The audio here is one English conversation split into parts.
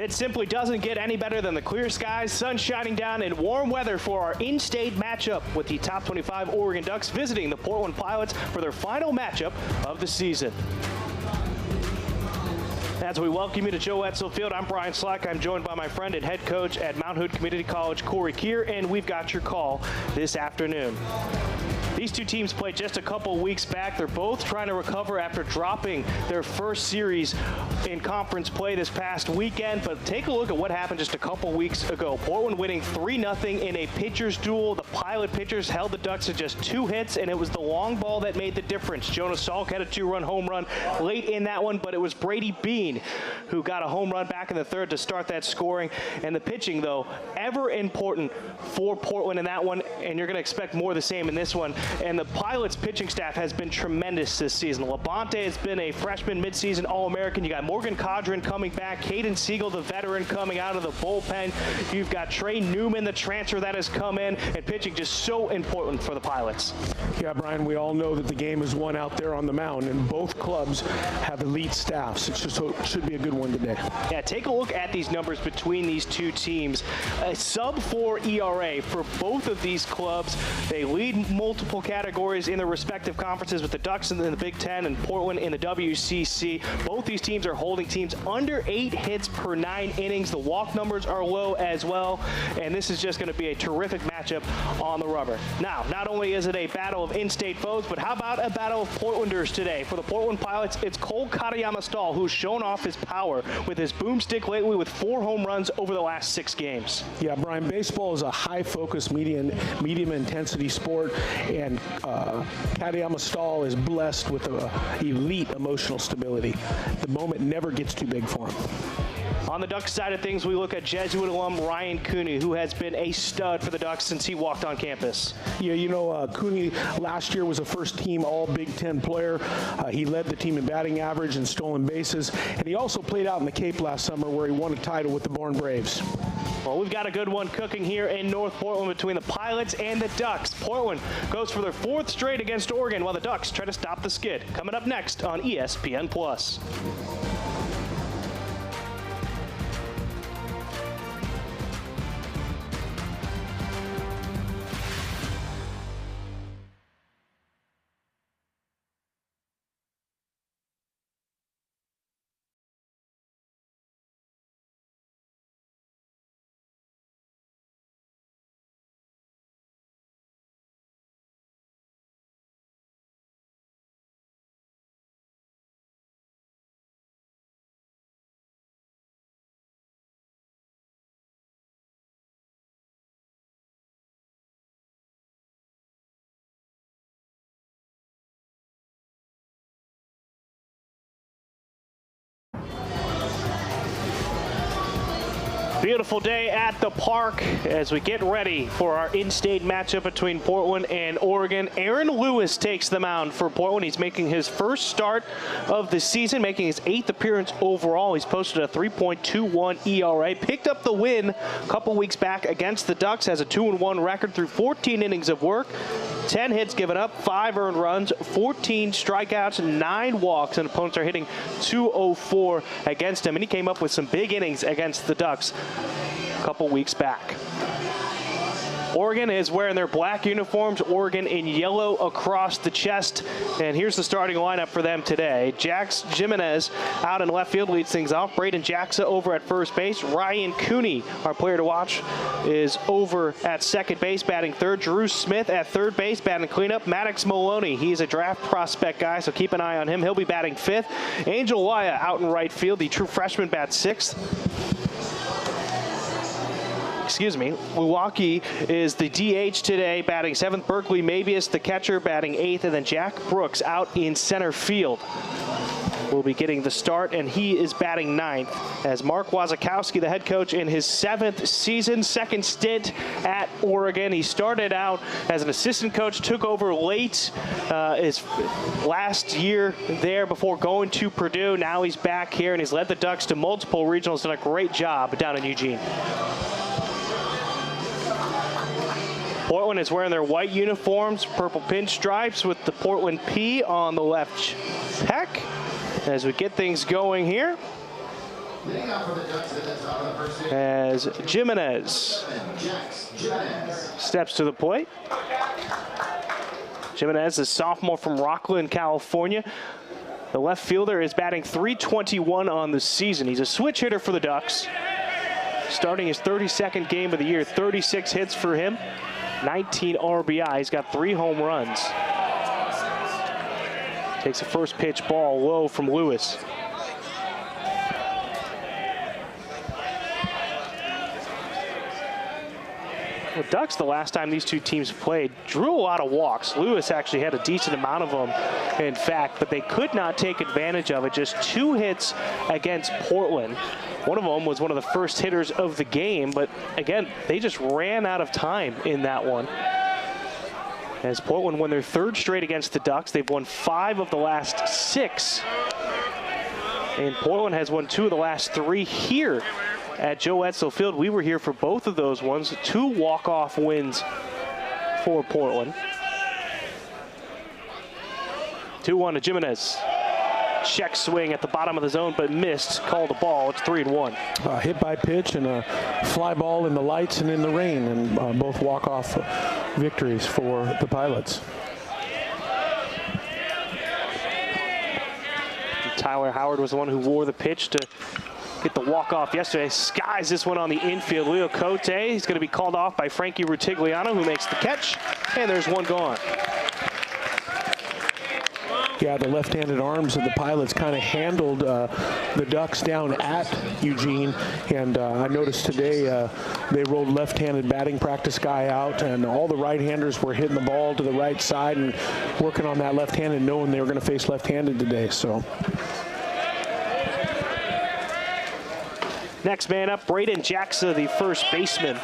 It simply doesn't get any better than the clear skies, sun shining down, and warm weather for our in-state matchup with the top 25 Oregon Ducks visiting the Portland Pilots for their final matchup of the season. As we welcome you to Joe Edsall Field, I'm Brian Slack. I'm joined by my friend and head coach at Mount Hood Community College, Corey Keir, and we've got your call this afternoon. These two teams played just a couple weeks back. They're both trying to recover after dropping their first series in conference play this past weekend. But take a look at what happened just a couple weeks ago. Portland winning 3-0 in a pitcher's duel. The Pilot pitchers held the Ducks to just 2 hits, and it was the long ball that made the difference. Jonas Salk had a 2-run home run late in that one, but it was Brady Bean who got a home run back in the third to start that scoring. And the pitching, though, ever important for Portland in that one, and you're going to expect more of the same in this one. And the Pilots pitching staff has been tremendous this season. Labonte has been a freshman midseason All-American. You got Morgan Codron coming back, Caden Siegel, the veteran, coming out of the bullpen. You've got Trey Newman, the transfer that has come in, and pitching just so important for the Pilots. Yeah, Brian, we all know that the game is won out there on the mound, and both clubs have elite staffs. It should be a good one today. Yeah, take a look at these numbers between these two teams. A sub-4 ERA for both of these clubs. They lead multiple categories in their respective conferences, with the Ducks in the Big Ten and Portland in the WCC. Both these teams are holding teams under 8 hits per 9 innings. The walk numbers are low as well, and this is just going to be a terrific matchup on the rubber. Now, not only is it a battle of in-state foes, but how about a battle of Portlanders today? For the Portland Pilots, it's Cole Katayama-Stahl, who's shown off his power with his boomstick lately with 4 home runs over the last 6 games. Yeah, Brian, baseball is a high-focus, medium-intensity sport, and Katayama-Stahl is blessed with elite emotional stability. The moment never gets too big for him. On the Ducks side of things, we look at Jesuit alum Ryan Cooney, who has been a stud for the Ducks since he walked on campus. Yeah, you know, Cooney last year was a first-team All-Big Ten player. He led the team in batting average and stolen bases, and he also played out in the Cape last summer where he won a title with the Bourne Braves. Well, we've got a good one cooking here in North Portland between the Pilots and the Ducks. Portland goes for their 4th straight against Oregon, while the Ducks try to stop the skid. Coming up next on ESPN+. Beautiful day at the park as we get ready for our in-state matchup between Portland and Oregon. Aaron Lewis takes the mound for Portland. He's making his first start of the season, making his 8th appearance overall. He's posted a 3.21 ERA. Picked up the win a couple weeks back against the Ducks. Has a 2-1 record through 14 innings of work. 10 hits given up, 5 earned runs, 14 strikeouts, 9 walks, and opponents are hitting .204 against him. And he came up with some big innings against the Ducks a couple weeks back. Oregon is wearing their black uniforms, Oregon in yellow across the chest. And here's the starting lineup for them today. Jax Jimenez out in left field leads things off. Braden Jaxa over at first base. Ryan Cooney, our player to watch, is over at second base, batting third. Drew Smith at third base, batting cleanup. Maddox Maloney, he's a draft prospect guy, so keep an eye on him. He'll be batting fifth. Angel Waya out in right field. The true freshman bats sixth. Milwaukee is the DH today, batting 7th. Berkeley Mabius, the catcher, batting 8th. And then Jack Brooks out in center field will be getting the start, and he is batting 9th. As Mark Wasikowski, the head coach, in his 7th season, 2nd stint at Oregon. He started out as an assistant coach, took over late his last year there before going to Purdue. Now he's back here, and he's led the Ducks to multiple regionals. Done a great job down in Eugene. Portland is wearing their white uniforms, purple pinstripes with the Portland P on the left pec as we get things going here. As Jimenez steps to the plate. Jimenez, a sophomore from Rockland, California. The left fielder is batting .321 on the season. He's a switch hitter for the Ducks. Starting his 32nd game of the year, 36 hits for him, 19 RBI. He's got 3 home runs. Takes a first pitch ball low from Lewis. The Ducks, the last time these two teams played, drew a lot of walks. Lewis actually had a decent amount of them, in fact, but they could not take advantage of it. Just 2 hits against Portland. One of them was one of the first hitters of the game, but again, they just ran out of time in that one. As Portland won their 3rd straight against the Ducks, they've won 5 of the last 6. And Portland has won 2 of the last 3 here at Joe Edsall Field. We were here for both of those ones. 2 walk-off wins for Portland. 2-1 to Jimenez. Check swing at the bottom of the zone, but missed. Called a ball. It's 3-1. Hit by pitch and a fly ball in the lights and in the rain, and both walk-off victories for the Pilots. Tyler Howard was the one who wore the pitch to get the walk-off yesterday. Skies this one on the infield. Leo Cote, he's going to be called off by Frankie Rutigliano, who makes the catch, and there's one gone. Yeah, the left-handed arms of the Pilots kind of handled the Ducks down at Eugene, and I noticed today they rolled left-handed batting practice guy out, and all the right-handers were hitting the ball to the right side and working on that left-handed, knowing they were going to face left-handed today. So. Next man up, Braden Jaxa, the first baseman.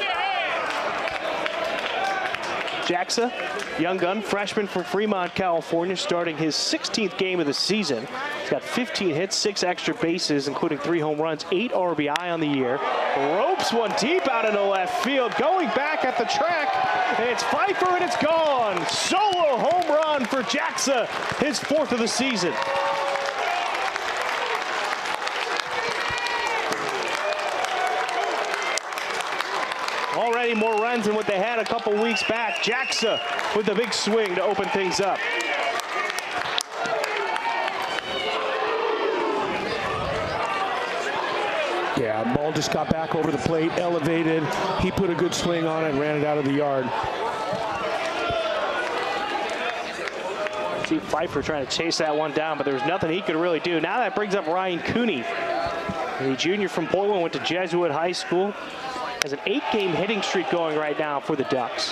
Jaxa, young gun, freshman from Fremont, California, starting his 16th game of the season. He's got 15 hits, 6 extra bases, including 3 home runs, 8 RBI on the year. Ropes one deep out into left field. Going back at the track, it's Pfeiffer and it's gone. Solo home run for Jaxa, his 4th of the season. Already more runs than what they had a couple weeks back. Jaxa with the big swing to open things up. Yeah, ball just got back over the plate, elevated. He put a good swing on it and ran it out of the yard. See Pfeiffer trying to chase that one down, but there was nothing he could really do. Now that brings up Ryan Cooney. The junior from Portland, went to Jesuit High School. Has an 8-game hitting streak going right now for the Ducks.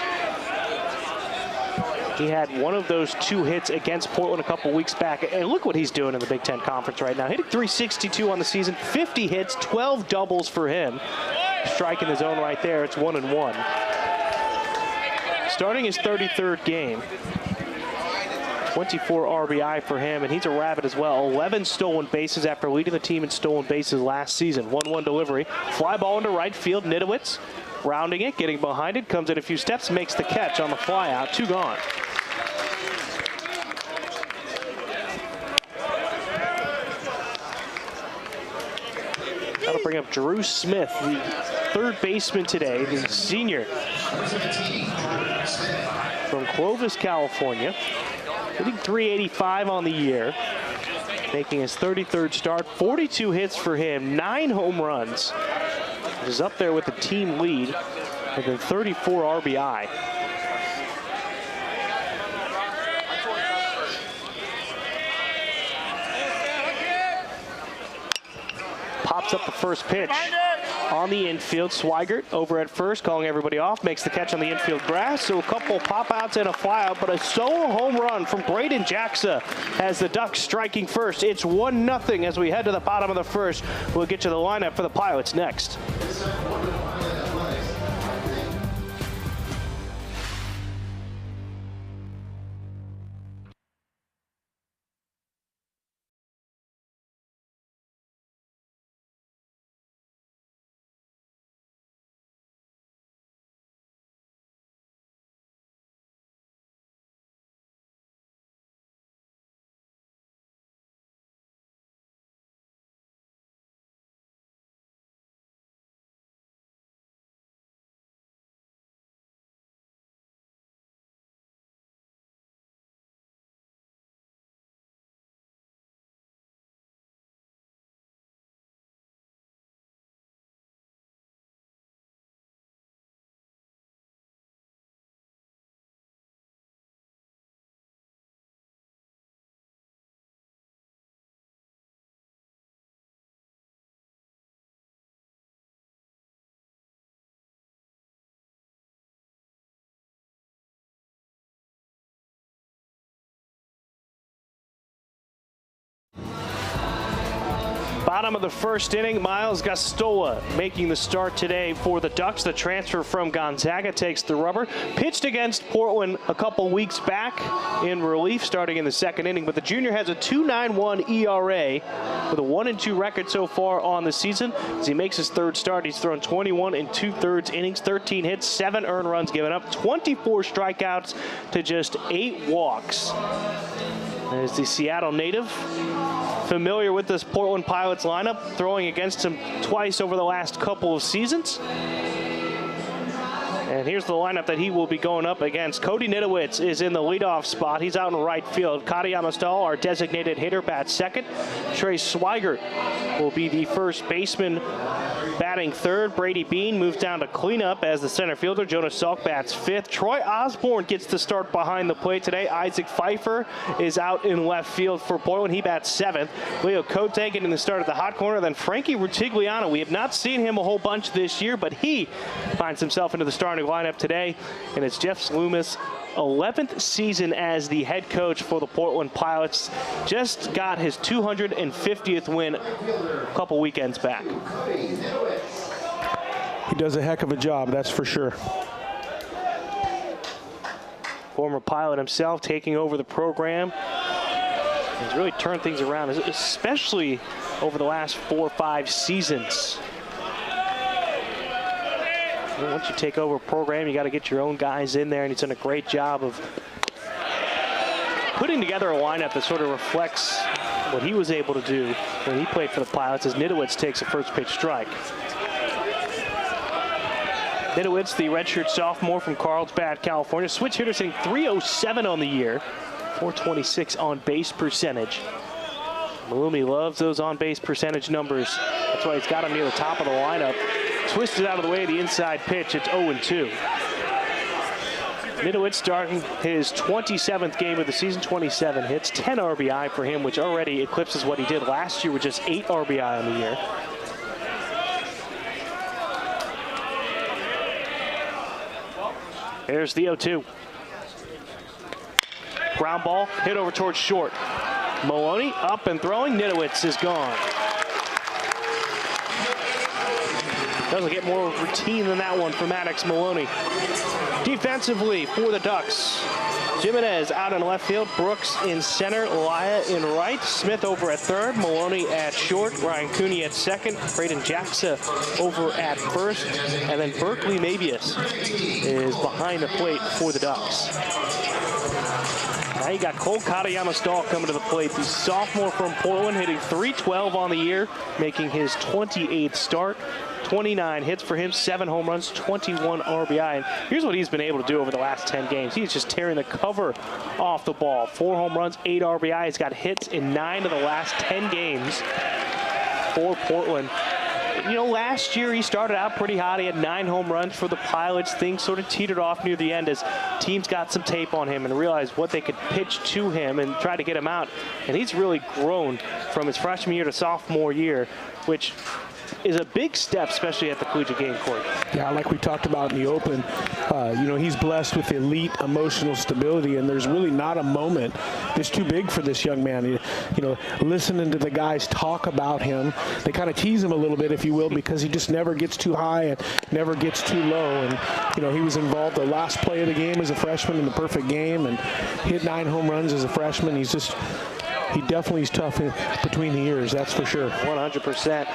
He had one of those 2 hits against Portland a couple weeks back. And look what he's doing in the Big Ten Conference right now. Hitting .362 on the season, 50 hits, 12 doubles for him. Striking the zone right there, it's 1-1. Starting his 33rd game. 24 RBI for him, and he's a rabbit as well. 11 stolen bases after leading the team in stolen bases last season. 1-1 delivery. Fly ball into right field. Nitowitz rounding it, getting behind it, comes in a few steps, makes the catch on the fly out. 2 gone. That'll bring up Drew Smith, the 3rd baseman today, the senior from Clovis, California. Hitting .385 on the year, making his 33rd start. 42 hits for him, 9 home runs. He's up there with the team lead with a 34 RBI. Pops up the first pitch on the infield. Swigert over at first, calling everybody off, makes the catch on the infield grass. So a couple pop outs and a fly out, but a solo home run from Braden Jaxa has the Ducks striking first. It's 1-0 as we head to the bottom of the first. We'll get you the lineup for the Pilots next. Bottom of the first inning, Miles Gastola making the start today for the Ducks. The transfer from Gonzaga takes the rubber. Pitched against Portland a couple weeks back in relief starting in the second inning, but the junior has a 2.91 ERA with a 1-2 record so far on the season. As he makes his third start, he's thrown 21 2/3 innings, 13 hits, 7 earned runs given up, 24 strikeouts to just 8 walks. As the Seattle native, familiar with this Portland Pilots lineup, throwing against him twice over the last couple of seasons. And here's the lineup that he will be going up against. Cody Nitowitz is in the leadoff spot. He's out in right field. Katayama Stahl, our designated hitter, bats second. Trey Swigert will be the first baseman, batting third. Brady Bean moves down to cleanup as the center fielder. Jonas Salk bats fifth. Troy Osborne gets to start behind the plate today. Isaac Pfeiffer is out in left field for Portland. He bats seventh. Leo Cote getting the start at the hot corner. Then Frankie Rutigliano. We have not seen him a whole bunch this year, but he finds himself into the starting lineup today. And it's Jeff Loomis' 11th season as the head coach for the Portland Pilots. Just got his 250th win a couple weekends back. He does a heck of a job, that's for sure. Former Pilot himself taking over the program. He's really turned things around, especially over the last 4 or 5 seasons. Once you take over a program, you got to get your own guys in there, and he's done a great job of putting together a lineup that sort of reflects what he was able to do when he played for the Pilots as Nitowitz takes a first pitch strike. Nitowitz, the redshirt sophomore from Carlsbad, California. Switch hitter hitting .307 on the year, .426 on base percentage. Malumi loves those on base percentage numbers. That's why he's got him near the top of the lineup. Twisted out of the way of the inside pitch. It's 0-2. Nitowitz starting his 27th game of the season, 27 hits, 10 RBI for him, which already eclipses what he did last year with just 8 RBI on the year. There's the 0-2. Ground ball hit over towards short. Maloney up and throwing. Nitowitz is gone. Doesn't get more routine than that one for Maddox Maloney. Defensively for the Ducks, Jimenez out in left field, Brooks in center, Laya in right, Smith over at third, Maloney at short, Ryan Cooney at second, Braden Jackson over at first, and then Berkeley Mabius is behind the plate for the Ducks. Now you got Cole Katayama Stahl coming to the plate, the sophomore from Portland, hitting .312 on the year, making his 28th start. 29 hits for him, 7 home runs, 21 RBI. And here's what he's been able to do over the last 10 games. He's just tearing the cover off the ball. 4 home runs, 8 RBI. He's got hits in 9 of the last 10 games for Portland. You know, last year he started out pretty hot. He had 9 home runs for the Pilots. Things sort of teetered off near the end as teams got some tape on him and realized what they could pitch to him and try to get him out. And he's really grown from his freshman year to sophomore year, which is a big step, especially at the collegiate game court. Yeah, like we talked about in the open, you know, he's blessed with elite emotional stability, and there's really not a moment that's too big for this young man. You know, listening to the guys talk about him, they kind of tease him a little bit, if you will, because he just never gets too high and never gets too low. And, you know, he was involved the last play of the game as a freshman in the perfect game and hit 9 home runs as a freshman. He definitely is tough between the ears, that's for sure. 100%.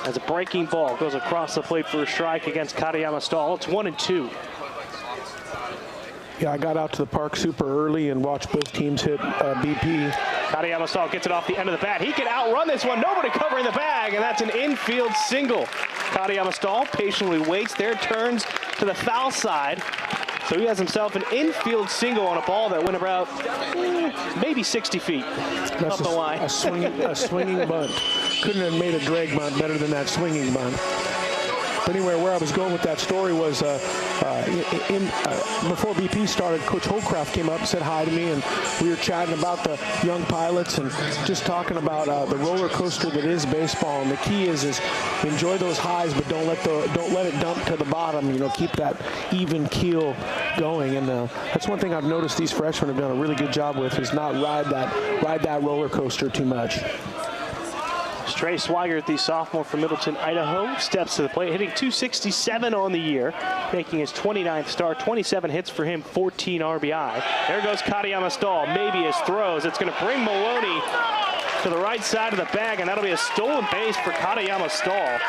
As a breaking ball goes across the plate for a strike against Katayama Stahl. It's 1-2. Yeah, I got out to the park super early and watched both teams hit BP. Katayama Stahl gets it off the end of the bat. He can outrun this one. Nobody covering the bag, and that's an infield single. Katayama Stahl patiently waits there, turns to the foul side. So he has himself an infield single on a ball that went about maybe 60 feet up the line. A swinging bunt. Couldn't have made a drag bunt better than that swinging bunt. But anyway, where I was going with that story was before BP started, Coach Holcraft came up and said hi to me, and we were chatting about the young pilots and just talking about the roller coaster that is baseball. And the key is enjoy those highs, but don't let it dump to the bottom. You know, keep that even keel going. And that's one thing I've noticed these freshmen have done a really good job with, is not ride that roller coaster too much. Trey Swigert, the sophomore from Middleton, Idaho, steps to the plate, hitting .267 on the year, making his 29th start. 27 hits for him, 14 RBI. There goes Katayama Stahl, maybe his throws. It's going to bring Maloney to the right side of the bag, and that'll be a stolen base for Katayama Stahl.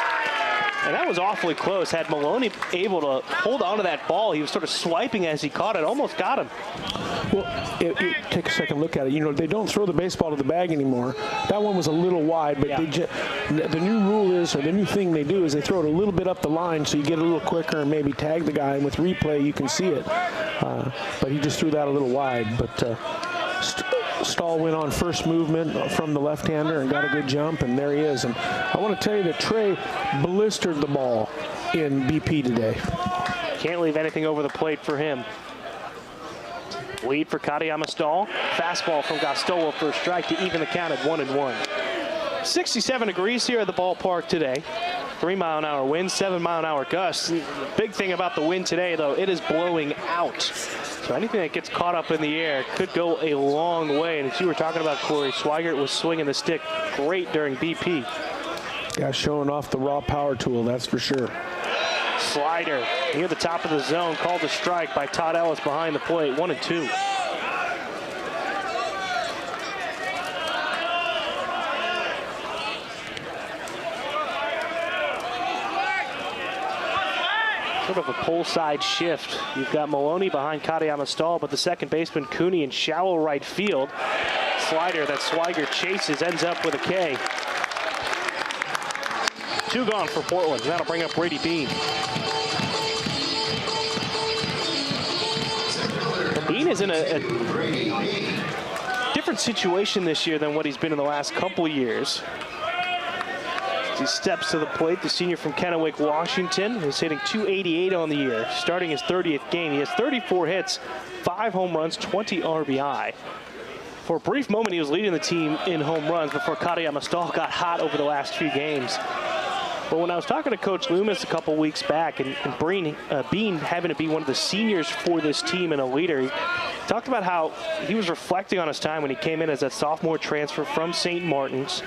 And that was awfully close. Had Maloney able to hold on to that ball, he was sort of swiping as he caught it, almost got him. Well, take a second look at it. You know, they don't throw the baseball to the bag anymore. That one was a little wide, but the new rule is, or the new thing they do is they throw it a little bit up the line so you get a little quicker and maybe tag the guy. And with replay, you can see it. But he just threw that a little wide. But Stahl went on first movement from the left-hander and got a good jump, and there he is. And I want to tell you that Trey blistered the ball in BP today. Can't leave anything over the plate for him. Lead for Katayama Stahl. Fastball from Gastola for a strike to even the count at 1-1. 67 degrees here at the ballpark today. 3-mile-an-hour wind, 7-mile-an-hour gusts. The big thing about the wind today, though, it is blowing out. So anything that gets caught up in the air could go a long way. And as you were talking about, Corey, Swigert was swinging the stick great during BP. Yeah, showing off the raw power tool, that's for sure. Slider near the top of the zone, called a strike by Todd Ellis behind the plate, 1-2. Sort of a pull side shift. You've got Maloney behind Katayama Stahl, but the second baseman Cooney in shallow right field. Slider that Swigert chases ends up with a K. 2 gone for Portland. That'll bring up Brady Bean. Bean is in a different situation this year than what he's been in the last couple years. As he steps to the plate, the senior from Kennewick, Washington, is hitting .288 on the year, starting his 30th game. He has 34 hits, 5 home runs, 20 RBI. For a brief moment, he was leading the team in home runs before Katayama Stahl got hot over the last few games. But when I was talking to Coach Loomis a couple weeks back, and Bean having to be one of the seniors for this team and a leader, he talked about how he was reflecting on his time when he came in as a sophomore transfer from St. Martin's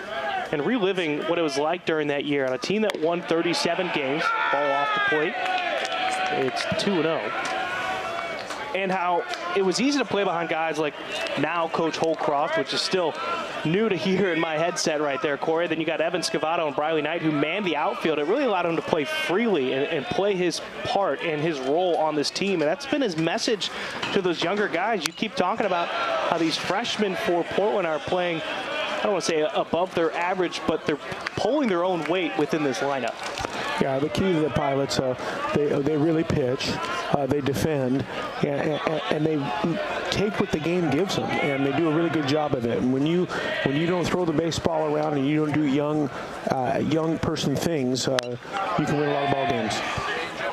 and reliving what it was like during that year on a team that won 37 games, ball off the plate. It's 2-0. And how it was easy to play behind guys like now Coach Holcroft, which is still new to hear in my headset right there, Corey. Then you got Evan Scavato and Briley Knight, who manned the outfield. It really allowed him to play freely and play his part and his role on this team. And that's been his message to those younger guys. You keep talking about how these freshmen for Portland are playing, I don't want to say above their average, but they're pulling their own weight within this lineup. Yeah, the key to the Pilots, they really pitch, they defend, and they take what the game gives them, and they do a really good job of it. And when you don't throw the baseball around and you don't do young person things, you can win a lot of ball games.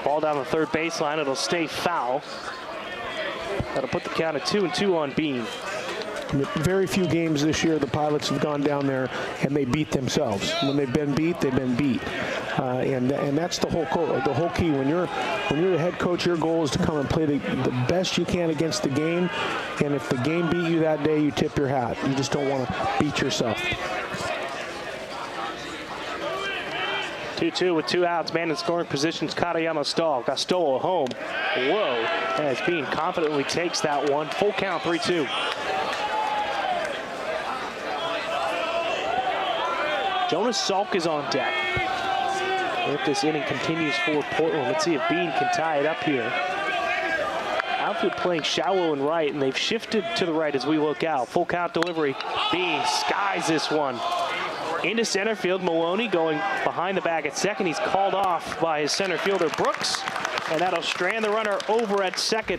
Ball down the third baseline, it'll stay foul. That'll put the count at 2-2 on Bean. Very few games this year the Pilots have gone down there and they beat themselves. When they've been beat, they've been beat, and that's the whole key. When you're the head coach, your goal is to come and play the best you can against the game. And if the game beat you that day, you tip your hat. You just don't want to beat yourself. 2-2 with 2 outs. Man in scoring positions, Katayama Stahl. Gastola home. Whoa. As Bean confidently takes that one. Full count, 3-2. Jonas Salk is on deck. If this inning continues for Portland, let's see if Bean can tie it up here. Outfield playing shallow and right, and they've shifted to the right as we look out. Full count delivery. Bean skies this one. Into center field, Maloney going behind the bag at second. He's called off by his center fielder, Brooks, and that'll strand the runner over at second.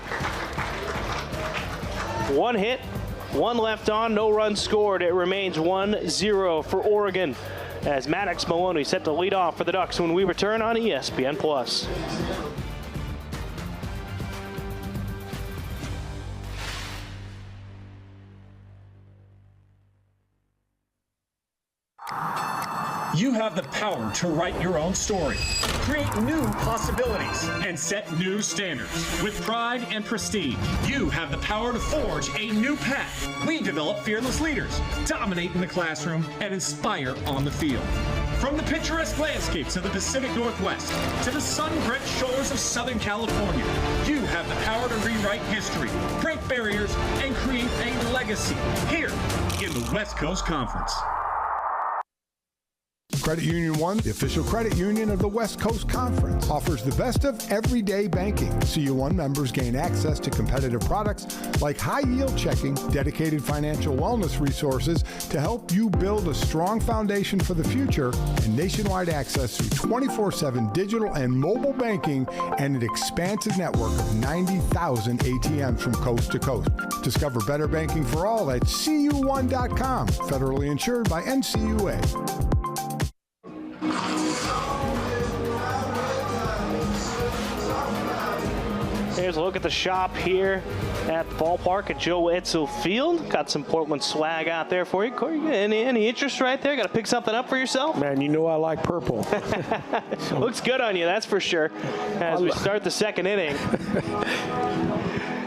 1 hit, 1 left on, no runs scored. It remains 1-0 for Oregon as Maddox Maloney set to lead off for the Ducks when we return on ESPN+. You have the power to write your own story, create new possibilities, and set new standards. With pride and prestige, you have the power to forge a new path. We develop fearless leaders, dominate in the classroom, and inspire on the field. From the picturesque landscapes of the Pacific Northwest to the sun-drenched shores of Southern California, you have the power to rewrite history, break barriers, and create a legacy here in the West Coast Conference. Credit Union One, the official credit union of the West Coast Conference, offers the best of everyday banking. CU1 members gain access to competitive products like high-yield checking, dedicated financial wellness resources to help you build a strong foundation for the future, and nationwide access to 24/7 digital and mobile banking and an expansive network of 90,000 ATMs from coast to coast. Discover better banking for all at CU1.com. Federally insured by NCUA. Here's a look at the shop here at the ballpark at Joe Edsel Field. Got some Portland swag out there for you. Corey, any interest right there? Got to pick something up for yourself? Man, you know I like purple. Looks good on you, that's for sure. As we start the second inning,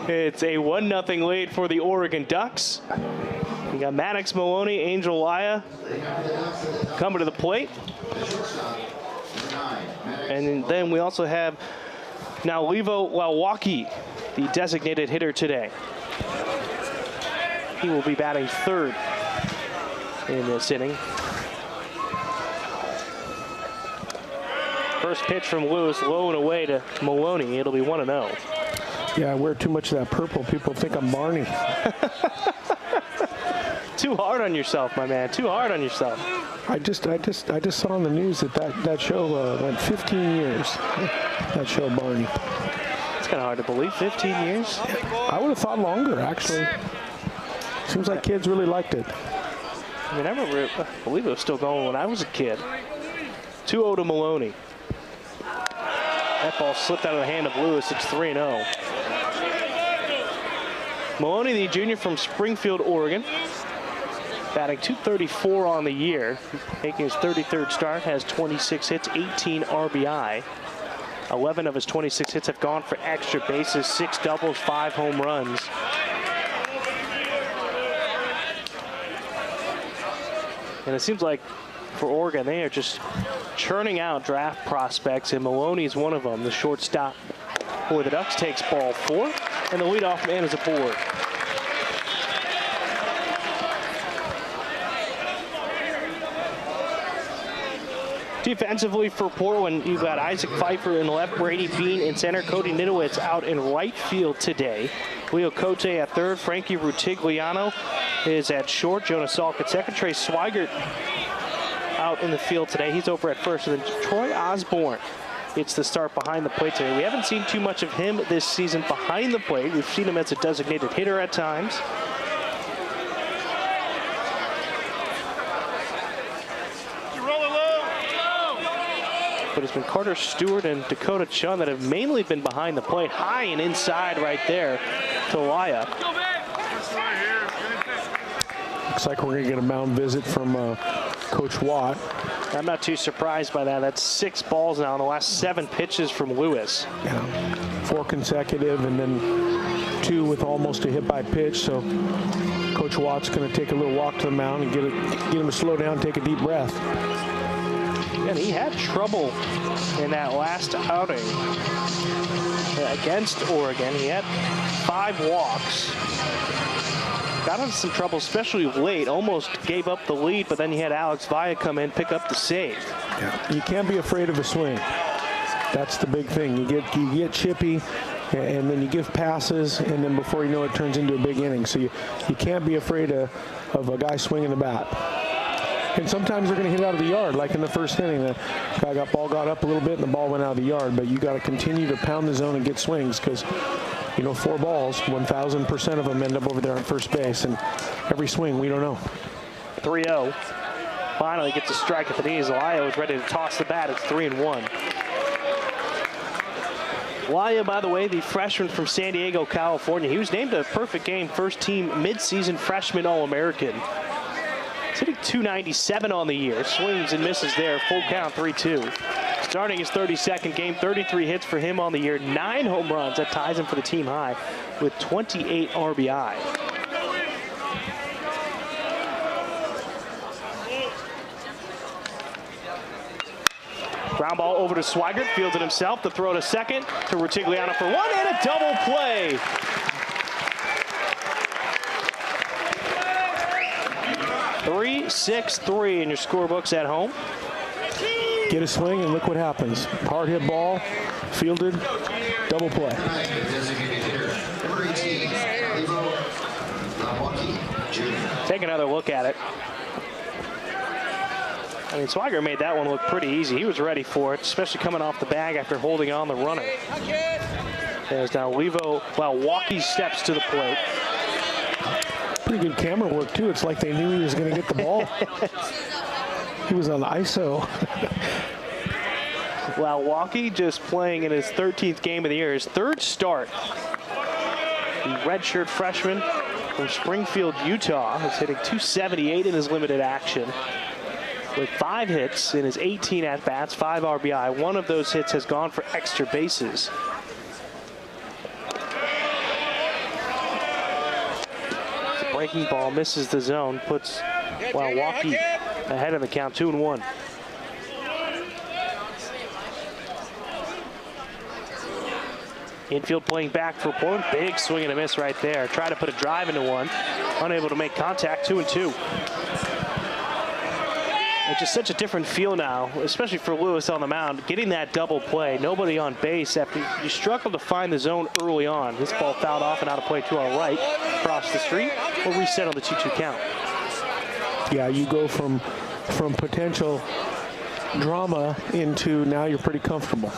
it's a 1-0 lead for the Oregon Ducks. You got Maddox Maloney, Angel Laya coming to the plate. And then we also have now Levo Wałwocki, the designated hitter today. He will be batting third in this inning. First pitch from Lewis, low and away to Maloney. It'll be 1-0. Yeah, I wear too much of that purple. People think I'm Barney. Too hard on yourself, my man. Too hard on yourself. I just saw on the news that show went 15 years. That show, Barney. It's kind of hard to believe. 15 years? I would have thought longer, actually. Seems like kids really liked it. I mean, I believe it was still going when I was a kid. 2-0 to Maloney. That ball slipped out of the hand of Lewis. It's 3-0. Maloney, the junior from Springfield, Oregon. Batting .234 on the year, making his 33rd start, has 26 hits, 18 RBI. 11 of his 26 hits have gone for extra bases, 6 doubles, 5 home runs. And it seems like for Oregon, they are just churning out draft prospects, and Maloney's one of them. The shortstop for the Ducks takes ball 4, and the leadoff man is aboard. Defensively for Portland, you've got Isaac Pfeiffer in left, Brady Bean in center, Cody Nidowitz out in right field today. Leo Cote at third, Frankie Rutigliano is at short, Jonas Salk at second, Trey Swigert out in the field today. He's over at first, and then Troy Osborne. It's the start behind the plate today. We haven't seen too much of him this season behind the plate. We've seen him as a designated hitter at times. But it's been Carter Stewart and Dakota Chun that have mainly been behind the plate. High and inside right there to Laya. Looks like we're going to get a mound visit from Coach Watt. I'm not too surprised by that. That's 6 balls now in the last 7 pitches from Lewis. Yeah, 4 consecutive, and then 2 with almost a hit by pitch. So Coach Watt's going to take a little walk to the mound and get him to slow down, take a deep breath. And he had trouble in that last outing against Oregon. He had 5 walks. Got into some trouble, especially late. Almost gave up the lead, but then you had Alex Vaya come in, pick up the save. Yeah. You can't be afraid of a swing. That's the big thing. You get chippy, and then you give passes, and then before you know it, turns into a big inning. So you can't be afraid of a guy swinging the bat. And sometimes they're going to hit out of the yard, like in the first inning. The guy got up a little bit, and the ball went out of the yard. But you got to continue to pound the zone and get swings, because 4 balls, 1,000% of them end up over there on first base, and every swing, we don't know. 3-0. Finally gets a strike at the knees. Laya was ready to toss the bat. It's 3-1. Laya, by the way, the freshman from San Diego, California. He was named a perfect game first team midseason freshman All-American. He's hitting .297 on the year. Swings and misses there. Full count, 3-2. Starting his 32nd game, 33 hits for him on the year, 9 home runs. That ties him for the team high with 28 RBI. Ground ball over to Swigert, fielded himself to throw to second, to Rutigliano for one, and a double play. .363 in your scorebooks at home. Get a swing and look what happens. Hard hit ball, fielded, double play. Take another look at it. I mean, Swigert made that one look pretty easy. He was ready for it, especially coming off the bag after holding on the runner. There's now Levo Walkie steps to the plate. Pretty good camera work, too. It's like they knew he was going to get the ball. He was on ISO. Walkie just playing in his 13th game of the year, his 3rd start. The redshirt freshman from Springfield, Utah, is hitting .278 in his limited action, with 5 hits in his 18 at-bats, 5 RBI. One of those hits has gone for extra bases. The breaking ball misses the zone, puts Walkie ahead of the count, 2-1. Infield playing back for Portland. Big swing and a miss right there. Try to put a drive into one. Unable to make contact, 2-2. It's just such a different feel now, especially for Lewis on the mound. Getting that double play, nobody on base after you struggle to find the zone early on. This ball fouled off and out of play to our right, across the street. We'll reset on the 2-2 count. Yeah, you go from potential drama into now you're pretty comfortable.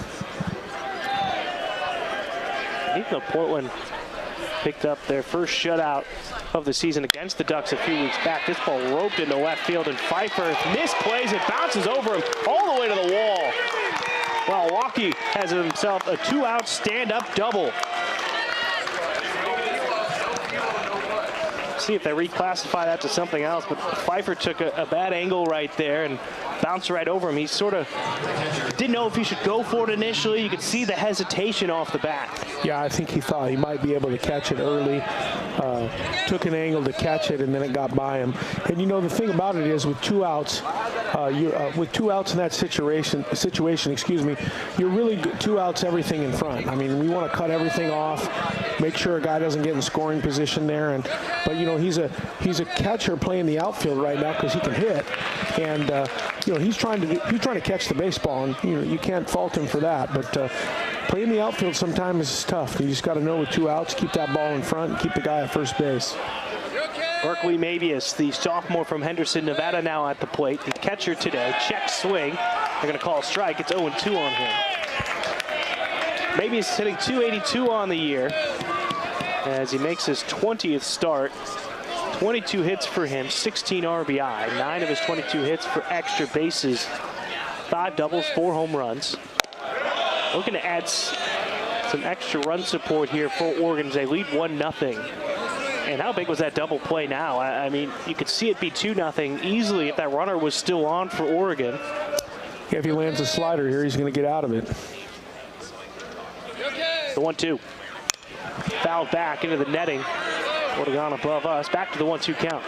Even though Portland picked up their first shutout of the season against the Ducks a few weeks back, this ball roped into left field, and Pfeiffer misplays it, bounces over him all the way to the wall. Walkie has himself a 2-out stand-up double. See if they reclassify that to something else, but Pfeiffer took a bad angle right there and bounced right over him. He sort of didn't know if he should go for it initially. You could see the hesitation off the bat. Yeah, I think he thought he might be able to catch it early. Took an angle to catch it, and then it got by him. And you know, the thing about it is, with 2 outs, with 2 outs in that situation, you're really 2 outs, everything in front. I mean, we want to cut everything off, make sure a guy doesn't get in scoring position there. But you know, he's a catcher playing the outfield right now because he can hit, and you know, he's trying to catch the baseball, and you know, you can't fault him for that. But playing the outfield sometimes is tough. You just got to know with 2 outs, keep that ball in front and keep the guy at first base. Berkeley Mabius, the sophomore from Henderson, Nevada, now at the plate. The catcher today, check swing. They're going to call a strike. It's 0-2 on him. Mabius is hitting .282 on the year as he makes his 20th start. 22 hits for him, 16 RBI. 9 of his 22 hits for extra bases. 5 doubles, 4 home runs. Looking to add some extra run support here for Oregon as they lead 1-0. And how big was that double play now? I mean, you could see it be 2-0 easily if that runner was still on for Oregon. Yeah, if he lands a slider here, he's going to get out of it. The 1-2. Fouled back into the netting. Would have gone above us. Back to the 1-2 count.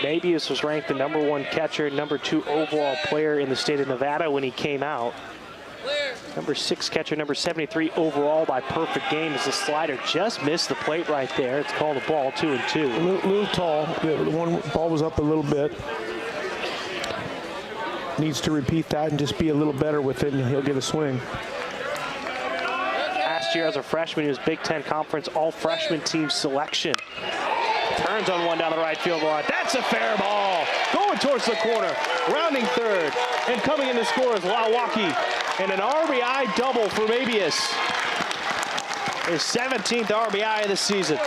Mabius was ranked the #1 catcher, #2 overall player in the state of Nevada when he came out. #6 catcher, number 73 overall by perfect game as the slider just missed the plate right there. It's called a ball, 2-2. A little tall. The one ball was up a little bit. Needs to repeat that and just be a little better with it, and he'll get a swing. Last year as a freshman, he was Big Ten Conference all-freshman team selection. Turns on one down the right field line. That's a fair ball. Going towards the corner, rounding third, and coming in to score is Walkie. And an RBI double for Mabius. His 17th RBI of the season.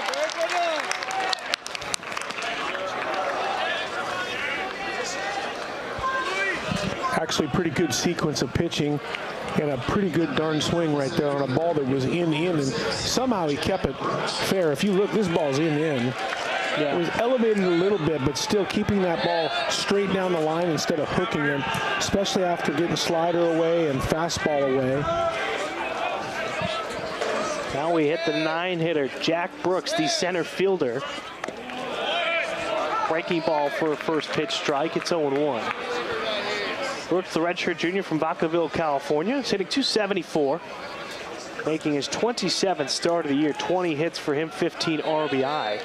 Actually, pretty good sequence of pitching and a pretty good darn swing right there on a ball that was in, and somehow he kept it fair. If you look, this ball's in. Yeah. It was elevated a little bit, but still keeping that ball straight down the line instead of hooking it, especially after getting slider away and fastball away. Now we hit the 9-hitter, Jack Brooks, the center fielder. Breaking ball for a first pitch strike. It's 0-1. Brooks, the redshirt junior from Vacaville, California, is hitting .274, making his 27th start of the year. 20 hits for him, 15 RBI.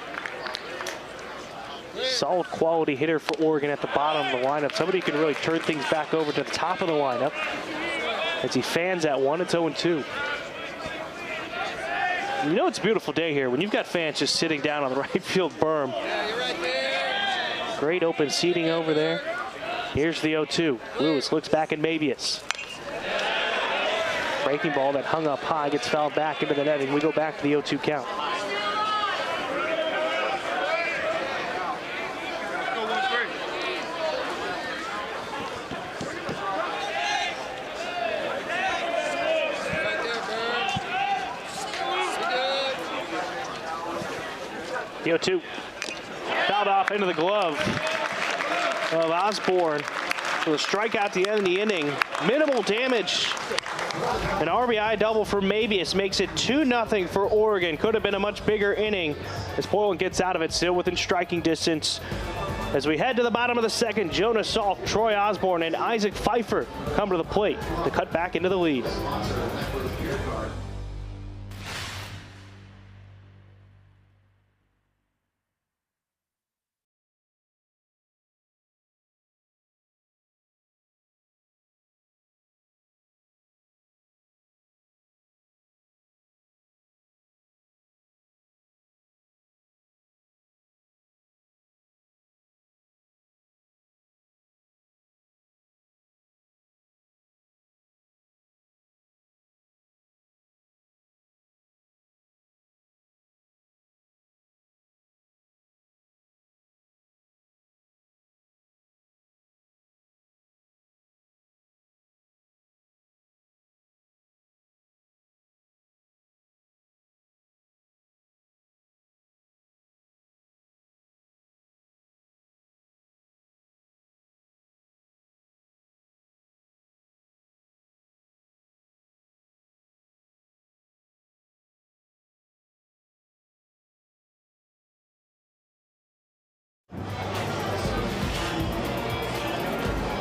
Solid quality hitter for Oregon at the bottom of the lineup. Somebody who can really turn things back over to the top of the lineup. As he fans at one, it's 0-2. You know it's a beautiful day here when you've got fans just sitting down on the right field berm. Yeah, you're right there. Great open seating over there. Here's the 0-2. Lewis looks back at Mabius. Breaking ball that hung up high gets fouled back into the netting. We go back to the 0-2 count. The 0-2. Fouled off into the glove of Osborne. So a strikeout at the end of the inning. Minimal damage. An RBI double for Mabius makes it 2-0 for Oregon. Could have been a much bigger inning as Portland gets out of it, still within striking distance. As we head to the bottom of the second, Jonas Salk, Troy Osborne, and Isaac Pfeiffer come to the plate to cut back into the lead.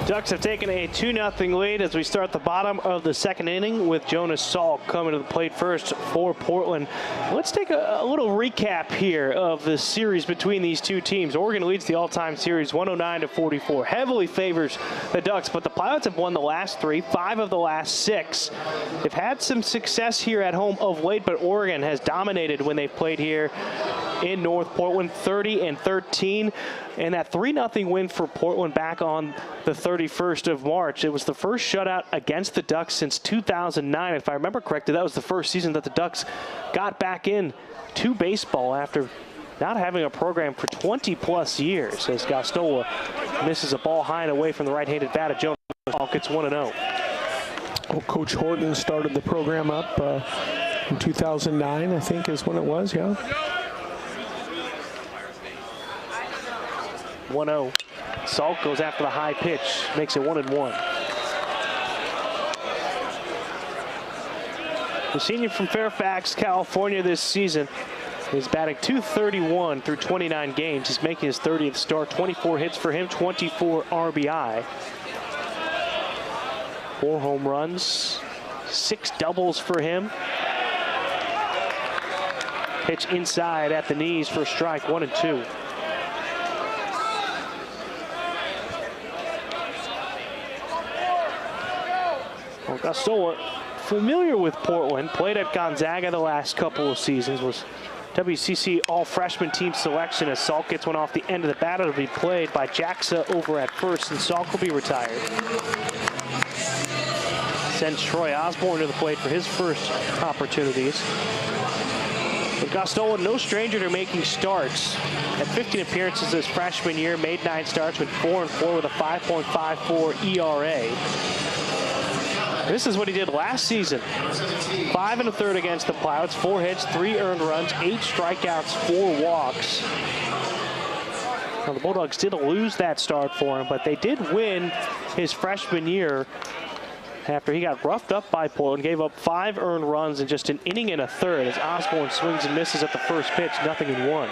Ducks have taken a 2-0 lead as we start the bottom of the second inning with Jonas Salk coming to the plate first for Portland. Let's take a little recap here of the series between these two teams. Oregon leads the all-time series 109-44. Heavily favors the Ducks, but the Pilots have won the last 3, 5 of the last 6. They've had some success here at home of late, but Oregon has dominated when they've played here in North Portland, 30-13. And that 3-0 win for Portland back on the 31st of March. It was the first shutout against the Ducks since 2009. If I remember correctly, that was the first season that the Ducks got back in to baseball after not having a program for 20-plus years, as Gostola misses a ball high and away from the right-handed bat of Jonas Salk. It's 1-0. Well, Coach Horton started the program up in 2009, I think is when it was, yeah. 1-0. Salk goes after the high pitch, makes it 1-1. The senior from Fairfax, California this season is batting .231 through 29 games. He's making his 30th start. 24 hits for him, 24 RBI. 4 home runs, 6 doubles for him. Pitch inside at the knees for a strike, 1-2. Well, Gostola, familiar with Portland, played at Gonzaga the last couple of seasons, was WCC all-freshman team selection as Salk gets one off the end of the bat. It'll be played by Jaxa over at first, and Salk will be retired. Sends Troy Osborne to the plate for his first opportunities. But Gostola, no stranger to making starts. At 15 appearances his freshman year, made 9 starts, went 4-4 with a 5.54 ERA. This is what he did last season. 5 1/3 against the Pirates, 4 hits, 3 earned runs, 8 strikeouts, 4 walks. Now, the Bulldogs did lose that start for him, but they did win his freshman year after he got roughed up by Portland, gave up 5 earned runs in just an inning and a third as Osborne swings and misses at the first pitch, 0-1.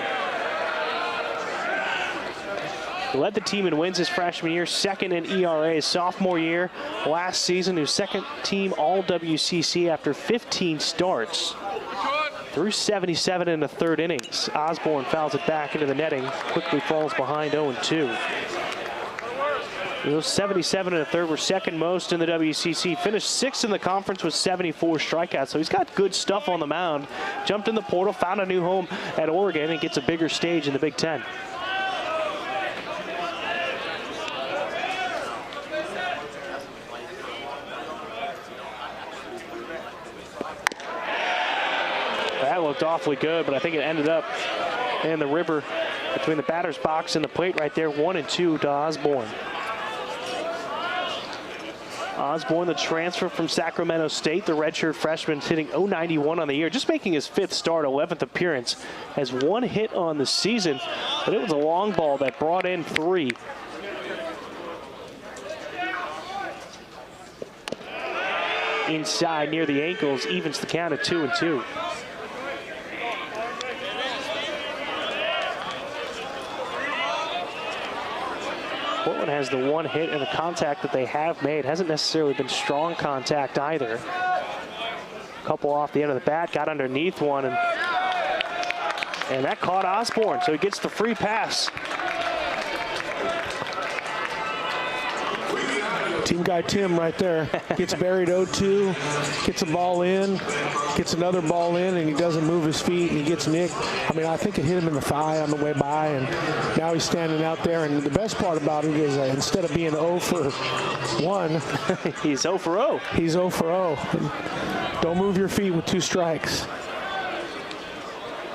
He led the team in wins his freshman year, second in ERA his sophomore year. Last season, his second team All-WCC after 15 starts. Through 77 in the third innings. Osborne fouls it back into the netting, quickly falls behind 0-2. Those 77 in the third were second most in the WCC. Finished 6th in the conference with 74 strikeouts. So he's got good stuff on the mound. Jumped in the portal, found a new home at Oregon, and gets a bigger stage in the Big Ten. That looked awfully good, but I think it ended up in the river between the batter's box and the plate right there. 1-2 to Osborne. Osborne, the transfer from Sacramento State, the redshirt freshman, hitting .091 on the year, just making his 5th start, 11th appearance. Has 1 hit on the season, but it was a long ball that brought in 3. Inside near the ankles, evens the count at 2-2. Portland has the 1 hit, and the contact that they have made hasn't necessarily been strong contact either. A couple off the end of the bat, got underneath one, and that caught Osborne, so he gets the free pass. Team guy Tim right there gets buried 0-2, gets a ball in, gets another ball in, and he doesn't move his feet, and he gets nicked. I mean, I think it hit him in the thigh on the way by, and now he's standing out there. And the best part about it is instead of being 0 for 1, he's 0 for 0. He's 0 for 0. Don't move your feet with 2 strikes.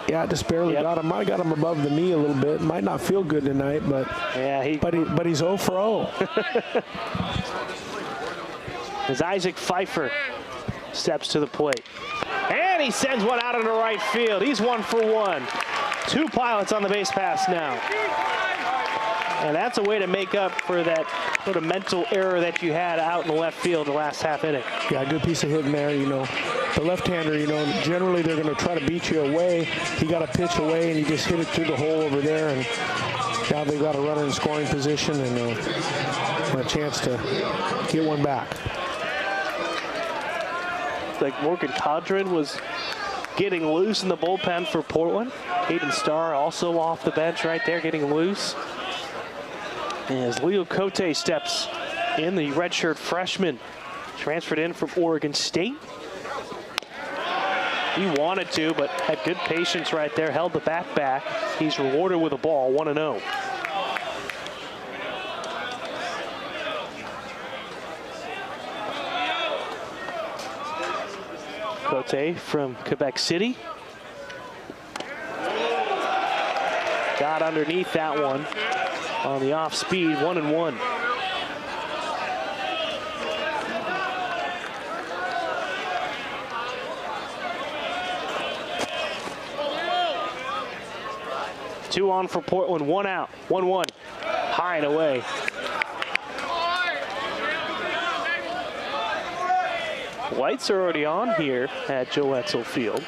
Yeah, just barely got him. Might have got him above the knee a little bit. Might not feel good tonight, but yeah, but he's 0 for 0. As Isaac Pfeiffer steps to the plate. And he sends one out into right field. He's 1 for 1. 2 pilots on the base pass now. And that's a way to make up for that sort of mental error that you had out in the left field the last half inning. Yeah, good piece of hitting there, you know. The left-hander, you know, generally they're going to try to beat you away. He got a pitch away, and he just hit it through the hole over there. And now they've got a runner in scoring position and a chance to get one back. Like Morgan Condren was getting loose in the bullpen for Portland. Hayden Starr also off the bench right there, getting loose. As Leo Cote steps in, the redshirt freshman, transferred in from Oregon State. He wanted to, but had good patience right there, held the bat back. He's rewarded with a ball, 1-0. Cote from Quebec City. Got underneath that one on the off speed, 1-1. Two on for Portland, 1 out, 1-1. High and away. Lights are already on here at Joe Etzel Field.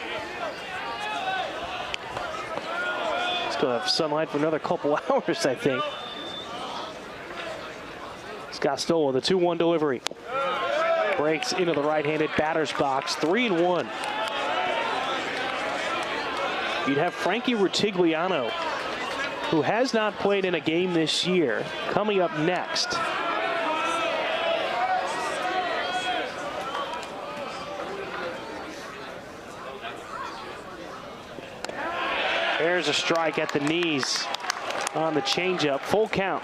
It's going to have sunlight for another couple hours, I think. Gostola, the 2-1 delivery. Breaks into the right-handed batter's box, 3-1. You'd have Frankie Rutigliano, who has not played in a game this year, coming up next. There's a strike at the knees on the changeup. Full count.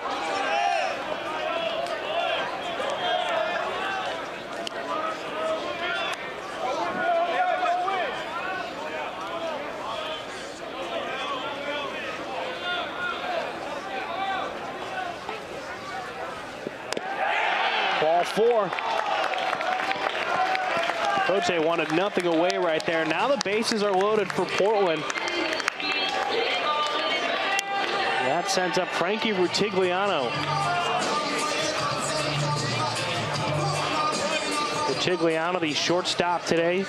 4. Cote wanted nothing away right there. Now the bases are loaded for Portland. That sends up Frankie Rutigliano. Rutigliano, the shortstop today.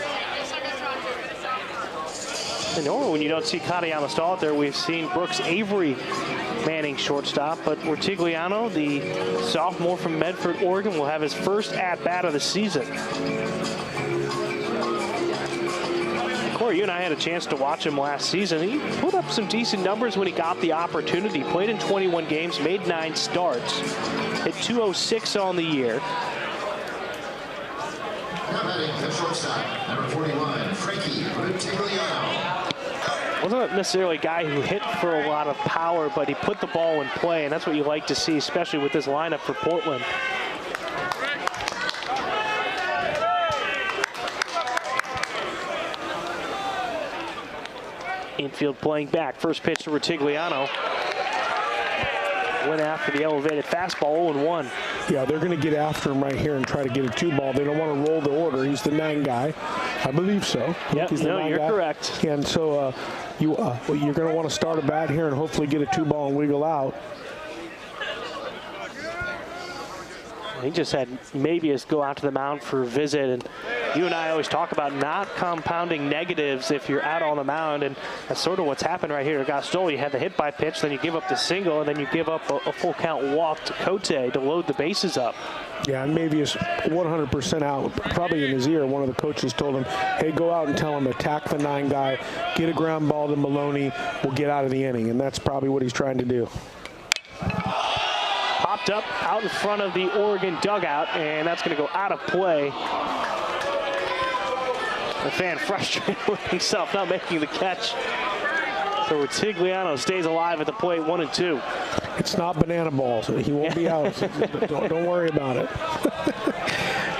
And normally when you don't see Katayama Stahl out there, we've seen Brooks Avery manning shortstop, but Rutigliano, the sophomore from Medford, Oregon, will have his first at-bat of the season. Corey, you and I had a chance to watch him last season. He put up some decent numbers when he got the opportunity. Played in 21 games, made 9 starts, hit .206 on the year. Now batting the shortstop, number 41, Frankie Rutigliano. Wasn't necessarily a guy who hit for a lot of power, but he put the ball in play, and that's what you like to see, especially with this lineup for Portland. Infield playing back. First pitch to Rutigliano. Went after the elevated fastball, 0-1. Yeah, they're going to get after him right here and try to get a 2-ball. They don't want to roll the order. He's the 9 guy. I believe so. Yep, no, you're correct. And so you're going to want to start a bat here and hopefully get a 2-ball and wiggle out. He just had Mabius go out to the mound for a visit, and you and I always talk about not compounding negatives if you're out on the mound, and that's sort of what's happened right here. Gastol, you had the hit by pitch, then you give up the single, and then you give up a full count walk to Cote to load the bases up. Yeah, and Mabius 100% out. Probably in his ear, one of the coaches told him, hey, go out and tell him, attack the 9 guy, get a ground ball to Maloney, we'll get out of the inning, and that's probably what he's trying to do. Popped up out in front of the Oregon dugout, and that's going to go out of play. The fan frustrated with himself not making the catch. So Rutigliano stays alive at the plate, 1-2. It's not banana balls. He won't be out. Don't worry about it.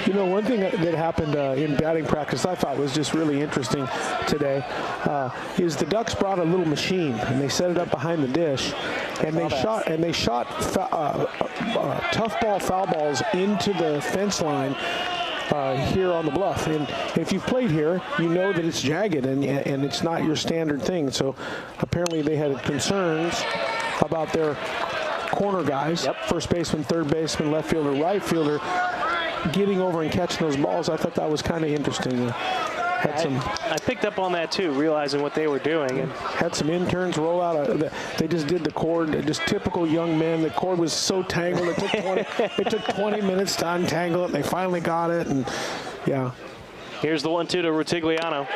You know, one thing that happened in batting practice I thought was just really interesting today is the Ducks brought a little machine and they set it up behind the dish, and they shot tough ball foul balls into the fence line here on the bluff. And if you've played here, you know that it's jagged and it's not your standard thing. So apparently they had concerns about their corner guys, first baseman, third baseman, left fielder, right fielder, getting over and catching those balls. I thought that was kind of interesting. I picked up on that too, realizing what they were doing. And had some interns roll out. They just did the cord, just typical young men. The cord was so tangled. It took 20 minutes to untangle it, and they finally got it. And yeah. Here's the 1-2 to Rutigliano.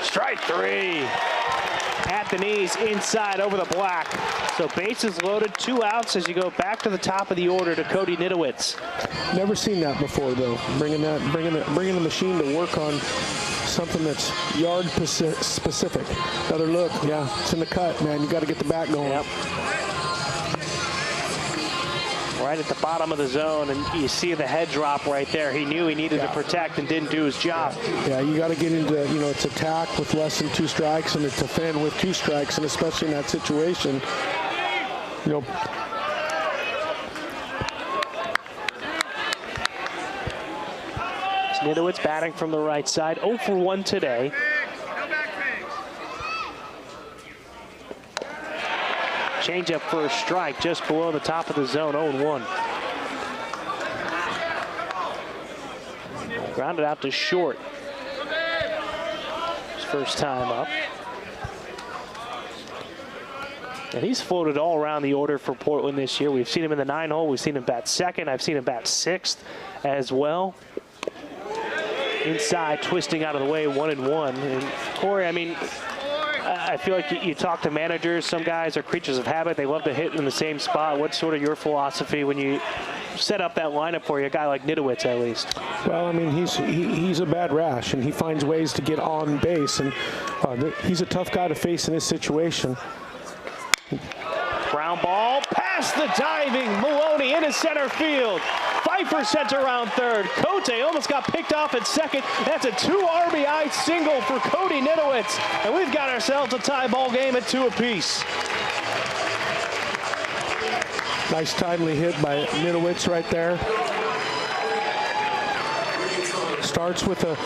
Strike 3. At the knees, inside, over the black. So bases loaded, 2 outs as you go back to the top of the order to Cody Nitowitz. Never seen that before, though. Bringing the machine to work on something that's yard specific. Another look, yeah, it's in the cut, man. You got to get the bat going. Yep. Right at the bottom of the zone, and you see the head drop right there. He knew he needed to protect and didn't do his job. Yeah, you got to get into, it's attack with less than 2 strikes and it's defend with 2 strikes, and especially in that situation, Nitowitz batting from the right side, 0 for 1 today. Changeup for a strike just below the top of the zone, 0-1. Grounded out to short. His first time up. And he's floated all around the order for Portland this year. We've seen him in the 9-hole. We've seen him bat second. I've seen him bat 6th as well. Inside, twisting out of the way, 1-1. And Corey, I mean, I feel like you talk to managers. Some guys are creatures of habit. They love to hit in the same spot. What's sort of your philosophy when you set up that lineup for you, a guy like Nitowitz at least? Well, I mean, he's a bad rash, and he finds ways to get on base, and he's a tough guy to face in this situation. Ground ball past the diving Maloney into center field. Pfeiffer sent around third. Cote almost got picked off at second. That's a 2 RBI single for Cody Nitowitz. And we've got ourselves a tie ball game at 2 apiece. Nice timely hit by Nitowitz right there. starts with a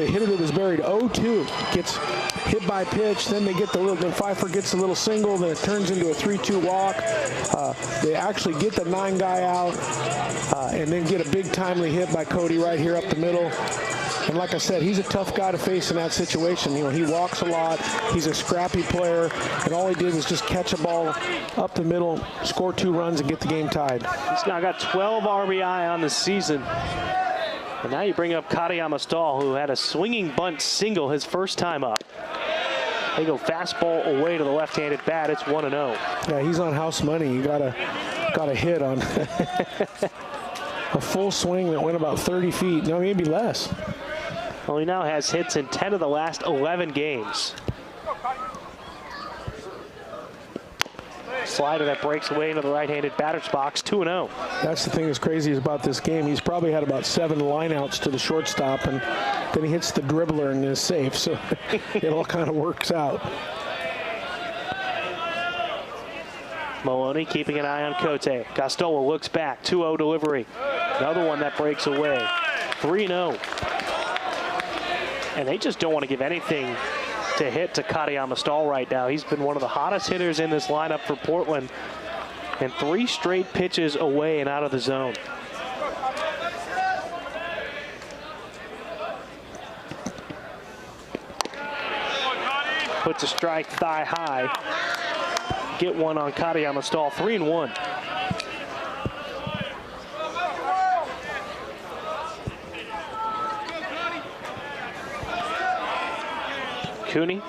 hitter that was buried 0-2, gets hit by pitch, then they get then Pfeiffer gets a little single, then it turns into a 3-2 walk. They actually get the 9 guy out, and then get a big timely hit by Cody right here up the middle. And like I said, he's a tough guy to face in that situation. You know, he walks a lot. He's a scrappy player, and all he did was just catch a ball up the middle, score 2 runs, and get the game tied. He's now got 12 RBI on the season. And now you bring up Katayama Stahl, who had a swinging bunt single his first time up. They go fastball away to the left-handed bat. It's 1-0. Yeah, he's on house money. You got a hit on a full swing that went about 30 feet. No, maybe less. Well, he now has hits in 10 of the last 11 games. Slider that breaks away into the right-handed batter's box, 2-0. That's the thing that's crazy about this game. He's probably had about 7 lineouts to the shortstop, and then he hits the dribbler and is safe. So it all kind of works out. Maloney keeping an eye on Cote. Gostola looks back, 2-0 delivery. Another one that breaks away, 3-0. And they just don't want to give anything to hit to Katayama Stahl right now. He's been one of the hottest hitters in this lineup for Portland. And 3 straight pitches away and out of the zone. Puts a strike thigh high. Get one on Katayama Stahl, 3-1. Cooney,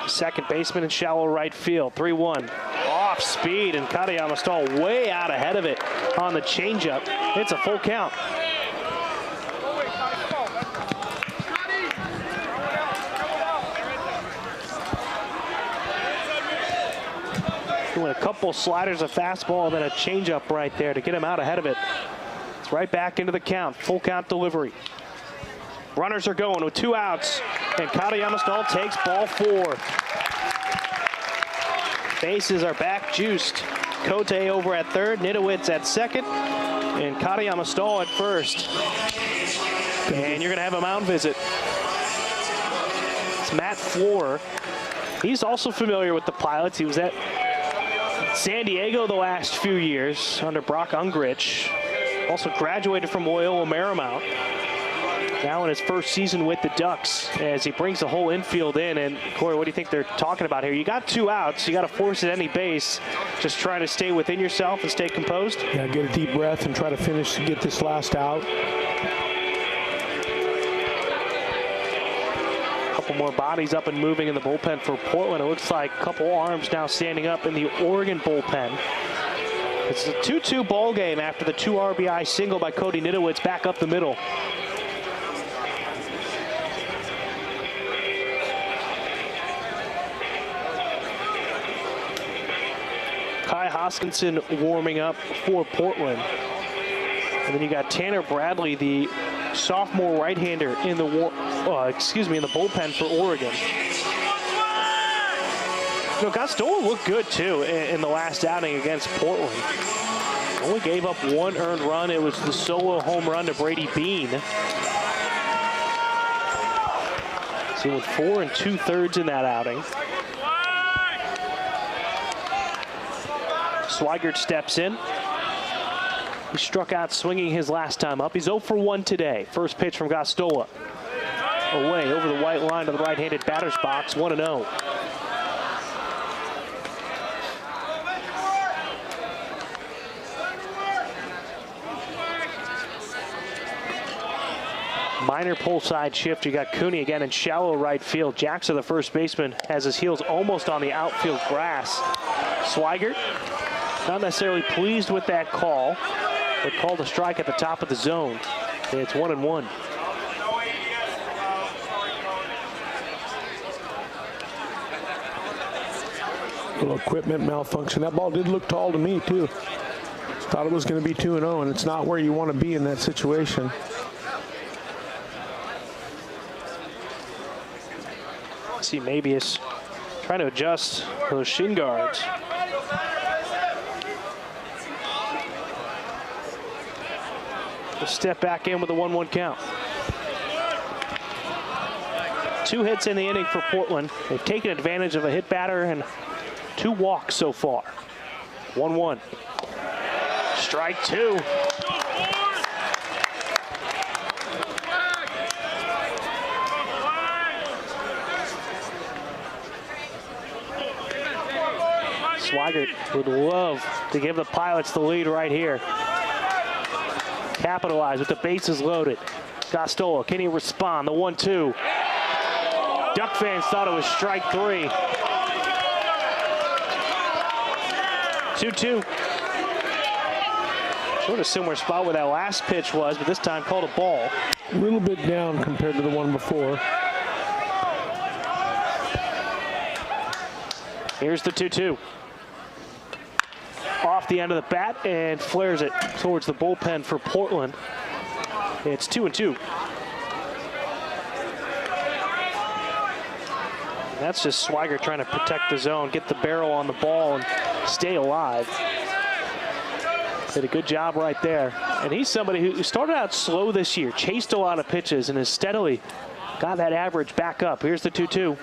second baseman in shallow right field, 3-1. Off speed, and Katayama Stahl way out ahead of it on the changeup. It's a full count. Doing a couple sliders, a fastball, and then a changeup right there to get him out ahead of it. It's right back into the count, full count delivery. Runners are going with 2 outs, and Katayama Stahl takes ball 4. Bases are back juiced. Cote over at third, Nitowitz at second, and Katayama Stahl at first. And you're going to have a mound visit. It's Matt Floor. He's also familiar with the Pilots. He was at San Diego the last few years under Brock Ungrich. Also graduated from Loyola Marymount. Now in his first season with the Ducks as he brings the whole infield in. And Corey, what do you think they're talking about here? You got 2 outs. You got to force at any base. Just try to stay within yourself and stay composed. Yeah, get a deep breath and try to finish to get this last out. A couple more bodies up and moving in the bullpen for Portland. It looks like a couple arms now standing up in the Oregon bullpen. It's a 2-2 ball game after the 2 RBI single by Cody Nitowitz back up the middle. Kai Hoskinson warming up for Portland. And then you got Tanner Bradley, the sophomore right-hander in the in the bullpen for Oregon. You know, Gostola looked good too in the last outing against Portland. Only gave up 1 earned run. It was the solo home run to Brady Bean. So he went 4 2/3 in that outing. Swigert steps in. He struck out swinging his last time up. He's 0 for 1 today. First pitch from Gostola. Away over the white line to the right-handed batter's box, 1-0. Minor pull side shift. You got Cooney again in shallow right field. Jackson, the first baseman, has his heels almost on the outfield grass. Swigert, not necessarily pleased with that call, but called a strike at the top of the zone. It's 1-1. Little equipment malfunction. That ball did look tall to me too. Thought it was going to be 2-0, and it's not where you want to be in that situation. See, maybe it's trying to adjust those shin guards. will step back in with a 1-1 count. 2 hits in the inning for Portland. They've taken advantage of a hit batter and 2 walks so far. 1-1. Strike 2. Swigert would love to give the Pilots the lead right here. Capitalize with the bases loaded. Gostola, can he respond? The 1-2. Duck fans thought it was strike 3. 2-2. Sort of similar spot where that last pitch was, but this time called a ball. A little bit down compared to the one before. Here's the 2-2. Off the end of the bat and flares it towards the bullpen for Portland. It's 2-2. That's just Swigert trying to protect the zone, get the barrel on the ball and stay alive. Did a good job right there. And he's somebody who started out slow this year, chased a lot of pitches, and has steadily got that average back up. Here's the 2-2.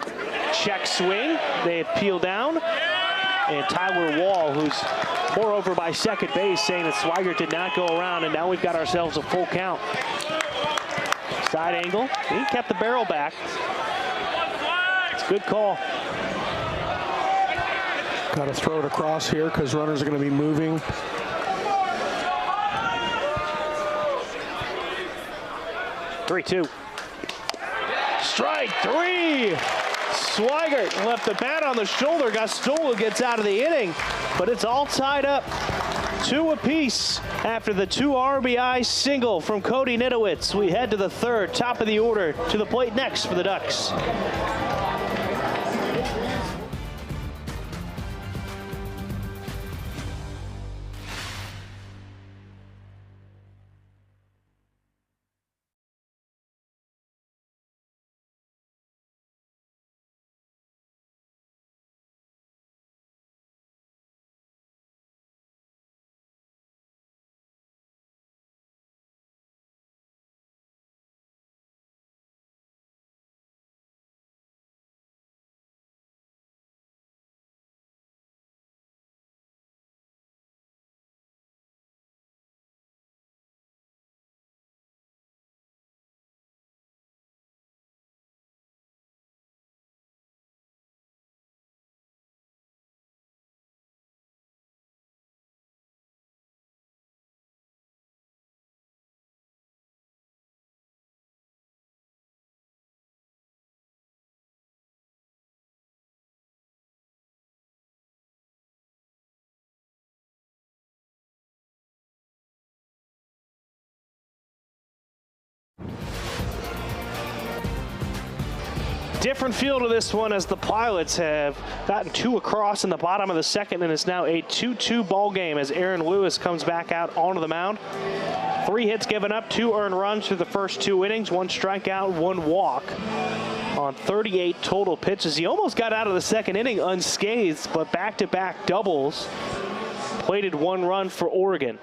Check swing. They peel down. And Tyler Wall, who's moreover by second base, saying that Swigert did not go around, and now we've got ourselves a full count. Side angle. He kept the barrel back. It's a good call. Got to throw it across here because runners are going to be moving. Three-two. Strike 3. Swigert left the bat on the shoulder. Gostola gets out of the inning, but it's all tied up 2 apiece after the 2 RBI single from Cody Nitowitz. We head to the 3rd, top of the order. To the plate next for the Ducks. Different feel to this one as the Pilots have gotten 2 across in the bottom of the 2nd, and it's now a 2-2 ball game as Aaron Lewis comes back out onto the mound. 3 hits given up, 2 earned runs through the first 2 innings, 1 strikeout, 1 walk on 38 total pitches. He almost got out of the 2nd inning unscathed, but back-to-back doubles plated 1 run for Oregon.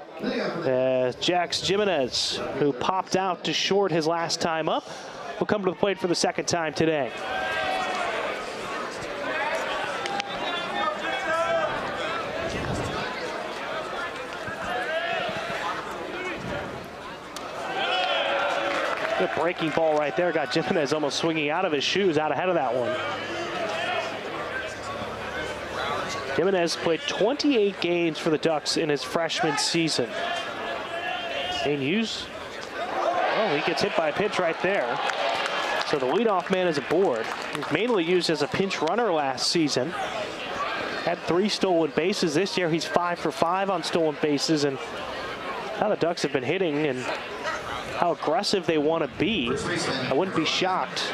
Jax Jimenez, who popped out to short his last time up, will come to the plate for the 2nd time today. Good breaking ball right there. Got Jimenez almost swinging out of his shoes, out ahead of that one. Jimenez played 28 games for the Ducks in his freshman season. And Hughes, oh, he gets hit by a pitch right there. So the leadoff man is aboard. He's mainly used as a pinch runner last season. Had 3 stolen bases. This year he's 5 for 5 on stolen bases. And how the Ducks have been hitting and how aggressive they want to be, I wouldn't be shocked.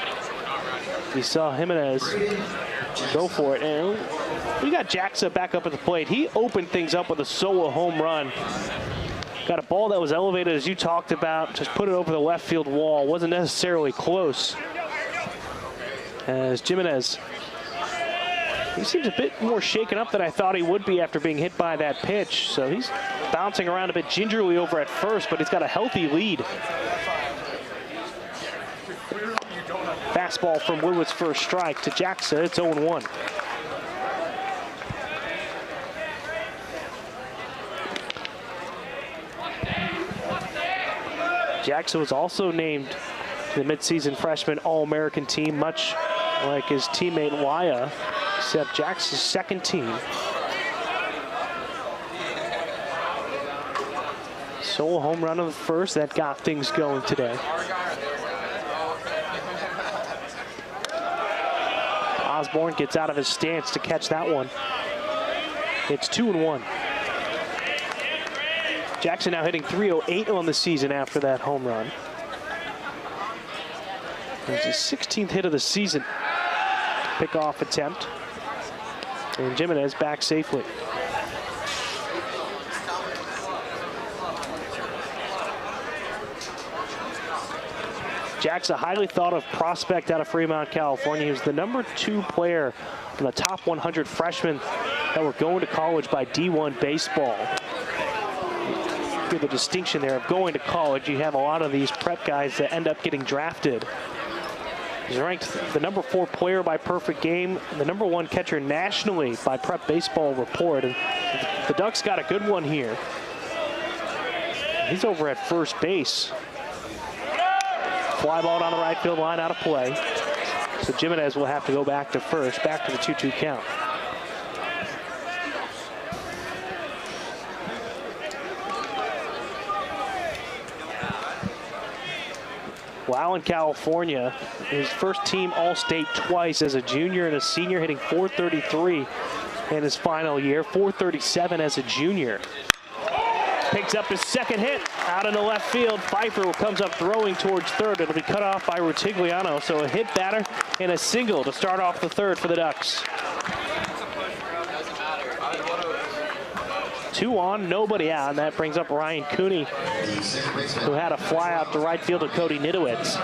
You saw Jimenez go for it. And we got Jackson back up at the plate. He opened things up with a solo home run. Got a ball that was elevated, as you talked about, just put it over the left field wall. Wasn't necessarily close. As Jimenez He seems a bit more shaken up than I thought he would be after being hit by that pitch. So he's bouncing around a bit gingerly over at first, but he's got a healthy lead. Fastball from Lewis's first strike to Jackson. It's 0-1. Jackson was also named to the midseason freshman All-American team, much like his teammate Waya, except Jackson's second team. Solo home run of the first, that got things going today. Osborne gets out of his stance to catch that one. It's 2-1. Jackson now hitting .308 on the season after that home run. It's his 16th hit of the season. Pickoff attempt. And Jimenez back safely. Jack's a highly thought of prospect out of Fremont, California. He was the #2 player in the top 100 freshmen that were going to college by D1 baseball. The distinction there of going to college, you have a lot of these prep guys that end up getting drafted. He's ranked the #4 player by Perfect Game, the #1 catcher nationally by Prep Baseball Report. And the Ducks got a good one here. He's over at first base. Fly ball down the right field line, out of play. So Jimenez will have to go back to first, back to the 2-2 count. Wow, in California, his first team All-State twice as a junior and a senior, hitting .433 in his final year, .437 as a junior. Picks up his second hit out into left field. Pfeiffer comes up throwing towards third. It'll be cut off by Rutigliano, so a hit batter and a single to start off the third for the Ducks. 2 on, nobody out, and that brings up Ryan Cooney, who had a fly out to right field to Cody Nidowitz.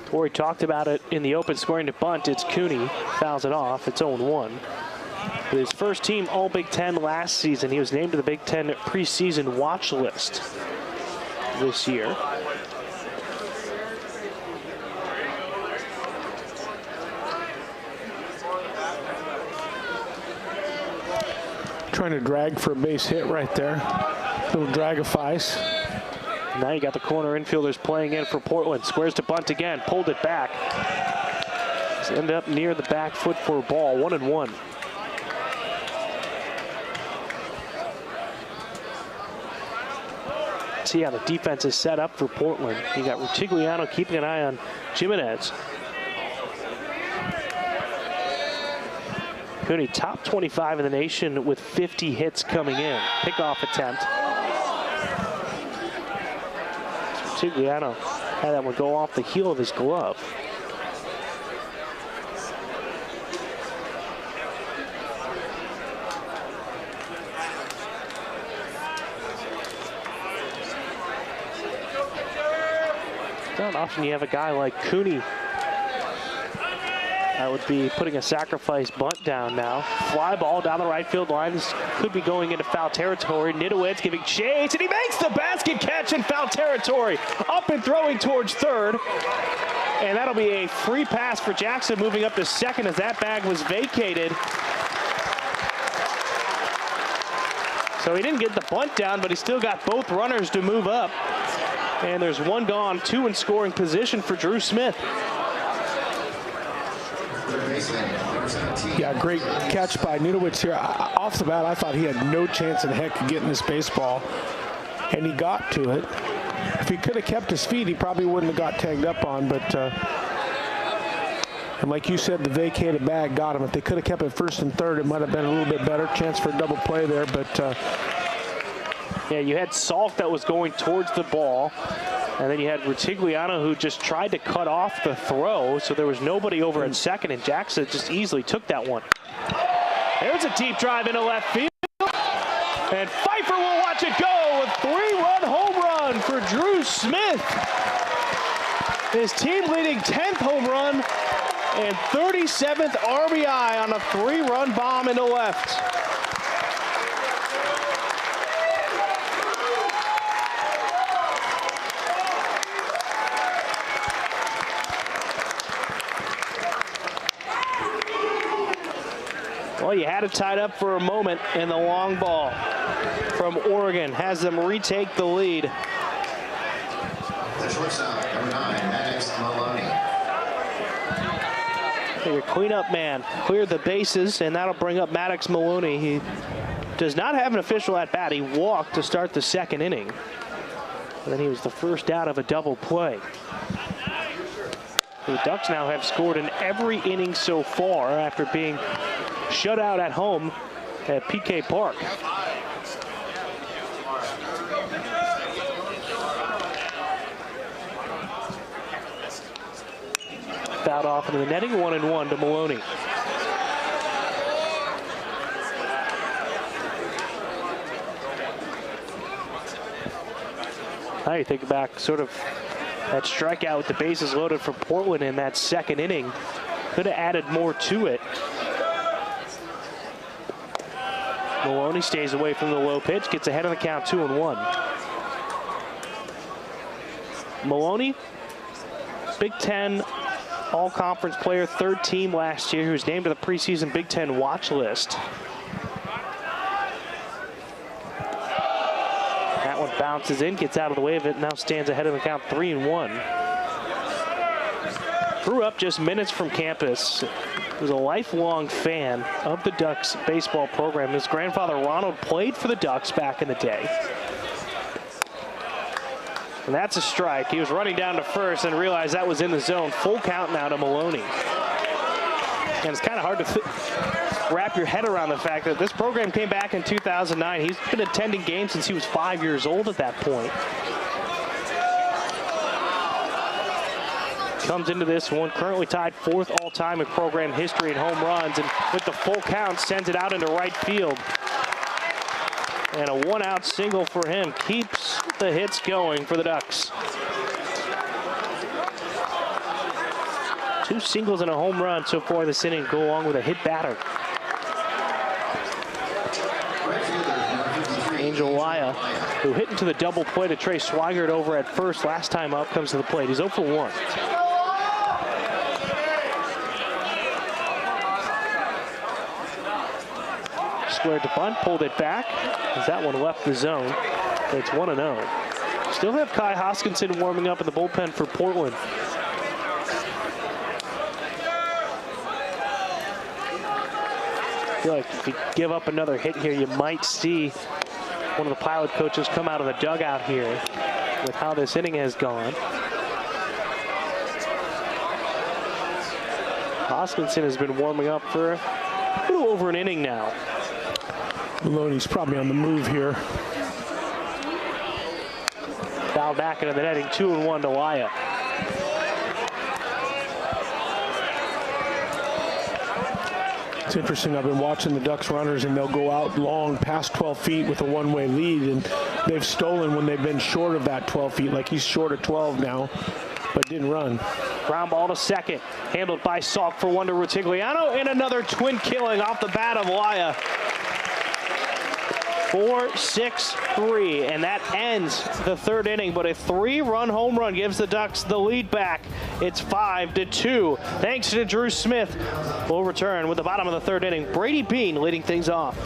Torrey talked about it in the open, scoring to bunt. It's Cooney, fouls it off. It's 0-1. With his first team All Big Ten last season, he was named to the Big Ten preseason watch list this year. Trying to drag for a base hit right there. Little drag-a-fice. Now you got the corner infielders playing in for Portland. Squares to bunt again, pulled it back. He's ended up near the back foot for a ball, 1-1. See how the defense is set up for Portland. You got Rutigliano keeping an eye on Jimenez. Cooney, top 25 in the nation with 50 hits coming in. Pickoff attempt. Rutigliano had that one go off the heel of his glove. Not often you have a guy like Cooney that would be putting a sacrifice bunt down now. Fly ball down the right field line. This could be going into foul territory. Nidowitz giving chase, and he makes the basket catch in foul territory. Up and throwing towards third. And that'll be a free pass for Jackson, moving up to second as that bag was vacated. So he didn't get the bunt down, but he still got both runners to move up. And there's one gone, 2 in scoring position for Drew Smith. Yeah, great catch by Nidowitz here. Off the bat, I thought he had no chance in heck of getting this baseball, and he got to it. If he could have kept his feet, he probably wouldn't have got tagged up on, but and like you said, the vacated bag got him. If they could have kept it first and third, it might have been a little bit better. Chance for a double play there, but yeah, you had Salk that was going towards the ball. And then you had Rutigliano, who just tried to cut off the throw, so there was nobody over at second, and Jackson just easily took that one. There's a deep drive into left field. And Pfeiffer will watch it go. A 3-run home run for Drew Smith. His team-leading 10th home run and 37th RBI on a 3-run bomb into left. Well, you had it tied up for a moment, and the long ball from Oregon has them retake the lead. The shortstop, number 9, Maddox Maloney. Your cleanup man cleared the bases, and that'll bring up Maddox Maloney. He does not have an official at bat. He walked to start the second inning. And then he was the first out of a double play. The Ducks now have scored in every inning so far after being shut out at home at PK Park. Fouled off into the netting, 1-1 to Maloney. Now you think back, sort of that strikeout with the bases loaded for Portland in that second inning. Could have added more to it. Maloney stays away from the low pitch, gets ahead of the count, 2-1. Maloney, Big Ten All-Conference player, third team last year, who was named to the preseason Big Ten watch list. That one bounces in, gets out of the way of it, now stands ahead of the count, 3-1. Grew up just minutes from campus. Was a lifelong fan of the Ducks baseball program. His grandfather Ronald played for the Ducks back in the day. And that's a strike. He was running down to first and realized that was in the zone. Full count now to Maloney. And it's kind of hard to wrap your head around the fact that this program came back in 2009. He's been attending games since he was 5 years old at that point. Comes into this one, currently tied 4th all-time in program history in home runs, and with the full count, sends it out into right field. And a one-out single for him keeps the hits going for the Ducks. 2 singles and a home run so far this inning go along with a hit batter. Angel Laya, who hit into the double play to Trey Swigert over at first last time up, comes to the plate. He's 0 for 1. Squared to bunt, pulled it back, as that one left the zone. It's 1-0. Still have Kai Hoskinson warming up in the bullpen for Portland. I feel like if you give up another hit here, you might see one of the Pilot coaches come out of the dugout here with how this inning has gone. Hoskinson has been warming up for a little over an inning now. Maloney's probably on the move here. Foul back into the netting, 2-1 to Laya. It's interesting, I've been watching the Ducks runners, and they'll go out long past 12 feet with a one-way lead, and they've stolen when they've been short of that 12 feet, like he's short of 12 now, but didn't run. Ground ball to second, handled by Salk for 1 to Rutigliano, and another twin killing off the bat of Laya. 4-6-3, and that ends the third inning, but a 3-run home run gives the Ducks the lead back. It's 5-2. Thanks to Drew Smith. We'll return with the bottom of the third inning. Brady Bean leading things off.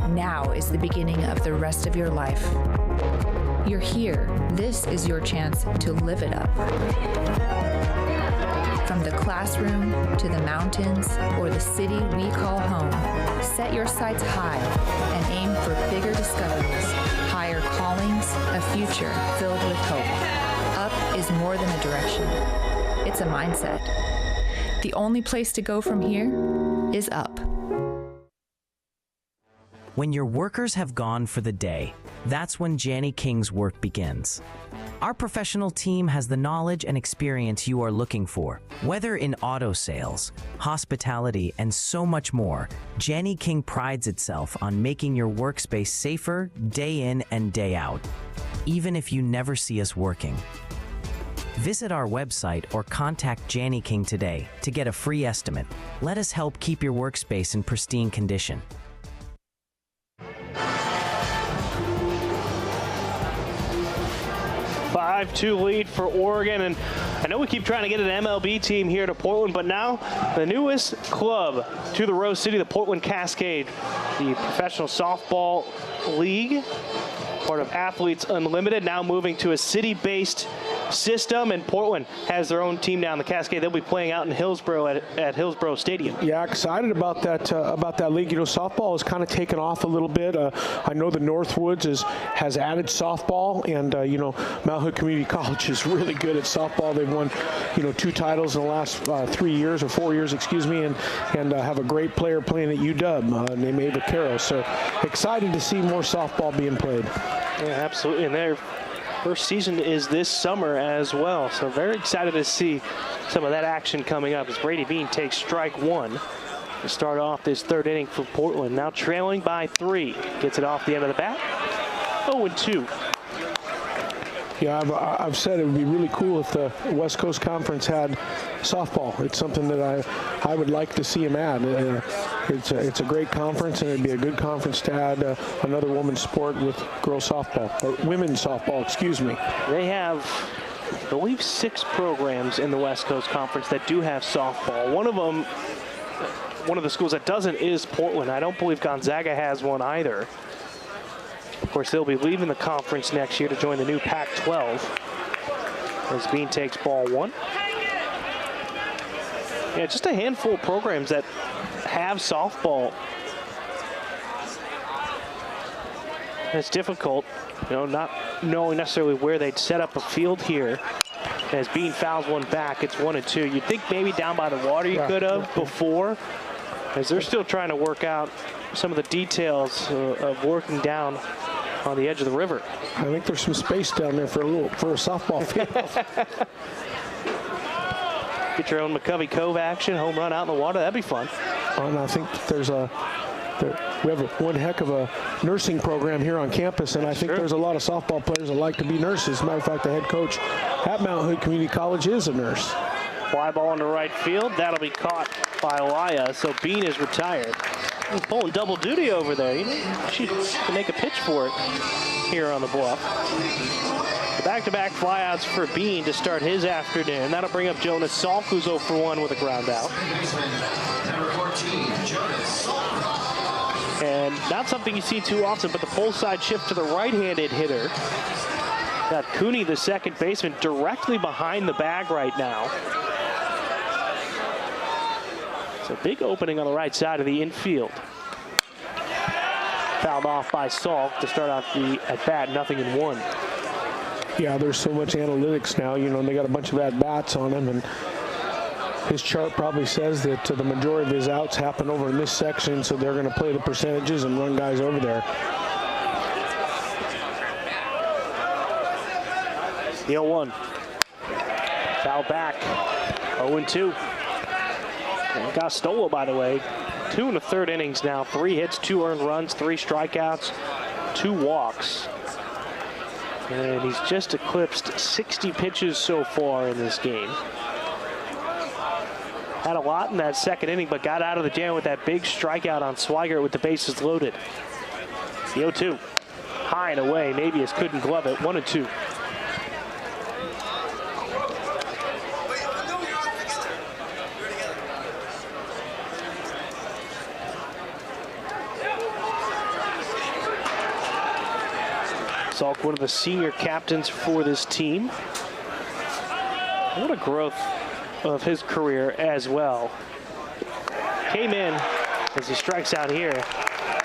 Now is the beginning of the rest of your life. You're here. This is your chance to live it up. From the classroom to the mountains or the city we call home, set your sights high and aim for bigger discoveries, higher callings, a future filled with hope. Up is more than a direction. It's a mindset. The only place to go from here is up. When your workers have gone for the day, that's when Janney King's work begins. Our professional team has the knowledge and experience you are looking for. Whether in auto sales, hospitality, and so much more, Janney King prides itself on making your workspace safer day in and day out, even if you never see us working. Visit our website or contact Janney King today to get a free estimate. Let us help keep your workspace in pristine condition. 5-2 lead for Oregon, and I know we keep trying to get an MLB team here to Portland, but now the newest club to the Rose City, the Portland Cascade, the professional softball league, part of Athletes Unlimited, now moving to a city-based system, and Portland has their own team down the Cascade. They'll be playing out in Hillsboro at Hillsboro Stadium. Yeah, excited about that league. You know, softball has kind of taken off a little bit. I know the Northwoods has added softball, and you know, Mount Hood Community College is really good at softball. They've won, you know, 2 titles in the last 3 years or 4 years, excuse me, and have a great player playing at UW named Ava Caro. So excited to see more softball being played. Yeah, absolutely, and their first season is this summer as well, so very excited to see some of that action coming up as Brady Bean takes strike 1 to start off this 3rd inning for Portland. Now trailing by 3, gets it off the end of the bat. 0-2. Yeah, I've said it would be really cool if the West Coast Conference had softball. It's something that I would like to see them add. It's a great conference, and it'd be a good conference to add another women's sport with girls softball, or women's softball, excuse me. They have, I believe, 6 programs in the West Coast Conference that do have softball. One of the schools that doesn't is Portland. I don't believe Gonzaga has one either. Of course, they'll be leaving the conference next year to join the new Pac-12 as Bean takes ball 1. Yeah, just a handful of programs that have softball. It's difficult, you know, not knowing necessarily where they'd set up a field here. As Bean fouls one back, it's 1-2. You'd think maybe down by the water you could have before, as they're still trying to work out some of the details of working down on the edge of the river. I think there's some space down there for a softball field. Get your own McCovey Cove action, home run out in the water. That'd be fun. And I think we have one heck of a nursing program here on campus, and I think there's a lot of softball players that like to be nurses. As a matter of fact, the head coach at Mount Hood Community College is a nurse. Fly ball into right field. That'll be caught by Laya, so Bean is retired. He's pulling double duty over there. She can make a pitch for it here on the bluff. Back-to-back flyouts for Bean to start his afternoon. That'll bring up Jonas Salk, who's 0 for 1 with a ground out. Number 14, Jonas Salk. And not something you see too often, but the pull side shift to the right-handed hitter. Got Cooney, the second baseman, directly behind the bag right now. It's a big opening on the right side of the infield. Fouled off by Salk to start off the at-bat, 0-1. Yeah, there's so much analytics now, you know, and they got a bunch of at-bats on him, and his chart probably says that the majority of his outs happen over in this section, so they're going to play the percentages and run guys over there. The 0-1. Foul back. 0-2. And Gostola, by the way, 2 in the 3rd innings now. 3 hits, 2 earned runs, 3 strikeouts, 2 walks. And he's just eclipsed 60 pitches so far in this game. Had a lot in that 2nd inning, but got out of the jam with that big strikeout on Swigert with the bases loaded. The 0-2. High and away. Mabius couldn't glove it. 1-2. Salk, one of the senior captains for this team. What a growth of his career as well. Came in as he strikes out here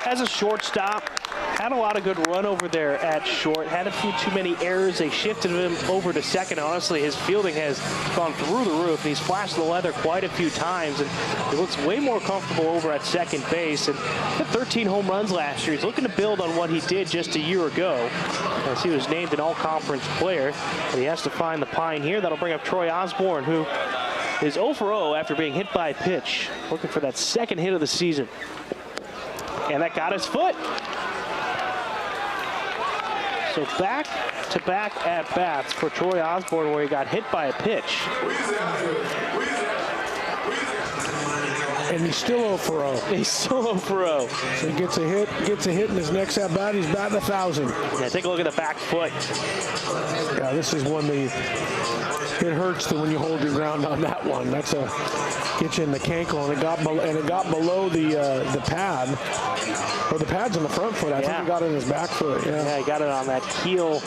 as a shortstop. had a lot of good run over there at short, had a few too many errors. They shifted him over to second. Honestly, his fielding has gone through the roof, and he's flashed the leather quite a few times, and he looks way more comfortable over at second base. And had 13 home runs last year. He's looking to build on what he did just a year ago, as he was named an all-conference player. But he has to find the pine here. That'll bring up Troy Osborne, who is 0 for 0 after being hit by a pitch, looking for that second hit of the season. And that got his foot. So back-to-back at-bats for Troy Osborne, where he got hit by a pitch. And he's still 0 for 0. He's still 0 for 0. So he gets a hit in his next at-bat. He's batting 1,000. Yeah, take a look at the back foot. Yeah, this is one it hurts when you hold your ground on that one. That's get you in the cankle, and it got below the pad, or the pad's on the front foot. I think he got it in his back foot. Yeah, he got it on that heel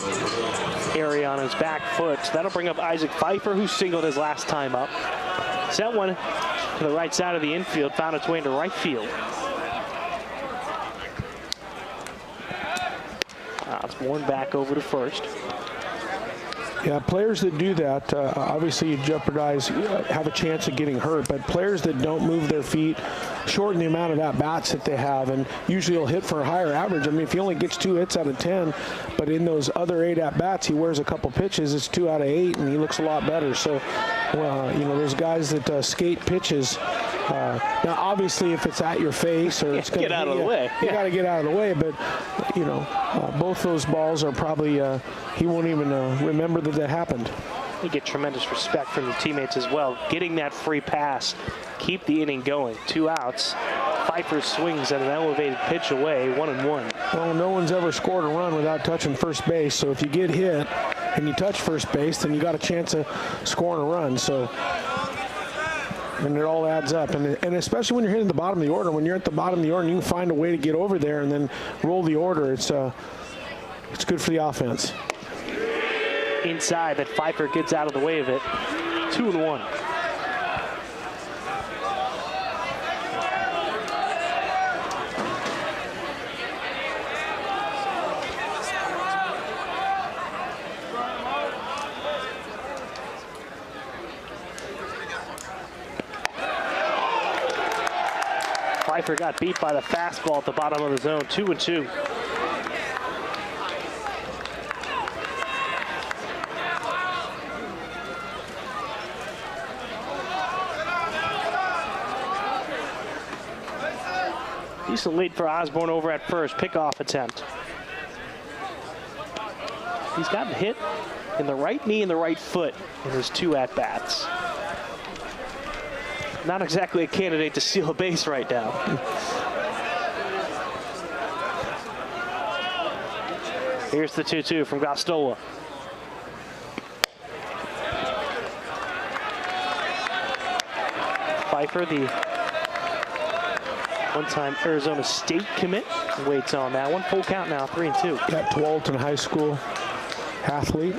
area on his back foot. So that'll bring up Isaac Pfeiffer, who singled his last time up. Sent one to the right side of the infield, found its way into right field. Osborne back over to first. Yeah, players that do that, obviously you jeopardize, have a chance of getting hurt, but players that don't move their feet shorten the amount of at-bats that they have, and usually he'll hit for a higher average. I mean, if he only gets 2 hits out of 10, but in those other 8 at-bats, he wears a couple pitches, it's 2 out of 8, and he looks a lot better. So, there's guys that skate pitches. Now, obviously, if it's at your face or it's going to get out of the way, you got to get out of the way. But both those balls are probably he won't even remember that happened. You get tremendous respect from your teammates as well. Getting that free pass, keep the inning going. 2 outs. Pfeiffer swings at an elevated pitch away, 1-1. Well, no one's ever scored a run without touching first base. So if you get hit and you touch first base, then you got a chance of scoring a run. So. And it all adds up, and especially when you're hitting the bottom of the order. When you're at the bottom of the order, and you can find a way to get over there and then roll the order. It's good for the offense. Inside, that Pfeiffer gets out of the way of it. 2-1. Pfeiffer got beat by the fastball at the bottom of the zone. 2-2. Decent lead for Osborne over at first. Pickoff attempt. He's gotten hit in the right knee and the right foot in his 2 at-bats. Not exactly a candidate to steal a base right now. Here's the 2-2 from Gostola. Pfeiffer, the one-time Arizona State commit, waits on that one. Full count now, 3-2. Got Tualatin High School athlete.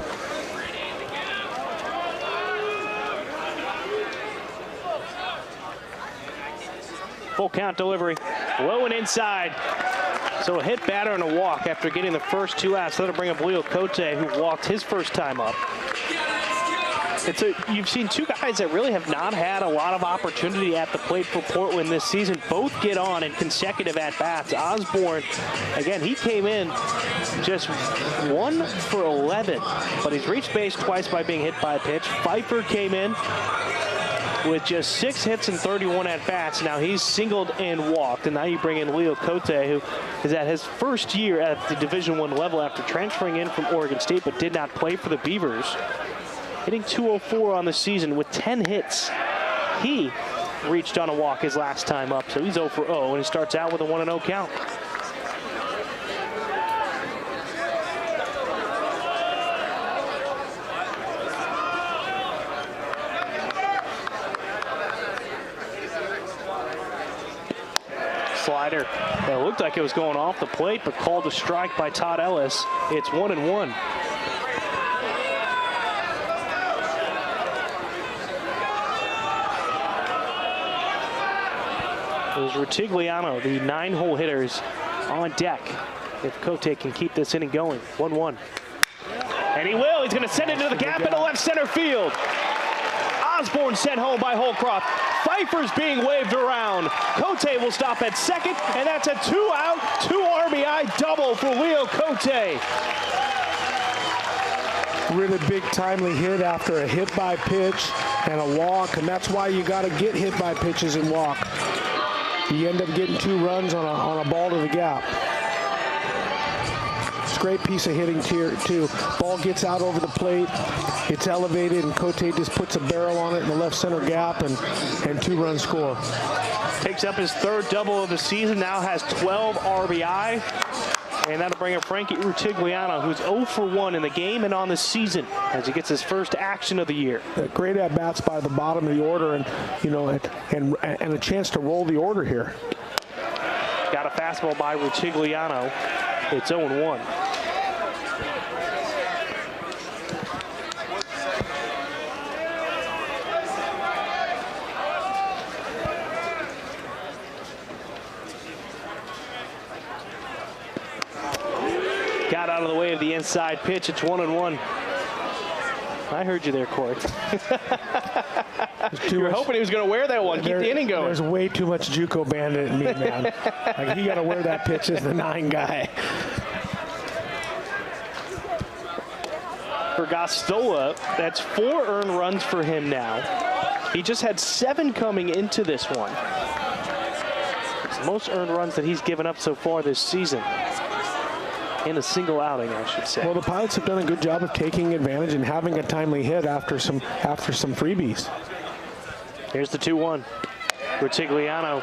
Full count delivery, low and inside. So a hit, batter, and a walk after getting the first 2 outs. That'll bring up Leo Cote, who walked his first time up. You've seen 2 guys that really have not had a lot of opportunity at the plate for Portland this season. Both get on in consecutive at-bats. Osborne, again, he came in just 1 for 11, but he's reached base twice by being hit by a pitch. Pfeiffer came in with just 6 hits and 31 at-bats. Now he's singled and walked, and now you bring in Leo Cote, who is at his first year at the Division I level after transferring in from Oregon State, but did not play for the Beavers. Hitting .204 on the season with 10 hits. He reached on a walk his last time up, so he's 0 for 0, and he starts out with a 1-0 count. Slider that looked like it was going off the plate, but called a strike by Todd Ellis. It's 1-1. It was Rutigliano, the 9-hole hitters on deck if Cote can keep this inning going. 1-1. And he will. He's going to send it into the gap into left center field. Osborne sent home by Holcroft. Pfeiffer's being waved around. Cote will stop at second, and that's a 2-out, 2 RBI double for Leo Cote. Really big timely hit after a hit by pitch and a walk, and that's why you got to get hit by pitches and walk. You end up getting 2 runs on a ball to the gap. It's a great piece of hitting too. Ball gets out over the plate, it's elevated, and Cote just puts a barrel on it in the left center gap, and 2-run score. Takes up his 3rd double of the season, now has 12 RBI. And that'll bring up Frankie Rutigliano, who's 0 for 1 in the game and on the season as he gets his first action of the year. Great at-bats by the bottom of the order, and and a chance to roll the order here. Got a fastball by Rutigliano. It's 0-1. Got out of the way of the inside pitch. It's 1-1. I heard you there, Court. You were hoping he was going to wear that one. Keep the inning going. There's way too much JUCO bandit in me, man. Like, he got to wear that pitch as the 9 guy. For Gostola, that's 4 earned runs for him now. He just had 7 coming into this one. It's the most earned runs that he's given up so far this season. In a single outing, I should say. Well, the Pilots have done a good job of taking advantage and having a timely hit after some freebies. Here's the 2-1. Rutigliano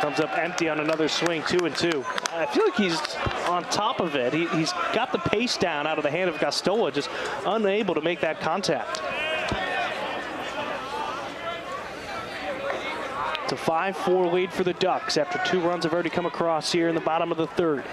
comes up empty on another swing, 2-2. I feel like he's on top of it. He's got the pace down out of the hand of Gostola, just unable to make that contact. It's a 5-4 lead for the Ducks after 2 runs have already come across here in the bottom of the 3rd.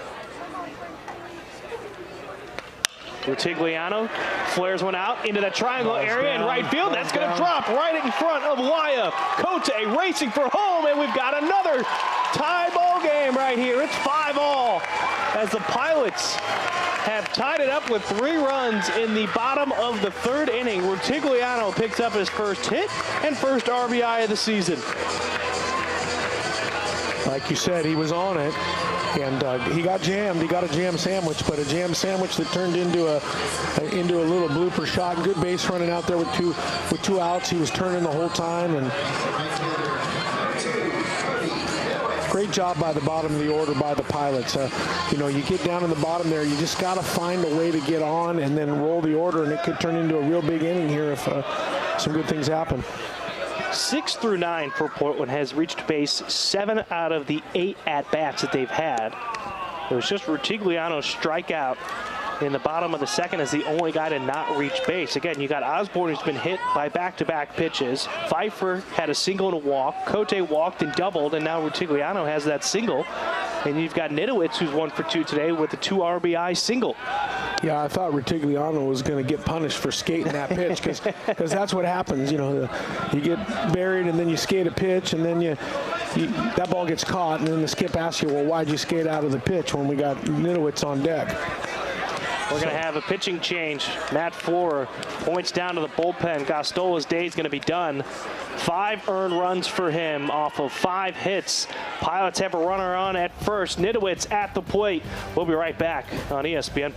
Rutigliano flares one out into that triangle area in right field. That's going to drop right in front of Laya. Cote racing for home, and we've got another tie ball game right here. It's 5-all as the Pilots have tied it up with 3 runs in the bottom of the 3rd inning. Rutigliano picks up his first hit and first RBI of the season. Like you said, he was on it. And he got jammed. He got a jam sandwich, but a jam sandwich that turned into a little blooper shot. Good base running out there with two outs. He was turning the whole time, and great job by the bottom of the order by the Pilots. You get down in the bottom there, you just got to find a way to get on and then roll the order, and it could turn into a real big inning here if some good things happen. 6 through 9 for Portland has reached base 7 out of the 8 at-bats that they've had. It was just Rutigliano's strikeout in the bottom of the 2nd as the only guy to not reach base. Again, you got Osborne, who's been hit by back-to-back pitches. Pfeiffer had a single and a walk. Cote walked and doubled, and now Rutigliano has that single. And you've got Nitowitz, who's 1 for 2 today with a 2 RBI single. Yeah, I thought Rutigliano was going to get punished for skating that pitch because that's what happens. You get buried and then you skate a pitch, and then that ball gets caught, and then the skip asks you, well, why'd you skate out of the pitch when we got Nitowitz on deck? We're going to have a pitching change. Matt Florer points down to the bullpen. Gostola's day is going to be done. 5 earned runs for him off of 5 hits. Pilots have a runner on at first. Nitowitz at the plate. We'll be right back on ESPN+.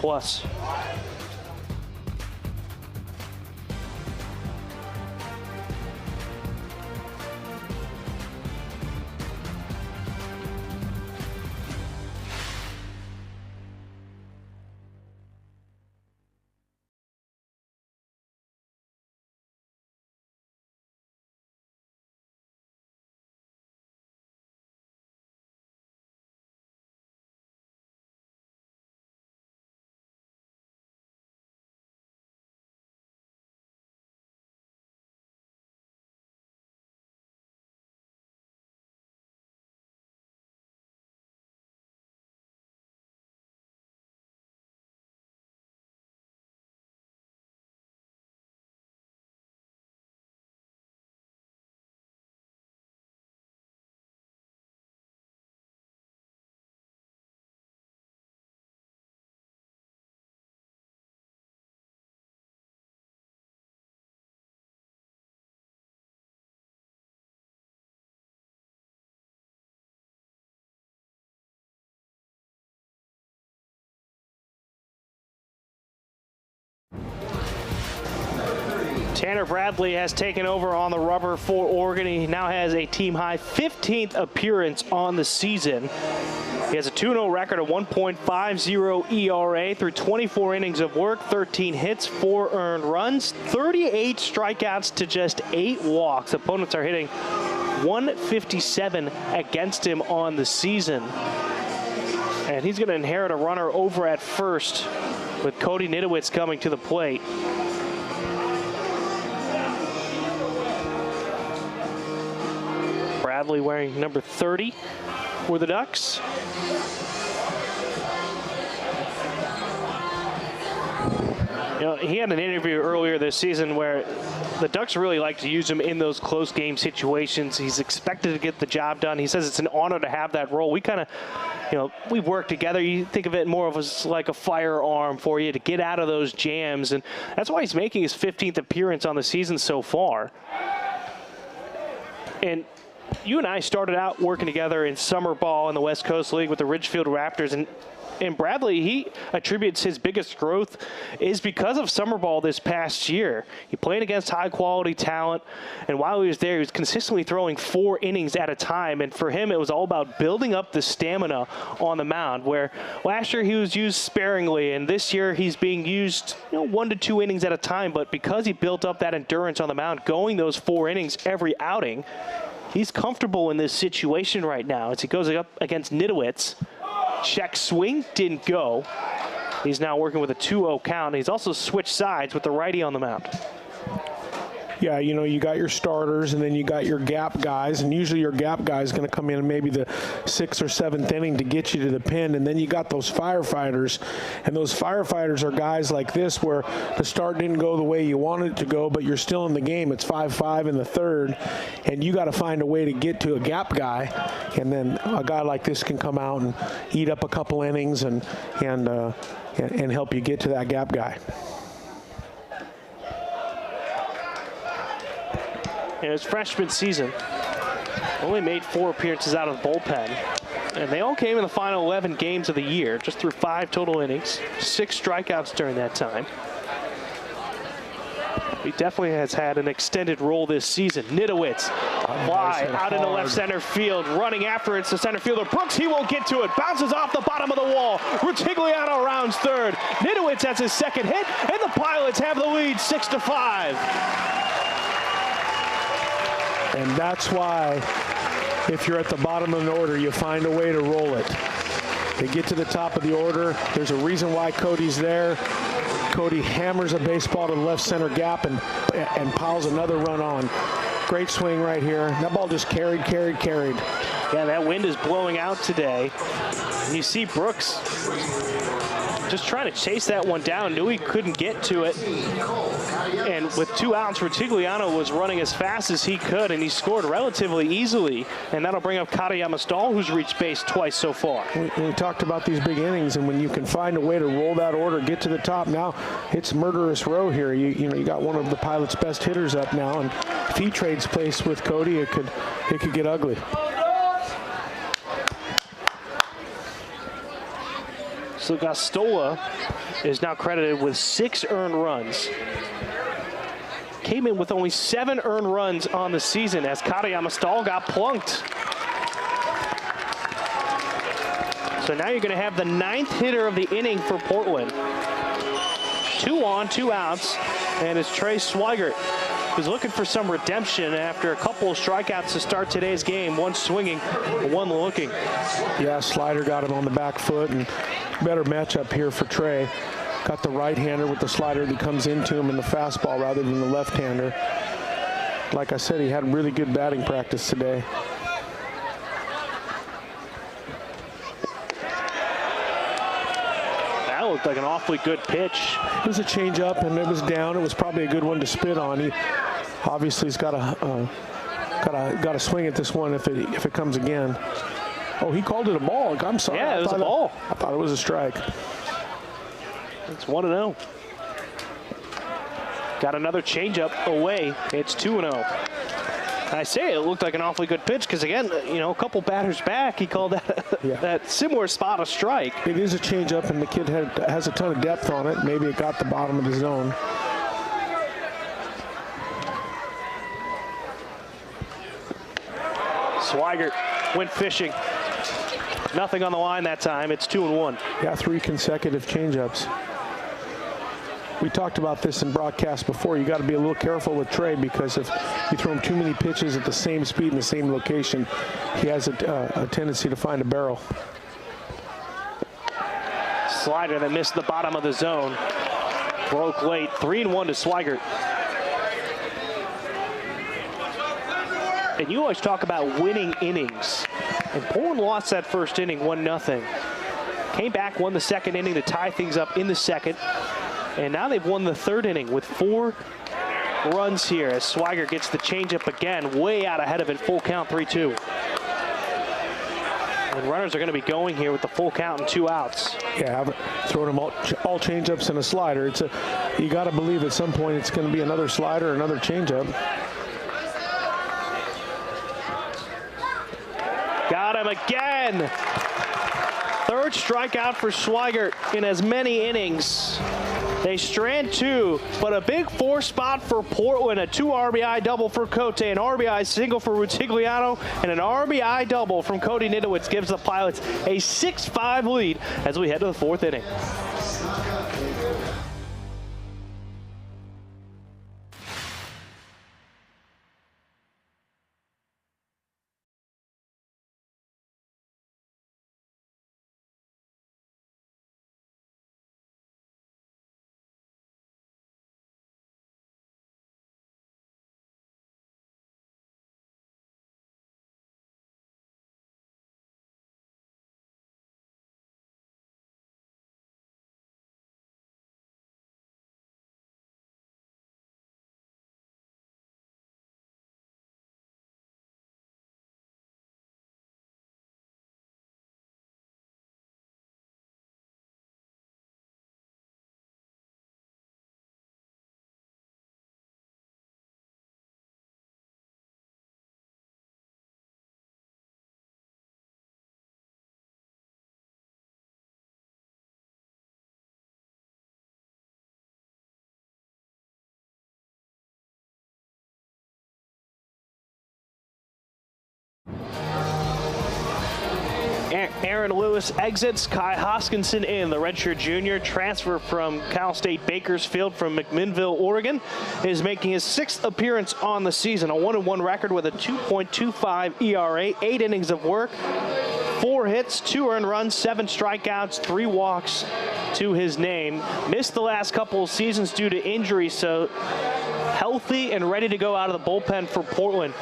Tanner Bradley has taken over on the rubber for Oregon. He now has a team-high 15th appearance on the season. He has a 2-0 record, a 1.50 ERA through 24 innings of work, 13 hits, 4 earned runs, 38 strikeouts to just 8 walks. Opponents are hitting 157 against him on the season. And he's going to inherit a runner over at first with Cody Nitowitz coming to the plate. Bradley wearing number 30 for the Ducks. You know, he had an interview earlier this season where the Ducks really like to use him in those close game situations. He's expected to get the job done. He says it's an honor to have that role. We kind of, you know, we work together. You think of it more of as like a firearm for you to get out of those jams. And that's why he's making his 15th appearance on the season so far. And you and I started out working together in summer ball in the West Coast League with the Ridgefield Raptors, and Bradley, he attributes his biggest growth is because of summer ball this past year. He played against high-quality talent, and while he was there, he was consistently throwing 4 innings at a time, and for him, it was all about building up the stamina on the mound, where last year he was used sparingly, and this year he's being used 1 to 2 innings at a time, but because he built up that endurance on the mound, going those 4 innings every outing, he's comfortable in this situation right now as he goes up against Nitowitz. Check swing, didn't go. He's now working with a 2-0 count. He's also switched sides with the righty on the mound. Yeah, you know, you got your starters and then you got your gap guys, and usually your gap guy is going to come in maybe the 6th or 7th inning to get you to the pin, and then you got those firefighters, and those firefighters are guys like this where the start didn't go the way you wanted it to go, but you're still in the game. It's 5-5 in the 3rd, and you got to find a way to get to a gap guy, and then a guy like this can come out and eat up a couple innings and help you get to that gap guy. In his freshman season, only made 4 appearances out of the bullpen. And they all came in the final 11 games of the year, just through 5 total innings, 6 strikeouts during that time. He definitely has had an extended role this season. Nitowitz, fly out into left center field, running after it's the center fielder. Brooks, he won't get to it, bounces off the bottom of the wall. Rutigliano rounds 3rd. Nitowitz has his 2nd hit, and the Pilots have the lead 6-5. And that's why, if you're at the bottom of the order, you find a way to roll it. They get to the top of the order. There's a reason why Cody's there. Cody hammers a baseball to the left center gap and piles another run on. Great swing right here. That ball just carried. Yeah, that wind is blowing out today. And you see Brooks just trying to chase that one down. Knew he couldn't get to it. And with 2 outs, Rutigliano was running as fast as he could, and he scored relatively easily. And that'll bring up Katayama Stahl, who's reached base twice so far. We talked about these big innings, and when you can find a way to roll that order, get to the top. Now it's murderous row here. You got one of the Pilots' best hitters up now, and if he trades place with Cody, it could get ugly. So Gostola is now credited with 6 earned runs. Came in with only 7 earned runs on the season as Katayama Stahl got plunked. So now you're going to have the 9th hitter of the inning for Portland. 2 on, 2 outs, and it's Trey Swigert, who's looking for some redemption after a couple of strikeouts to start today's game. 1 swinging, 1 looking. Yeah, slider got him on the back foot, and better matchup here for Trey. Got the right-hander with the slider that comes into him in the fastball rather than the left-hander. Like I said, he had really good batting practice today. That looked like an awfully good pitch. It was a changeup, and it was down. It was probably a good one to spit on. He obviously has got to swing at this one if it comes again. Oh, he called it a ball. I'm sorry. Yeah, it was a ball. I thought it was a strike. It's 1-0. Got another changeup away. It's 2-0. I say it looked like an awfully good pitch because, again, a couple batters back, he called that similar spot a strike. It is a changeup, and the kid has a ton of depth on it. Maybe it got the bottom of the zone. Swigert went fishing. Nothing on the line that time. It's 2-1. Yeah, 3 consecutive changeups. We talked about this in broadcast before. You got to be a little careful with Trey, because if you throw him too many pitches at the same speed in the same location, he has a tendency to find a barrel. Slider that missed the bottom of the zone. Broke late. 3-1 to Swigert. And you always talk about winning innings. And Portland lost that first inning 1-0. Came back, won the second inning to tie things up in the second. And now they've won the third inning with 4 runs here as Swigert gets the changeup again, way out ahead of it, full count, 3-2. And runners are going to be going here with the full count and 2 outs. Yeah, throwing them all changeups and a slider. You got to believe at some point it's going to be another slider, another changeup. Got him again. Third strikeout for Swigert in as many innings. They strand 2, but a big 4 spot for Portland. A 2 RBI double for Cote, an RBI single for Rutigliano, and an RBI double from Cody Nitowitz gives the Pilots a 6-5 lead as we head to the 4th inning. Aaron Lewis exits. Kai Hoskinson in. The redshirt junior, transfer from Cal State Bakersfield from McMinnville, Oregon, is making his 6th appearance on the season. A 1-1 record with a 2.25 ERA, 8 innings of work, 4 hits, 2 earned runs, 7 strikeouts, 3 walks to his name. Missed the last couple of seasons due to injury, so healthy and ready to go out of the bullpen for Portland.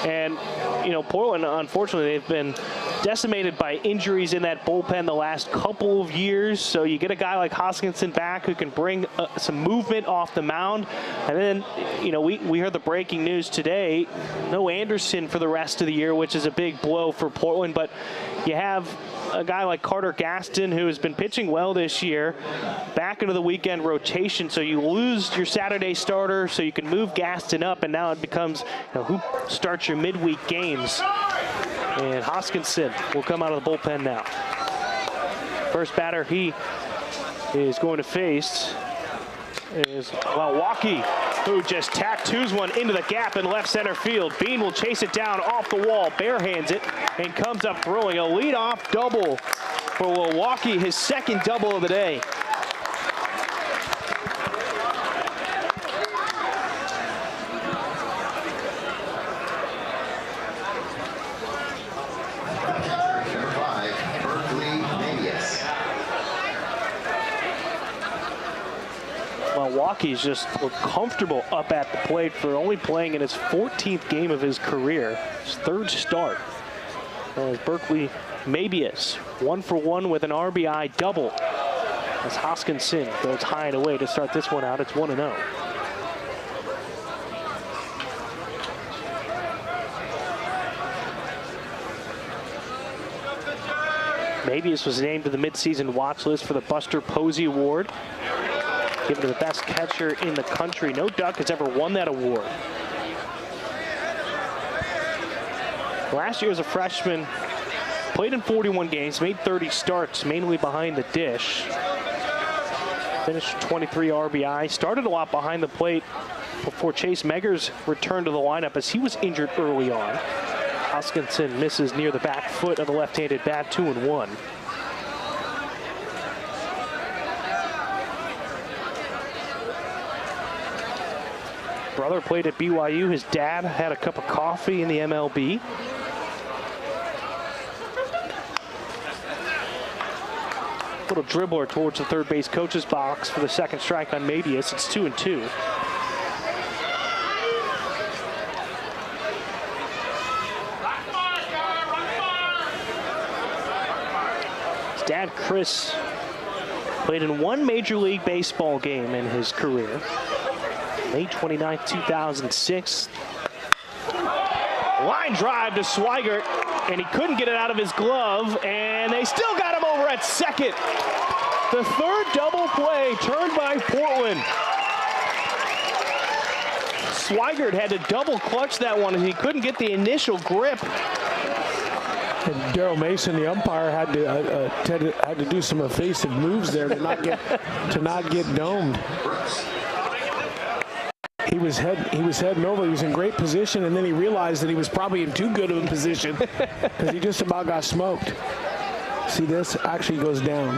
And, you know, Portland, unfortunately, they've been decimated by injuries in that bullpen the last couple of years. So you get a guy like Hoskinson back who can bring some movement off the mound. And then, you know, we heard the breaking news today. No Anderson for the rest of the year, which is a big blow for Portland. But you have a guy like Carter Gaston, who has been pitching well this year, back into the weekend rotation. So you lose your Saturday starter, so you can move Gaston up, and now it becomes, you know, who starts your midweek games. And Hoskinson will come out of the bullpen now. First batter he is going to face is Milwaukee, who just tattoos one into the gap in left center field. Bean will chase it down off the wall, barehands it, and comes up throwing. A leadoff double for Milwaukee, his 2nd double of the day. Milwaukee's just looked comfortable up at the plate for only playing in his 14th game of his career, his 3rd start. As Berkeley Mabius, 1-for-1 with an RBI double. As Hoskinson goes high and away to start this one out, it's 1-0. Mabius was named to the midseason watch list for the Buster Posey Award, given to the best catcher in the country. No Duck has ever won that award. Last year as a freshman, played in 41 games, made 30 starts, mainly behind the dish. Finished 23 RBI, started a lot behind the plate before Chase Meggers returned to the lineup as he was injured early on. Hoskinson misses near the back foot of the left-handed bat, 2-1. Brother played at BYU. His dad had a cup of coffee in the MLB. Little dribbler towards the third base coach's box for the second strike on Mabius. It's 2-2. His dad, Chris, played in one Major League Baseball game in his career. May 29th, 2006. Line drive to Swigert, and he couldn't get it out of his glove, and they still got him over at second. The third double play turned by Portland. Swigert had to double clutch that one, and he couldn't get the initial grip. And Daryl Mason, the umpire, had to do some evasive moves there to not get domed. He was heading over. He was in great position, and then he realized that he was probably in too good of a position because he just about got smoked. See, this actually goes down.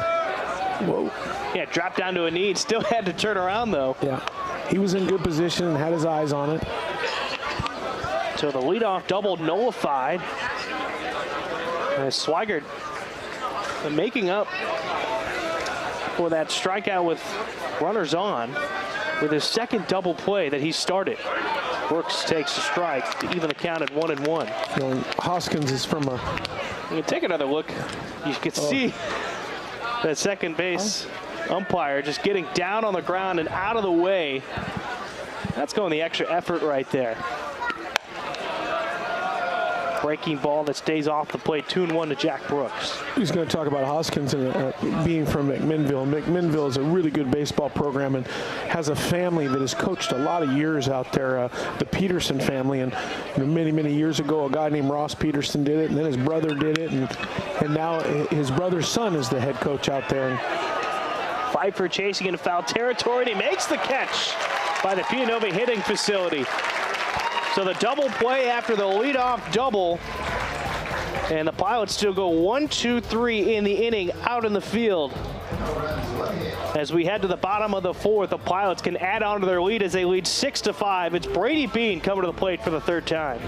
Whoa. Yeah, dropped down to a knee. Still had to turn around, though. Yeah, he was in good position and had his eyes on it. So the leadoff double nullified. As Swigert making up for that strikeout with runners on, with his second double play that he started. Brooks takes a strike to even the count at 1-1. Hoskins is from a... You can take another look. You can see that second base umpire just getting down on the ground and out of the way. That's going the extra effort right there. Breaking ball that stays off the plate, 2-1 to Jack Brooks. He's going to talk about Hoskins and being from McMinnville. McMinnville is a really good baseball program and has a family that has coached a lot of years out there, the Peterson family. And many, many years ago, a guy named Ross Peterson did it, and then his brother did it, and now his brother's son is the head coach out there. Pfeiffer chasing into foul territory, and he makes the catch by the Pianova hitting facility. So the double play after the leadoff double, and the Pilots still go 1-2-3 in the inning out in the field. As we head to the bottom of the fourth, the Pilots can add on to their lead as they lead 6-5. It's Brady Bean coming to the plate for the third time.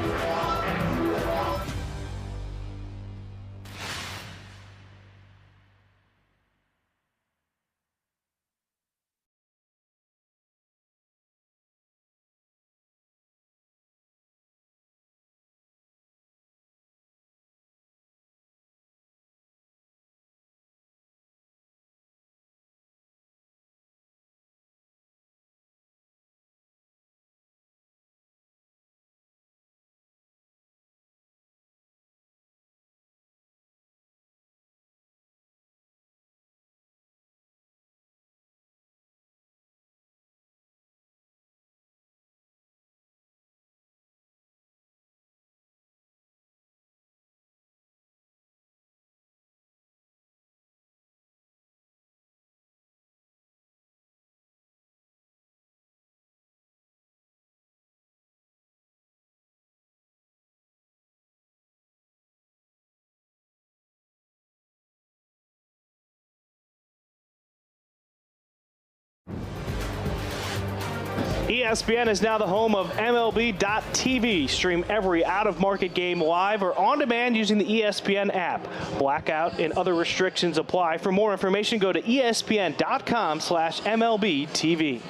ESPN is now the home of MLB.TV. Stream every out-of-market game live or on demand using the ESPN app. Blackout and other restrictions apply. For more information, go to ESPN.com/MLBTV.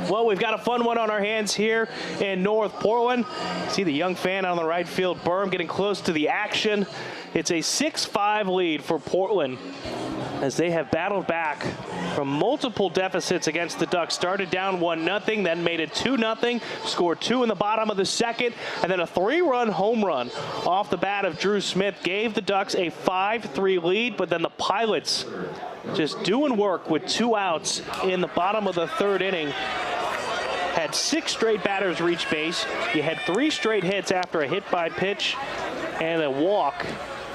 Well, we've got a fun one on our hands here in North Portland. See the young fan on the right field berm getting close to the action. It's a 6-5 lead for Portland as they have battled back from multiple deficits against the Ducks. Started down 1-0, then made it 2-0, scored 2 in the bottom of the second, and then a 3-run home run off the bat of Drew Smith gave the Ducks a 5-3 lead, but then the Pilots just doing work with 2 outs in the bottom of the third inning. Had 6 straight batters reach base. You had 3 straight hits after a hit by pitch and a walk.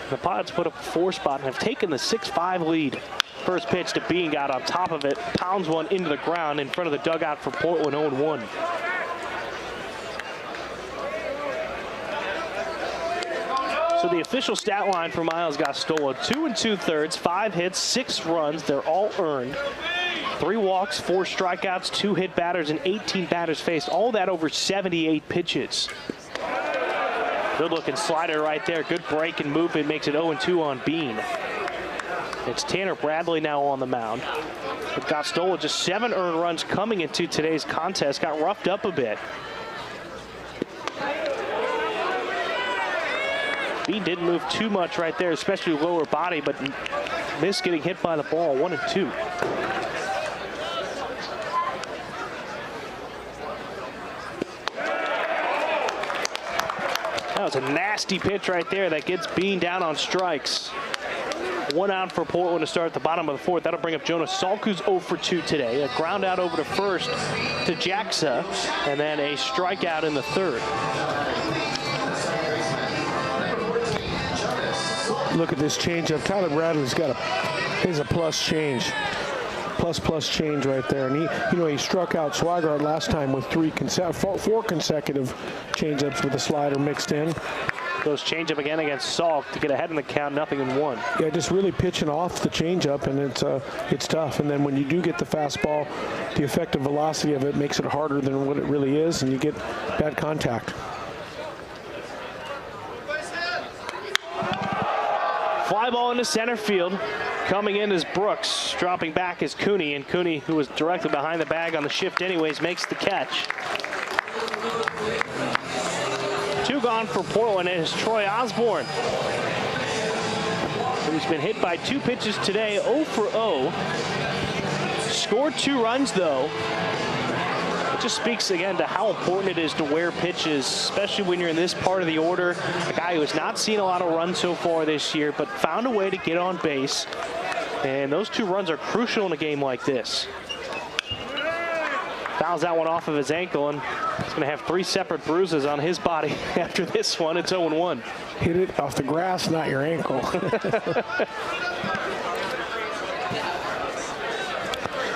The Pilots put up a 4 spot and have taken the 6-5 lead. First pitch to Bean, got on top of it, pounds one into the ground in front of the dugout for Portland, 0-1. So the official stat line for Miles Gostola, 2 2/3, 5 hits, 6 runs. They're all earned. 3 walks, 4 strikeouts, 2 hit batters, and 18 batters faced. All that over 78 pitches. Good looking slider right there. Good break and movement makes it 0-2 on Bean. It's Tanner Bradley now on the mound. But Gostola just 7 earned runs coming into today's contest. Got roughed up a bit. Bean didn't move too much right there, especially lower body, but missed getting hit by the ball. 1-2. That was a nasty pitch right there that gets Bean down on strikes. 1 out for Portland to start the bottom of the 4th. That'll bring up Jonas Salk, who's 0 for 2 today. A ground out over to first to Jaxa, and then a strikeout in the 3rd. Look at this changeup. Tyler Bradley's got a plus change. Plus change right there. And he struck out Swigart last time with 4 consecutive changeups with a slider mixed in. Goes changeup again against Salk to get ahead in the count, 0-1. Yeah, just really pitching off the changeup, and it's tough. And then when you do get the fastball, the effective velocity of it makes it harder than what it really is, and you get bad contact. Fly ball into center field. Coming in is Brooks. Dropping back is Cooney. And Cooney, who was directly behind the bag on the shift anyways, makes the catch. 2 gone for Portland is Troy Osborne, who's been hit by 2 pitches today, 0 for 0. Scored 2 runs, though. It just speaks again to how important it is to wear pitches, especially when you're in this part of the order. A guy who has not seen a lot of runs so far this year, but found a way to get on base. And those 2 runs are crucial in a game like this. Fouls that one off of his ankle, and he's going to have 3 separate bruises on his body after this one. It's 0-1. Hit it off the grass, not your ankle.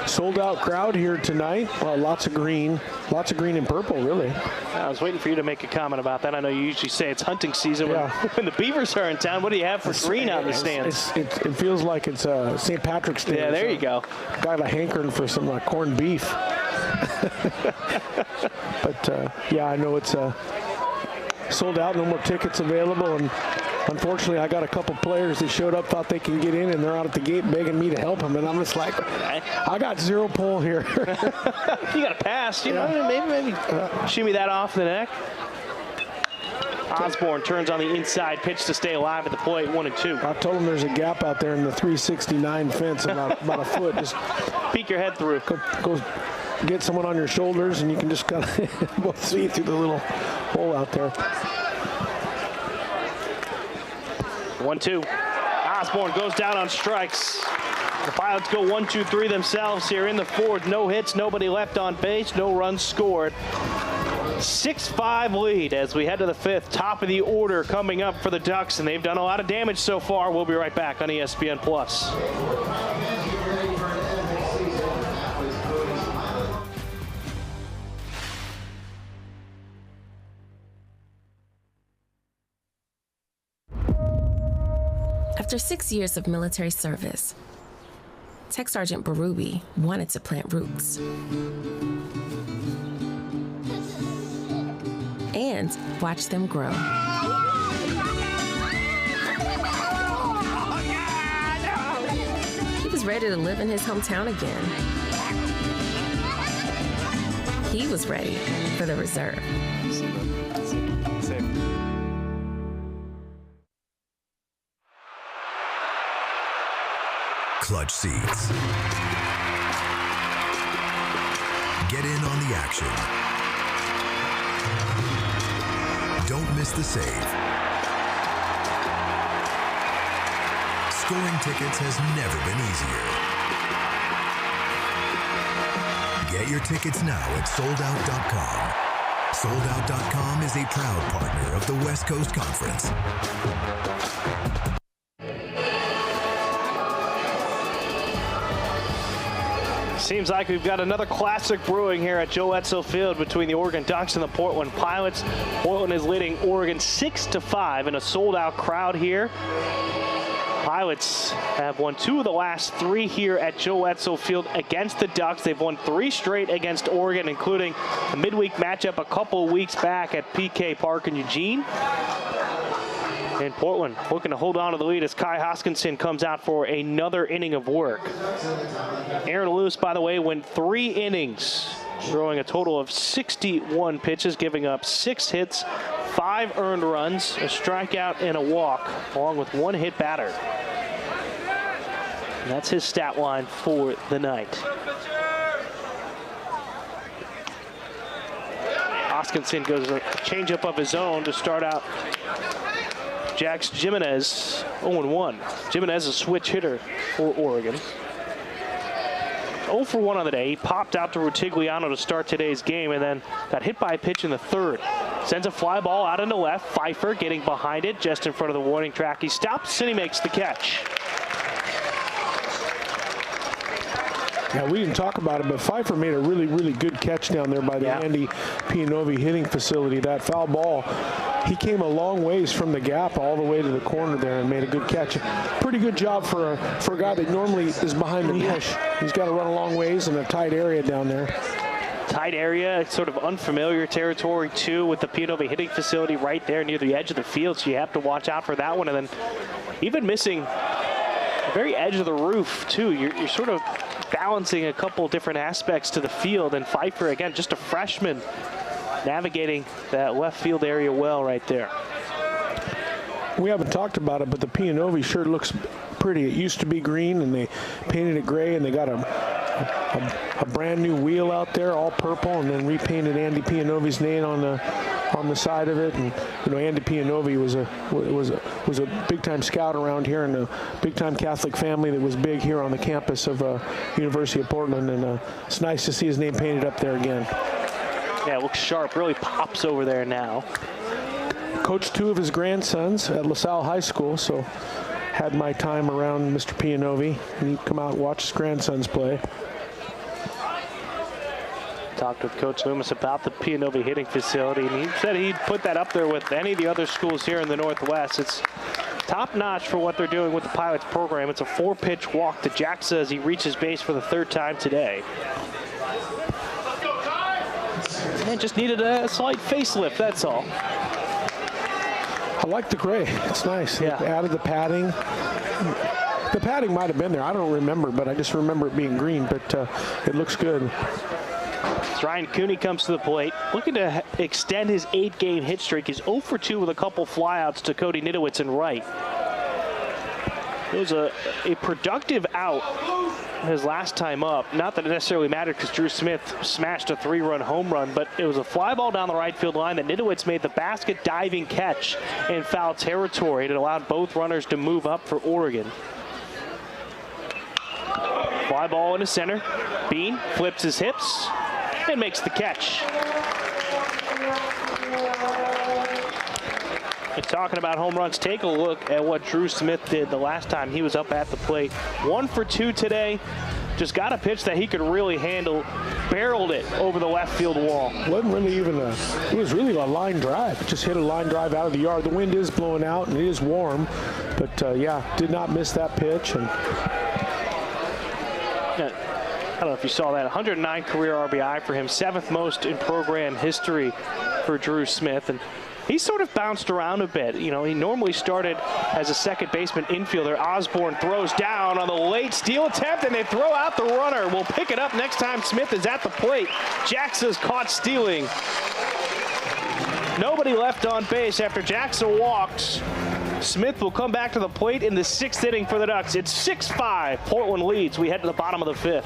Sold out crowd here tonight. Well, lots of green and purple, really. I was waiting for you to make a comment about that. I know you usually say it's hunting season when the Beavers are in town. What do you have for green out in the stands? It feels like it's St. Patrick's Day. Yeah, there you go. Got a hankering for some corned beef. But yeah, I know it's sold out. No more tickets available, and unfortunately, I got a couple players that showed up, thought they can get in, and they're out at the gate begging me to help them. And I'm just like, I got 0 pull here. You got to pass. You know, maybe shimmy that off the neck. Osborne turns on the inside pitch to stay alive at the plate, 1-2. I told him there's a gap out there in the 369 fence, about a foot. Just peek your head through. Go get someone on your shoulders, and you can just kind of see through the little hole out there. 1-2. Osborne goes down on strikes. The Pilots go 1-2-3 themselves here in the 4th. No hits, nobody left on base, no runs scored. 6-5 lead as we head to the 5th. Top of the order coming up for the Ducks, and they've done a lot of damage so far. We'll be right back on ESPN+. After 6 years of military service, Tech Sergeant Barubi wanted to plant roots and watch them grow. He was ready to live in his hometown again. He was ready for the reserve. Clutch Seats. Get in on the action. Don't miss the save. Scoring tickets has never been easier. Get your tickets now at soldout.com. Soldout.com is a proud partner of the West Coast Conference. Seems like we've got another classic brewing here at Joe Etzel Field between the Oregon Ducks and the Portland Pilots. Portland is leading Oregon 6-5 in a sold-out crowd here. Pilots have won 2 of the last 3 here at Joe Etzel Field against the Ducks. They've won 3 straight against Oregon, including a midweek matchup a couple of weeks back at PK Park in Eugene. And Portland looking to hold on to the lead as Kai Hoskinson comes out for another inning of work. Aaron Lewis, by the way, went 3 innings, throwing a total of 61 pitches, giving up 6 hits, 5 earned runs, a strikeout, and a walk, along with 1 hit batter. And that's his stat line for the night. Hoskinson goes a changeup of his own to start out Jax Jimenez, 0-1. Jimenez is a switch hitter for Oregon. 0 for 1 on the day. He popped out to Rutigliano to start today's game and then got hit by a pitch in the 3rd. Sends a fly ball out into left. Pfeiffer getting behind it just in front of the warning track. He stops and he makes the catch. Yeah, we didn't talk about it, but Pfeiffer made a really, really good catch down there by the Andy Pianovi hitting facility. That foul ball, he came a long ways from the gap all the way to the corner there and made a good catch. Pretty good job for a guy that normally is behind the dish. He's got to run a long ways in a tight area down there. Tight area, sort of unfamiliar territory too, with the Pianovi hitting facility right there near the edge of the field, so you have to watch out for that one. And then even missing the very edge of the roof too. You're sort of balancing a couple different aspects to the field, and Pfeiffer, again, just a freshman, navigating that left field area well right there. We haven't talked about it, but the Pianovi shirt looks pretty. It used to be green, and they painted it gray, and they got a brand new wheel out there, all purple, and then repainted Andy Pianovi's name on the side of it. And you know, Andy Pianovi was a big-time scout around here, and a big-time Catholic family that was big here on the campus of University of Portland. And it's nice to see his name painted up there again. Yeah, it looks sharp. Really pops over there now. Coached 2 of his grandsons at LaSalle High School, so had my time around Mr. Pianovi, and he'd come out and watch his grandsons play. Talked with Coach Loomis about the Pianovi hitting facility, and he said he'd put that up there with any of the other schools here in the Northwest. It's top-notch for what they're doing with the Pilots program. It's a 4-pitch walk to Jaxa as he reaches base for the 3rd time today. And just needed a slight facelift, that's all. I like the gray. It's nice. Yeah. They added the padding. The padding might have been there. I don't remember, but I just remember it being green, but it looks good. As Ryan Cooney comes to the plate, looking to extend his 8-game hit streak. He's 0 for 2 with a couple flyouts to Cody Nidowitz and right. It was a productive out his last time up. Not that it necessarily mattered because Drew Smith smashed a 3-run home run, but it was a fly ball down the right field line that Nidowitz made the basket diving catch in foul territory. It allowed both runners to move up for Oregon. Fly ball into center. Bean flips his hips and makes the catch. And talking about home runs, take a look at what Drew Smith did the last time he was up at the plate. 1 for 2 today. Just got a pitch that he could really handle. Barreled it over the left field wall. Wasn't really even it was really a line drive. It just hit a line drive out of the yard. The wind is blowing out and it is warm, but yeah, did not miss that pitch. And I don't know if you saw that. 109 career RBI for him, 7th most in program history for Drew Smith. And he sort of bounced around a bit. You know, he normally started as a second baseman infielder. Osborne throws down on the late steal attempt, and they throw out the runner. We'll pick it up next time Smith is at the plate. Jaxa's caught stealing. Nobody left on base after Jaxa walks. Smith will come back to the plate in the 6th inning for the Ducks. It's 6-5. Portland leads. We head to the bottom of the 5th.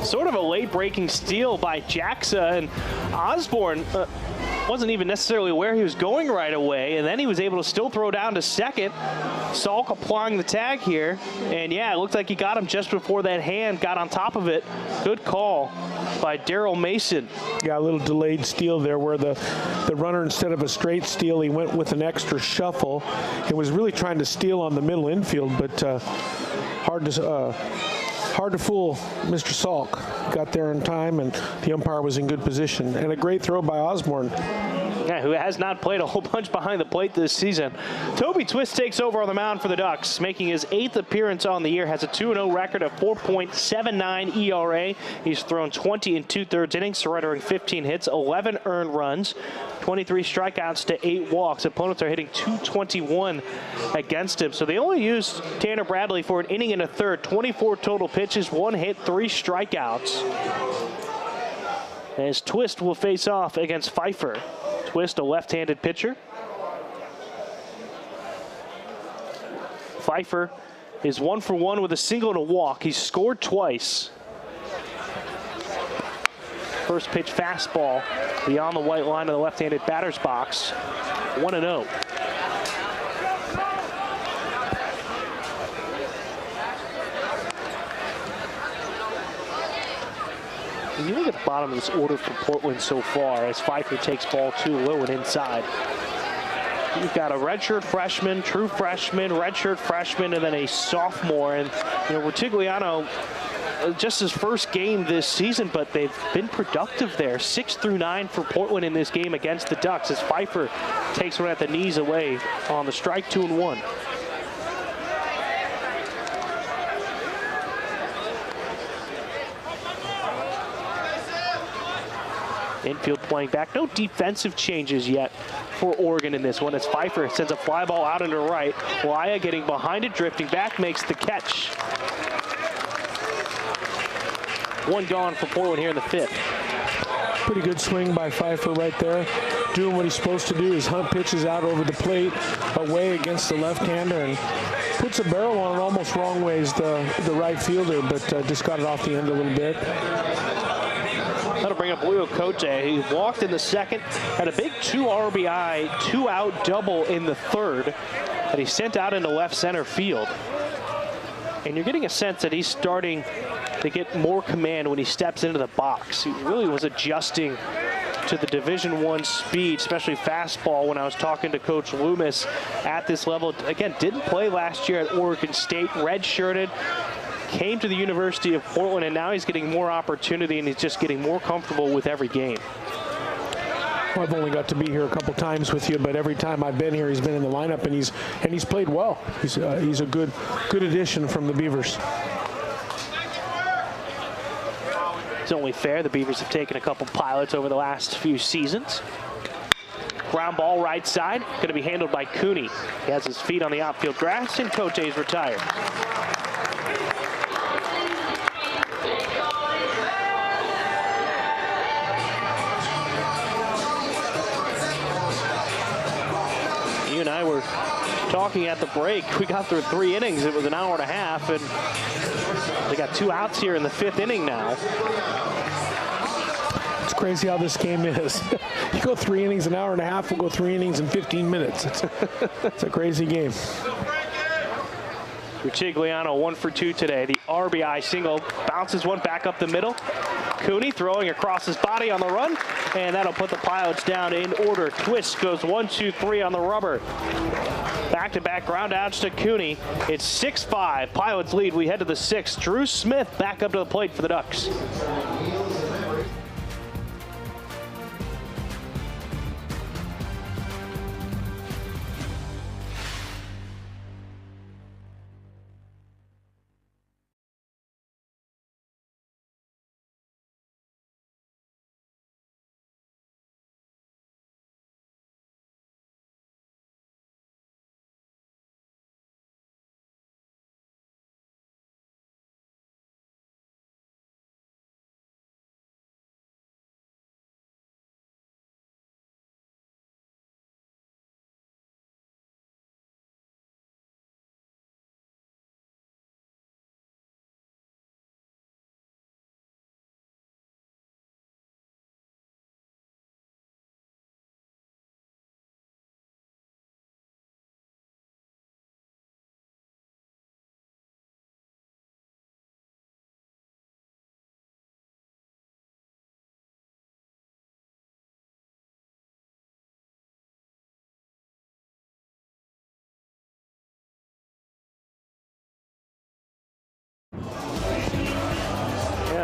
Sort of a late-breaking steal by Jaxa, and Osborne wasn't even necessarily where he was going right away, and then he was able to still throw down to second. Salk applying the tag here, and yeah, it looked like he got him just before that hand got on top of it. Good call by Daryl Mason. Yeah, a little delayed steal there where the runner, instead of a straight steal, he went with an extra shuffle. He was really trying to steal on the middle infield, but hard to fool Mr. Salk. Got there in time, and the umpire was in good position. And a great throw by Osborne. Yeah, who has not played a whole bunch behind the plate this season. Toby Twist takes over on the mound for the Ducks, making his 8th appearance on the year, has a 2-0 record of 4.79 ERA. He's thrown 20 2/3 innings, surrendering 15 hits, 11 earned runs, 23 strikeouts to 8 walks. Opponents are hitting .221 against him. So they only used Tanner Bradley for an inning and a third, 24 total pitches, 1 hit, 3 strikeouts. As Twist will face off against Pfeiffer. Twist, a left-handed pitcher. Pfeiffer is 1 for 1 with a single and a walk. He's scored twice. First pitch fastball beyond the white line of the left-handed batter's box. 1-0. When you look at the bottom of this order for Portland so far, as Pfeiffer takes ball 2 low and inside, you've got a redshirt freshman, true freshman, redshirt freshman, and then a sophomore. And Rutigliano, just his first game this season, but they've been productive there. 6 through 9 for Portland in this game against the Ducks, as Pfeiffer takes one at the knees away on the strike. 2-1. Infield playing back. No defensive changes yet for Oregon in this one, as Pfeiffer sends a fly ball out into right. Laya getting behind it, drifting back, makes the catch. 1 gone for Portland here in the 5th. Pretty good swing by Pfeiffer right there. Doing what he's supposed to do is hunt pitches out over the plate, away against the left-hander, and puts a barrel on it almost wrong ways, the right fielder, but just got it off the end a little bit. That'll bring up Leo Cote. He walked in the second, had a big 2 RBI, 2-out double in the third that he sent out into left center field. And you're getting a sense that he's starting to get more command when he steps into the box. He really was adjusting to the Division I speed, especially fastball, when I was talking to Coach Loomis at this level. Again, didn't play last year at Oregon State, redshirted, came to the University of Portland, and now he's getting more opportunity, and he's just getting more comfortable with every game. Well, I've only got to be here a couple times with you, but every time I've been here, he's been in the lineup, and he's played well. He's a good addition from the Beavers. It's only fair. The Beavers have taken a couple pilots over the last few seasons. Ground ball right side, going to be handled by Cooney. He has his feet on the outfield grass, and Cote is retired. You and I were talking at the break. We got through 3 innings. It was an hour and a half, and they got 2 outs here in the 5th inning now. It's crazy how this game is. You go 3 innings, an hour and a half. We'll go 3 innings in 15 minutes. It's a crazy game. Rutigliano 1 for 2 today. The RBI single, bounces one back up the middle. Cooney throwing across his body on the run, and that'll put the Pilots down in order. Twist goes 1, 2, 3 on the rubber. Back-to-back ground outs to Cooney. It's 6-5. Pilots lead. We head to the 6th. Drew Smith back up to the plate for the Ducks.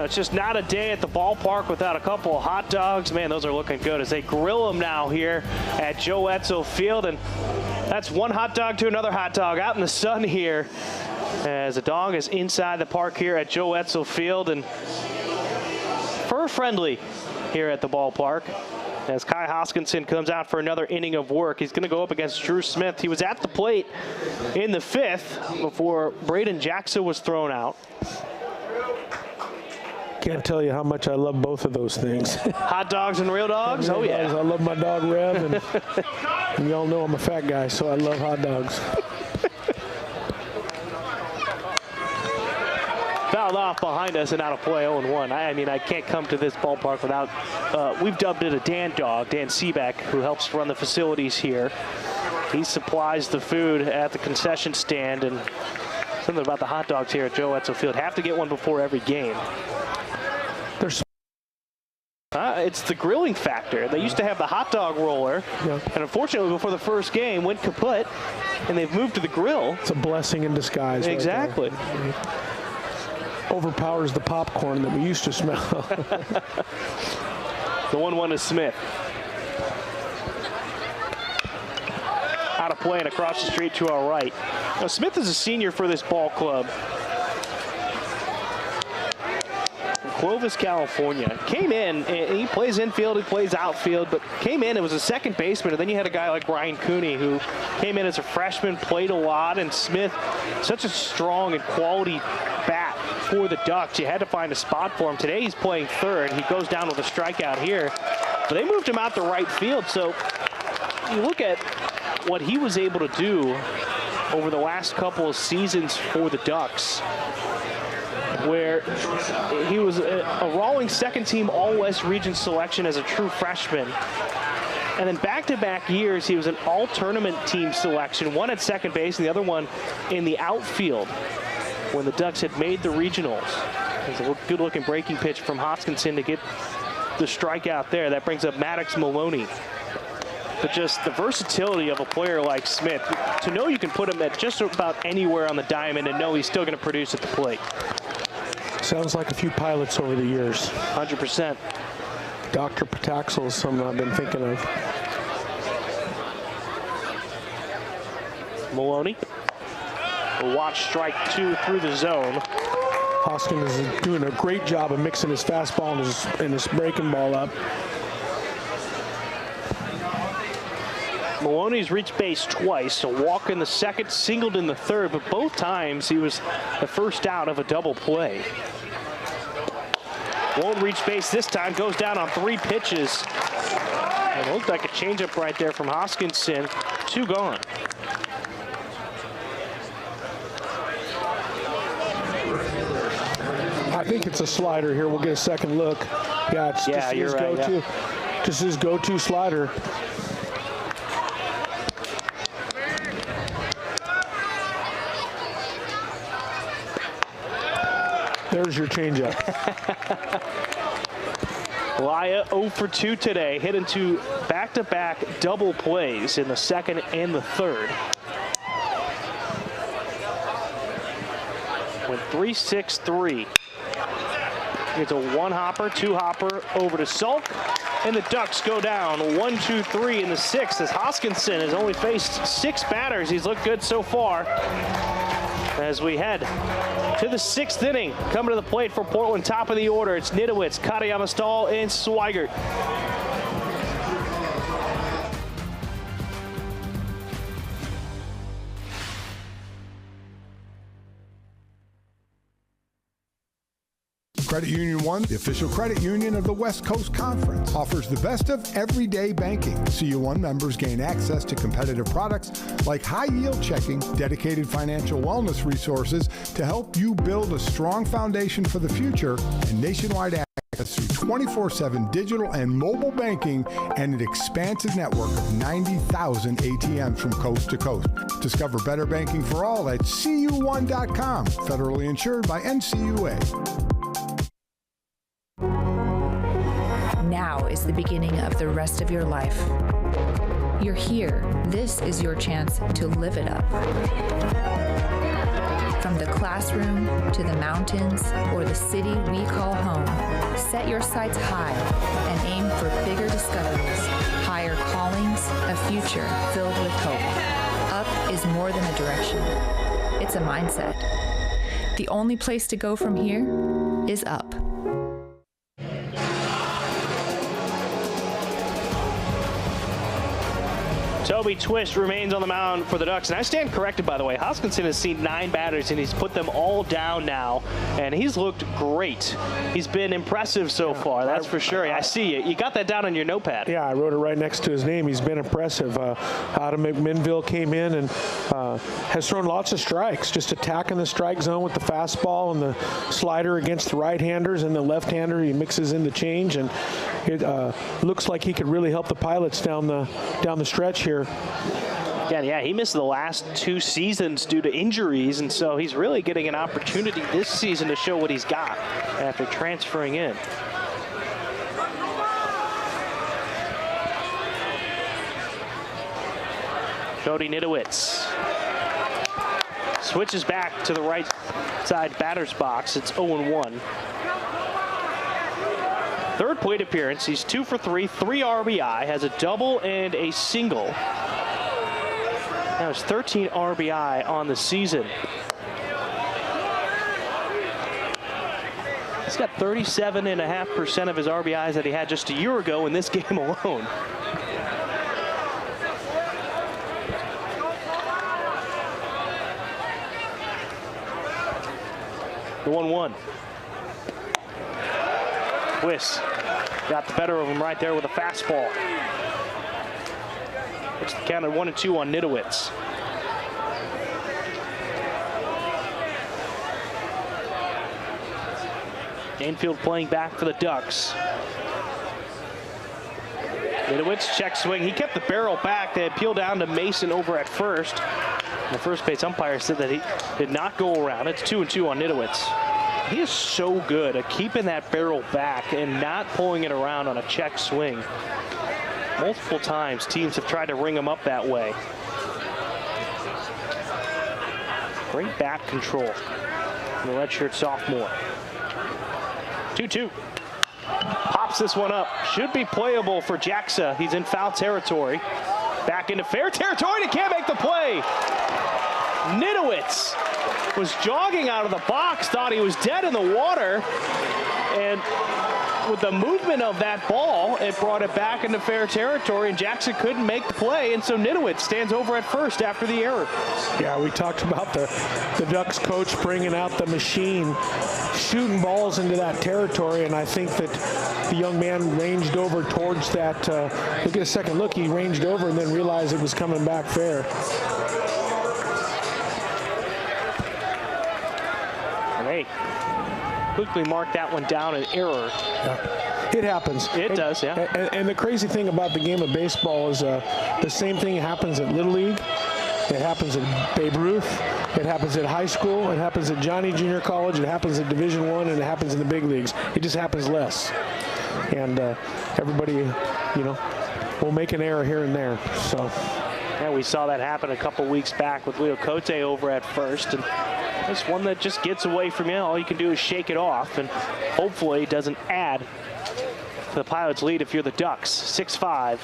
It's just not a day at the ballpark without a couple of hot dogs. Man, those are looking good as they grill them now here at Joe Etzel Field. And that's one hot dog to another hot dog out in the sun here as the dog is inside the park here at Joe Etzel Field. And fur friendly here at the ballpark. As Kai Hoskinson comes out for another inning of work. He's going to go up against Drew Smith. He was at the plate in the 5th before Braden Jackson was thrown out. Can't tell you how much I love both of those things. Hot dogs and real dogs? Oh, yeah. I love my dog, Rev, and y'all know I'm a fat guy, so I love hot dogs. Fouled off behind us and out of play 0-1. I mean, I can't come to this ballpark without, we've dubbed it a Dan dog, Dan Seabeck, who helps run the facilities here. He supplies the food at the concession stand, and something about the hot dogs here at Joe Etzel Field. Have to get one before every game. It's the grilling factor. They used to have the hot dog roller, and unfortunately before the first game went kaput, and they've moved to the grill. It's a blessing in disguise. Exactly. Right, overpowers the popcorn that we used to smell. The 1-1 is Smith. Out of play and across the street to our right. Now, Smith is a senior for this ball club. Clovis, California. Came in, and he plays infield, he plays outfield, but came in, it was a second baseman, and then you had a guy like Brian Cooney who came in as a freshman, played a lot, and Smith, such a strong and quality bat for the Ducks. You had to find a spot for him. Today he's playing third. He goes down with a strikeout here, but they moved him out to right field, so you look at what he was able to do over the last couple of seasons for the Ducks, where he was a Rawlings second-team All-West Region selection as a true freshman. And then back-to-back years, he was an all-tournament team selection, one at second base and the other one in the outfield when the Ducks had made the regionals. There's a good-looking breaking pitch from Hoskinson to get the strikeout there. That brings up Maddox Maloney. But just the versatility of a player like Smith, to know you can put him at just about anywhere on the diamond and know he's still going to produce at the plate. Sounds like a few pilots over the years. 100%. Dr. Pataxel is someone I've been thinking of. Maloney. A watch strike 2 through the zone. Hoskins is doing a great job of mixing his fastball and his breaking ball up. Maloney's reached base twice, a walk in the second, singled in the third, but both times he was the first out of a double play. Won't reach base this time, goes down on 3 pitches. And it looked like a changeup right there from Hoskinson. 2 gone. I think it's a slider here. We'll get a second look. Yeah, it's just his go-to. Yeah. Just his go-to slider. There's your changeup. Laya 0 for 2 today, hit into back-to-back double plays in the second and the third. Went 3-6-3. It's a 1-hopper, 2-hopper over to Sulk, and the Ducks go down 1-2-3 in the 6th as Hoskinson has only faced 6 batters. He's looked good so far. As we head to the 6th inning, coming to the plate for Portland, top of the order, it's Nidowitz, Katayama Stahl, and Swigert. Credit Union One, the official credit union of the West Coast Conference, offers the best of everyday banking. CU1 members gain access to competitive products like high-yield checking, dedicated financial wellness resources to help you build a strong foundation for the future, and nationwide access through 24/7 digital and mobile banking and an expansive network of 90,000 ATMs from coast to coast. Discover better banking for all at cu1.com, federally insured by NCUA. Now is the beginning of the rest of your life. You're here. This is your chance to live it up. From the classroom to the mountains or the city we call home, set your sights high and aim for bigger discoveries, higher callings, a future filled with hope. Up is more than a direction. It's a mindset. The only place to go from here is up. Toby Twist remains on the mound for the Ducks. And I stand corrected, by the way. Hoskinson has seen 9 batters, and he's put them all down now. And he's looked great. He's been impressive so far, that's for sure. I see you. You got that down on your notepad. Yeah, I wrote it right next to his name. He's been impressive. Adam McMinnville came in and has thrown lots of strikes, just attacking the strike zone with the fastball and the slider against the right-handers, and the left-hander he mixes in the change. And it looks like he could really help the Pilots down the stretch here. Yeah, he missed the last 2 seasons due to injuries, and so he's really getting an opportunity this season to show what he's got after transferring in. Cody Nitowitz switches back to the right side batter's box. It's 0-1. Third plate appearance. He's 2 for 3, 3 RBI, has a double and a single. Now it's 13 RBI on the season. He's got 37.5% of his RBIs that he had just a year ago in this game alone. The 1-1. Twist got the better of him right there with a fastball. It's the count at 1-2 on Nitowitz. Gainfield playing back for the Ducks. Nitowitz check swing. He kept the barrel back. They appeal down to Mason over at first. The first base umpire said that he did not go around. It's 2-2 on Nitowitz. He is so good at keeping that barrel back and not pulling it around on a check swing. Multiple times teams have tried to ring him up that way. Great bat control from the redshirt sophomore. 2-2. Pops this one up. Should be playable for Jaxa. He's in foul territory. Back into fair territory, and he can't make the play. Nitowitz was jogging out of the box, thought he was dead in the water, and with the movement of that ball, it brought it back into fair territory, and Jackson couldn't make the play, and so Nitowitz stands over at first after the error. Yeah, we talked about the Ducks coach bringing out the machine, shooting balls into that territory, and I think that the young man ranged over towards that. Look at a second look, he ranged over and then realized it was coming back fair. Hey, quickly mark that one down, an error. Yeah. It happens. It does, yeah. And the crazy thing about the game of baseball is the same thing happens at Little League. It happens at Babe Ruth. It happens at high school. It happens at Johnny Junior College. It happens at Division I, and it happens in the big leagues. It just happens less. And everybody, will make an error here and there. So. Yeah, we saw that happen a couple weeks back with Leo Cote over at first. And it's one that just gets away from you. All you can do is shake it off, and hopefully it doesn't add to the Pilots' lead if you're the Ducks. 6-5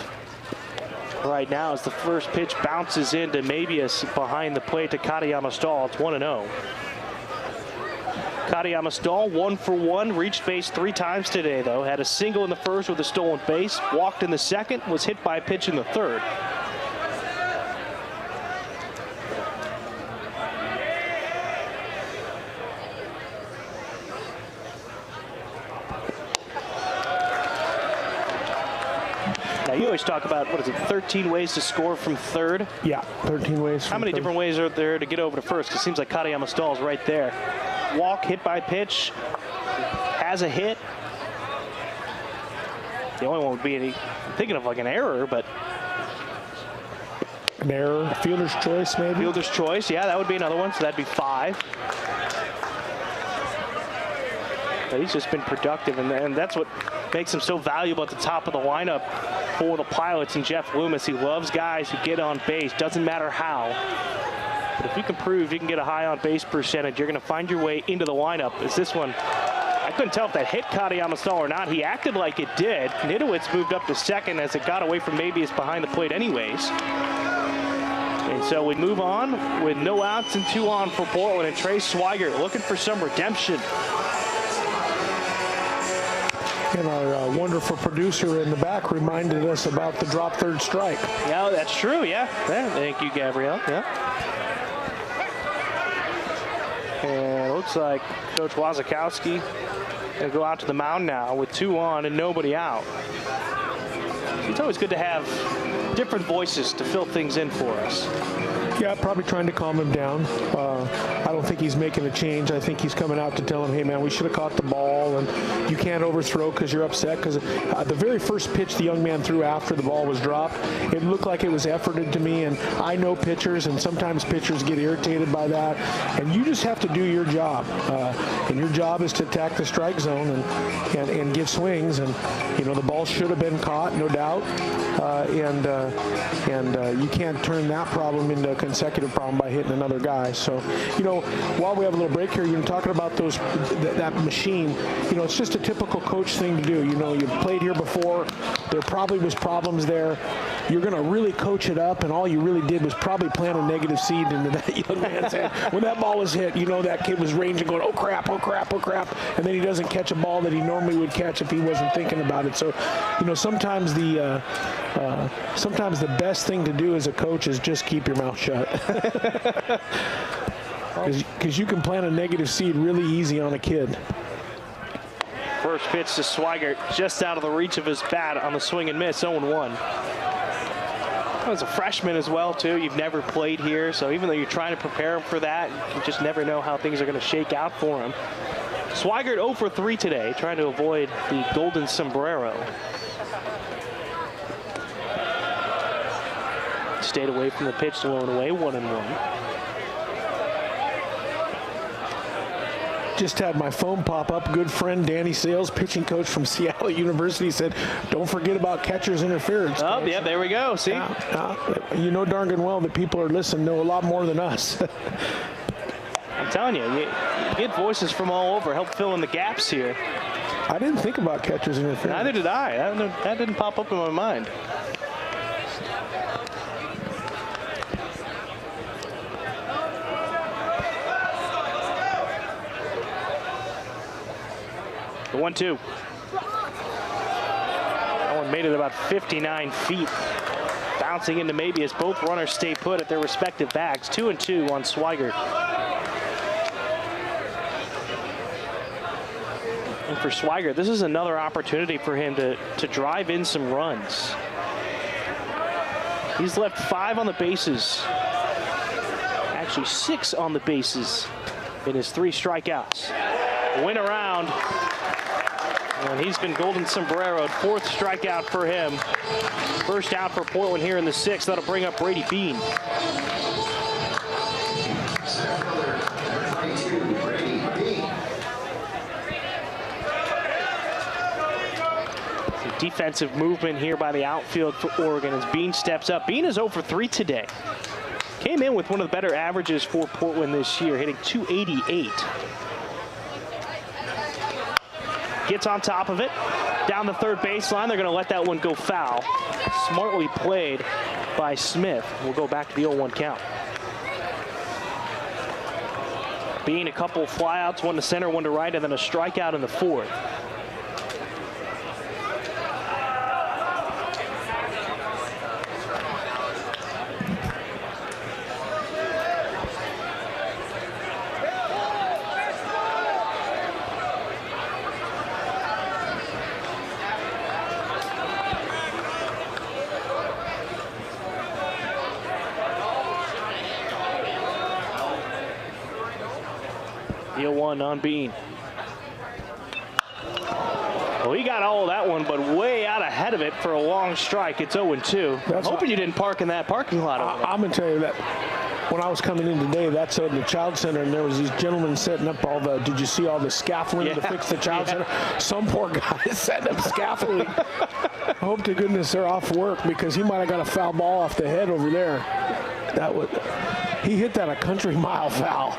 right now as the first pitch bounces into Mabius behind the plate to Katayama Stahl. It's 1-0. Katayama Stahl 1 for 1, reached base 3 times today, though. Had a single in the first with a stolen base, walked in the second, was hit by a pitch in the third. Now, you always talk about, 13 ways to score from third? Yeah, 13 ways. How many different ways are there to get over to first? Because it seems like Katayama Stahl is right there. Walk, hit by pitch, has a hit. The only one would be, I'm thinking of like an error, but. An error, fielder's choice maybe? Fielder's choice, yeah, that would be another one, so that'd be 5. But he's just been productive, and that's what makes him so valuable at the top of the lineup for the Pilots and Jeff Loomis. He loves guys who get on base, doesn't matter how. But if you can prove you can get a high on-base percentage, you're going to find your way into the lineup. As this one, I couldn't tell if that hit Kadiyama Stahl or not. He acted like it did. Nidowitz moved up to second as it got away from Mabius behind the plate anyways. And so we move on with no outs and 2 on for Portland, and Trey Swigert looking for some redemption. And our wonderful producer in the back reminded us about the drop third strike. Yeah, that's true, yeah. Thank you, Gabrielle. Yeah. And it looks like Coach Wazakowski going to go out to the mound now with 2 on and nobody out. It's always good to have different voices to fill things in for us. Yeah, probably trying to calm him down. I don't think he's making a change. I think he's coming out to tell him, hey, man, we should have caught the ball, and you can't overthrow because you're upset. Because the very first pitch the young man threw after the ball was dropped, it looked like it was efforted to me, and I know pitchers, and sometimes pitchers get irritated by that, and you just have to do your job. And your job is to attack the strike zone and give swings, and, you know, the ball should have been caught, no doubt, and you can't turn that problem into a consecutive problem by hitting another guy. So, you know, while we have a little break here, you're talking about that machine. You know, it's just a typical coach thing to do. You know, you played here before. There probably was problems there. You're going to really coach it up, and all you really did was probably plant a negative seed into that young man's head. When that ball was hit, you know that kid was ranging, going, oh crap, oh crap, oh crap, and then he doesn't catch a ball that he normally would catch if he wasn't thinking about it. So, you know, sometimes the best thing to do as a coach is just keep your mouth shut. Because you can plant a negative seed really easy on a kid. First pitch to Swigert, just out of the reach of his bat on the swing and miss, 0-1. As a freshman as well, too. You've never played here, so even though you're trying to prepare him for that, you just never know how things are going to shake out for him. Swigert 0 for 3 today, trying to avoid the golden sombrero. Stayed away from the pitch, thrown away, 1-1. Just had my phone pop up. Good friend Danny Sales, pitching coach from Seattle University, said, don't forget about catcher's interference. Oh, yeah, there we go. See? You know darn good well that people are listening, know a lot more than us. I'm telling you, you get voices from all over, help fill in the gaps here. I didn't think about catcher's interference. Neither did I. That didn't pop up in my mind. The 1-2. That one made it about 59 feet. Bouncing into Mabius. Both runners stay put at their respective bags. 2-2 on Swigert. And for Swigert, this is another opportunity for him to drive in some runs. He's left 5 on the bases. Actually 6 on the bases in his 3 strikeouts. Win around. And he's been golden sombreroed. 4th strikeout for him. First out for Portland here in the 6th. That'll bring up Brady Bean. Some defensive movement here by the outfield for Oregon as Bean steps up. Bean is 0 for 3 today. Came in with one of the better averages for Portland this year, hitting .288. Gets on top of it, down the third baseline. They're going to let that one go foul. Smartly played by Smith. We'll go back to the 0-1 count. Being a couple flyouts, one to center, one to right, and then a strikeout in the 4th. The 0-1 on Bean. Well, he got all of that one, but way out ahead of it for a long strike. It's 0-2. I'm hoping you didn't park in that parking lot over there. I'm going to tell you that when I was coming in today, that's in the Child Center, and there was these gentlemen setting up all the, did you see all the scaffolding to fix the Child Center? Some poor guy setting up scaffolding. I hope to goodness they're off work because he might have got a foul ball off the head over there. That would... He hit that a country mile foul.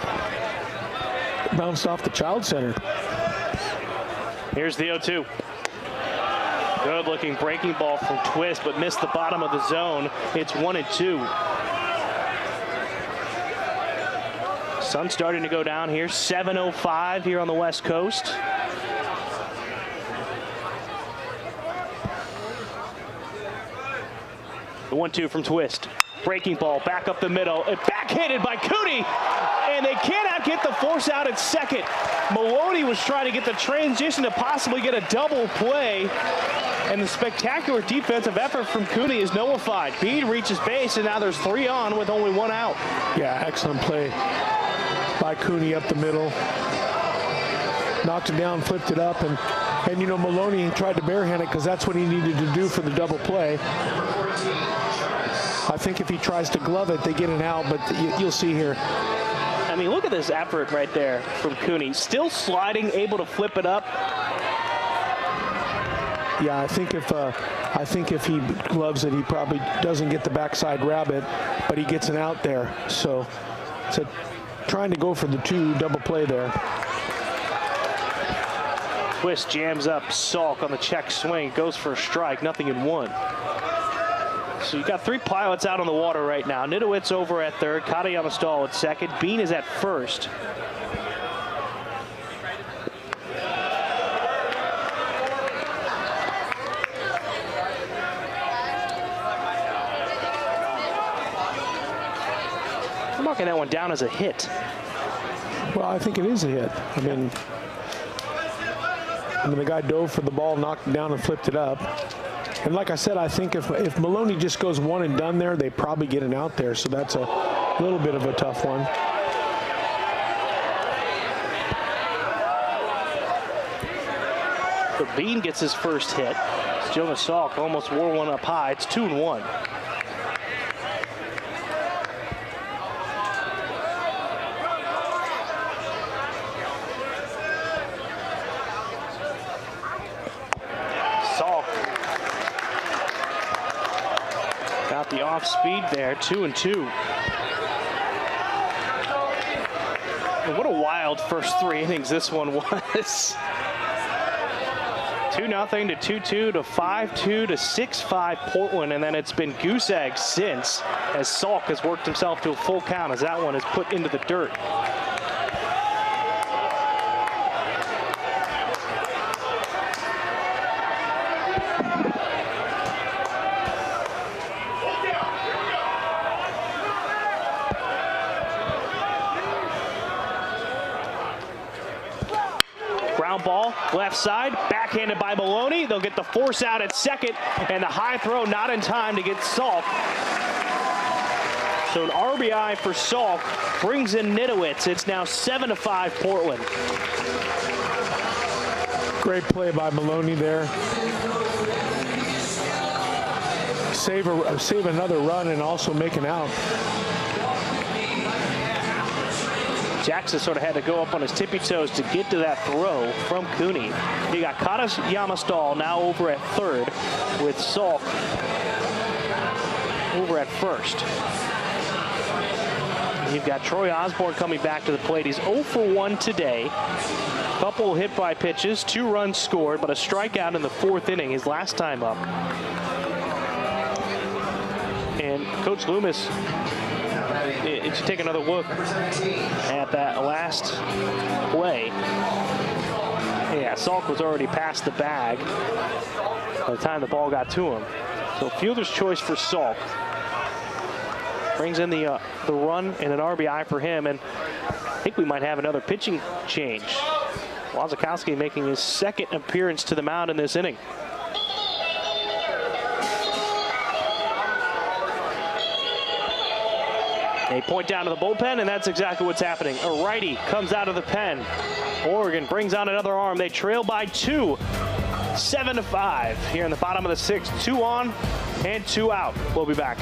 Bounced off the child center. Here's the 0-2. Good looking breaking ball from Twist, but missed the bottom of the zone. It's 1-2. Sun starting to go down here. 7:05 here on the West Coast. The 1-2 from Twist. Breaking ball back up the middle. Backhanded by Cooney. And they cannot get the force out at second. Maloney was trying to get the transition to possibly get a double play. And the spectacular defensive effort from Cooney is nullified. Bean reaches base, and now there's 3 on with only 1 out. Yeah, excellent play by Cooney up the middle. Knocked it down, flipped it up, and you know, Maloney tried to barehand it because that's what he needed to do for the double play. I think if he tries to glove it, they get an out, but you'll see here. I mean, look at this effort right there from Cooney. Still sliding, able to flip it up. Yeah, I think if he gloves it, he probably doesn't get the backside rabbit, but he gets an out there. So trying to go for the 2 double play there. Twist jams up Salk on the check swing, goes for a strike, nothing in 1. So you got 3 pilots out on the water right now. Nidowitz over at third, Katayama Stahl at second, Bean is at first. I'm marking that one down as a hit. Well, I think it is a hit. I mean, the guy dove for the ball, knocked it down, and flipped it up. And like I said, I think if Maloney just goes 1 and done there, they probably get an out there. So that's a little bit of a tough one. So Bean gets his first hit. Jonas Salk almost wore one up high. It's 2-1. The off speed there, 2-2. And what a wild first 3 innings this one was. 2-0 to 2-2 to 5-2 to 6-5 Portland, and then it's been goose egg since, as Salk has worked himself to a full count as that one is put into the dirt. Ball, left side, backhanded by Maloney. They'll get the force out at second, and the high throw not in time to get Salk. So an RBI for Salk brings in Nidowitz. It's now 7-5 Portland. Great play by Maloney there. Save another run and also make an out. Jackson sort of had to go up on his tippy toes to get to that throw from Cooney. You got Katayama Stahl now over at third with Salk over at first. You've got Troy Osborne coming back to the plate. He's 0 for 1 today. Couple hit by pitches, 2 runs scored, but a strikeout in the 4th inning his last time up. And Coach Loomis, if you take another look at that last play, yeah, Salk was already past the bag by the time the ball got to him. So fielder's choice for Salk. Brings in the run and an RBI for him, and I think we might have another pitching change. Wazakowski making his 2nd appearance to the mound in this inning. They point down to the bullpen, and that's exactly what's happening. A righty comes out of the pen. Oregon brings on another arm. They trail by 2, 7-5 here in the bottom of the 6th. 2 on and 2 out. We'll be back.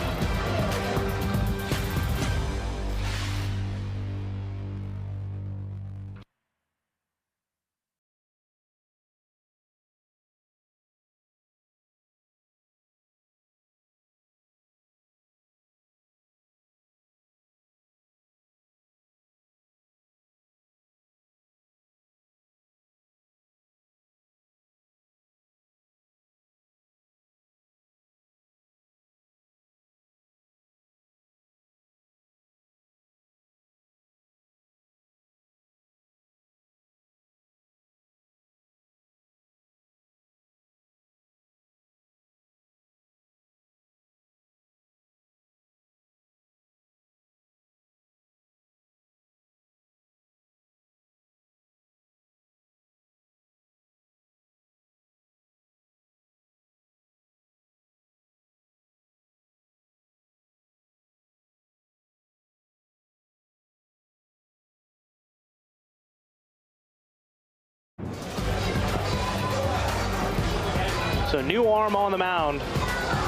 So new arm on the mound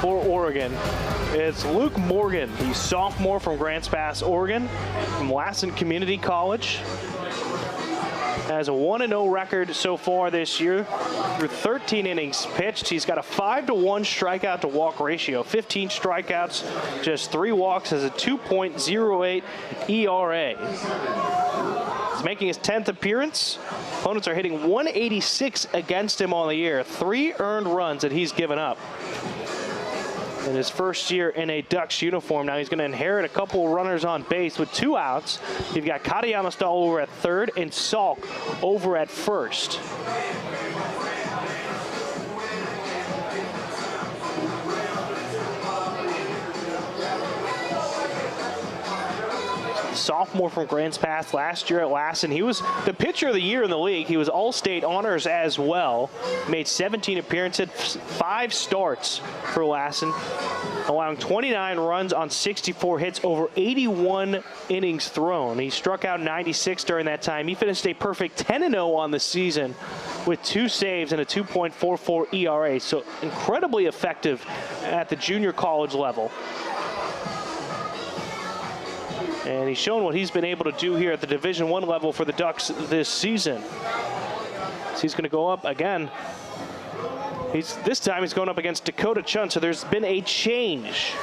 for Oregon. It's Luke Morgan, the sophomore from Grants Pass, Oregon, from Lassen Community College. Has a 1-0 record so far this year through 13 innings pitched. He's got a 5-to-1 strikeout to walk ratio, 15 strikeouts, just 3 walks, has a 2.08 ERA. He's making his 10th appearance. Opponents are hitting 186 against him on the year. 3 earned runs that he's given up in his first year in a Ducks uniform. Now he's going to inherit a couple runners on base with 2 outs. You've got Katayama Stahl over at third and Salk over at first. Sophomore from Grants Pass last year at Lassen. He was the pitcher of the year in the league. He was All-State honors as well. Made 17 appearances, 5 starts for Lassen, allowing 29 runs on 64 hits over 81 innings thrown. He struck out 96 during that time. He finished a perfect 10-0 on the season with 2 saves and a 2.44 ERA. So incredibly effective at the junior college level. And he's shown what he's been able to do here at the Division I level for the Ducks this season. So he's going to go up again. This time he's going up against Dakota Chun. So there's been a change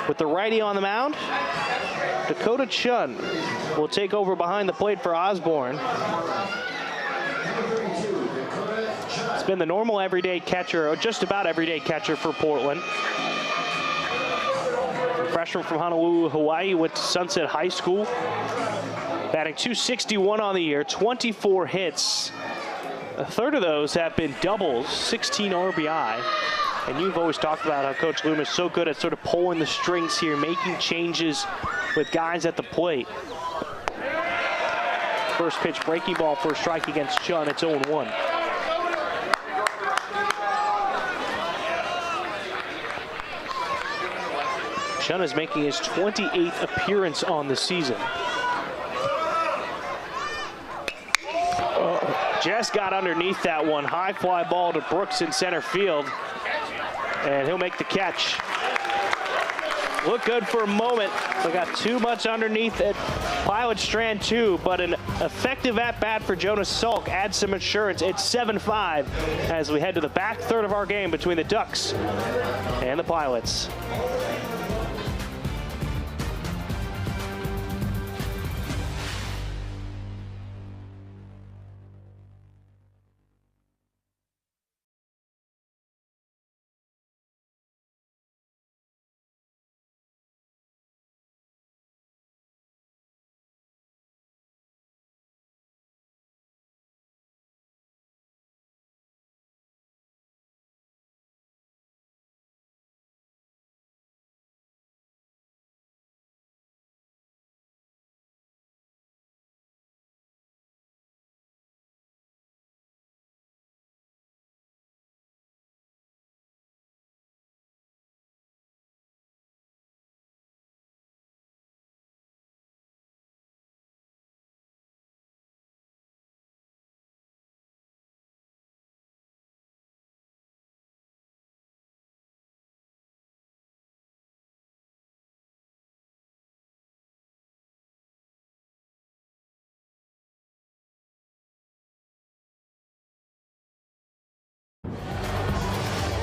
with the righty on the mound. Dakota Chun will take over behind the plate for Osborne. It's been the normal everyday catcher, or just about everyday catcher for Portland. Freshman from Honolulu, Hawaii, went to Sunset High School. Batting .261 on the year, 24 hits. A third of those have been doubles, 16 RBI. And you've always talked about how Coach Loomis is so good at sort of pulling the strings here, making changes with guys at the plate. First pitch breaking ball for a strike against Chun. It's 0-1. Chun is making his 28th appearance on the season. Just got underneath that one. High fly ball to Brooks in center field. And he'll make the catch. Looked good for a moment. We got too much underneath at Pilot Strand 2, but an effective at-bat for Jonas Salk adds some insurance. It's 7-5 as we head to the back third of our game between the Ducks and the Pilots.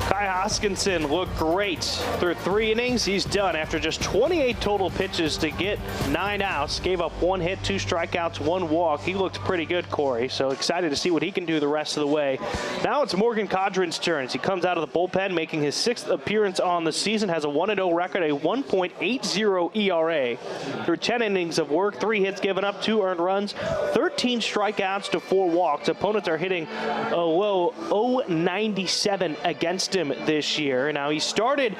Kai Hoskinson looked great through 3 innings. He's done after just 28 total pitches to get 9 outs. Gave up 1 hit, 2 strikeouts, 1 walk. He looked pretty good, Corey. So excited to see what he can do the rest of the way. Now it's Morgan Codron's turn as he comes out of the bullpen, making his 6th appearance on the season. Has a 1-0 record, a 1.80 ERA. Through 10 innings of work, 3 hits given up, 2 earned runs, 13 strikeouts to 4 walks. Opponents are hitting a low 0.97 against him this year. Now he started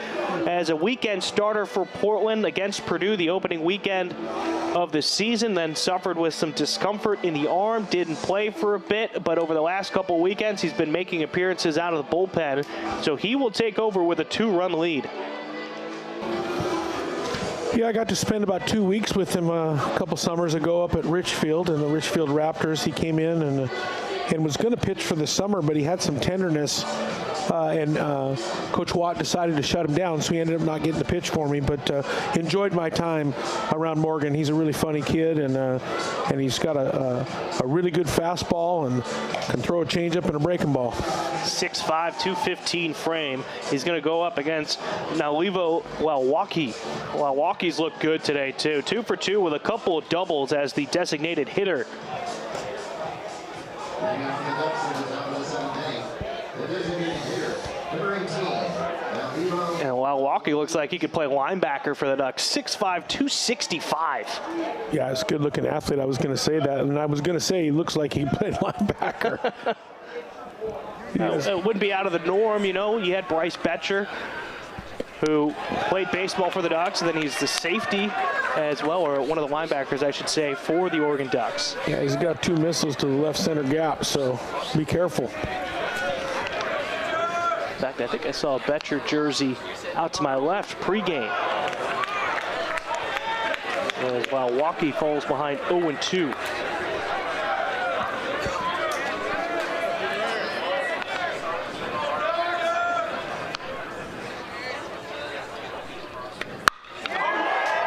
as a weekend starter for Portland against Purdue the opening weekend of the season, then suffered with some discomfort in the arm, didn't play for a bit, but over the last couple weekends he's been making appearances out of the bullpen, so he will take over with a 2-run lead. Yeah, I got to spend about 2 weeks with him a couple summers ago up at Richfield and the Richfield Raptors. He came in and was going to pitch for the summer, but he had some tenderness and Coach Watt decided to shut him down, so he ended up not getting the pitch for me. But enjoyed my time around Morgan. He's a really funny kid, and he's got a really good fastball and can throw a changeup and a breaking ball. 6'5", 215 frame. He's going to go up against Nalivo Walwaki. Walwaki's looked good today, too. 2 for 2 with a couple of doubles as the designated hitter. And Walwaki looks like he could play linebacker for the Ducks. 6'5", 265. Yeah, it's a good-looking athlete. I was going to say that, and I was going to say he looks like he played linebacker. It wouldn't be out of the norm, you know. You had Bryce Betcher, who played baseball for the Ducks, and then he's the safety as well, or one of the linebackers, I should say, for the Oregon Ducks. Yeah, he's got 2 missiles to the left center gap, so be careful. In fact, I think I saw a Betcher jersey out to my left pregame. While Walkie falls behind 0-2.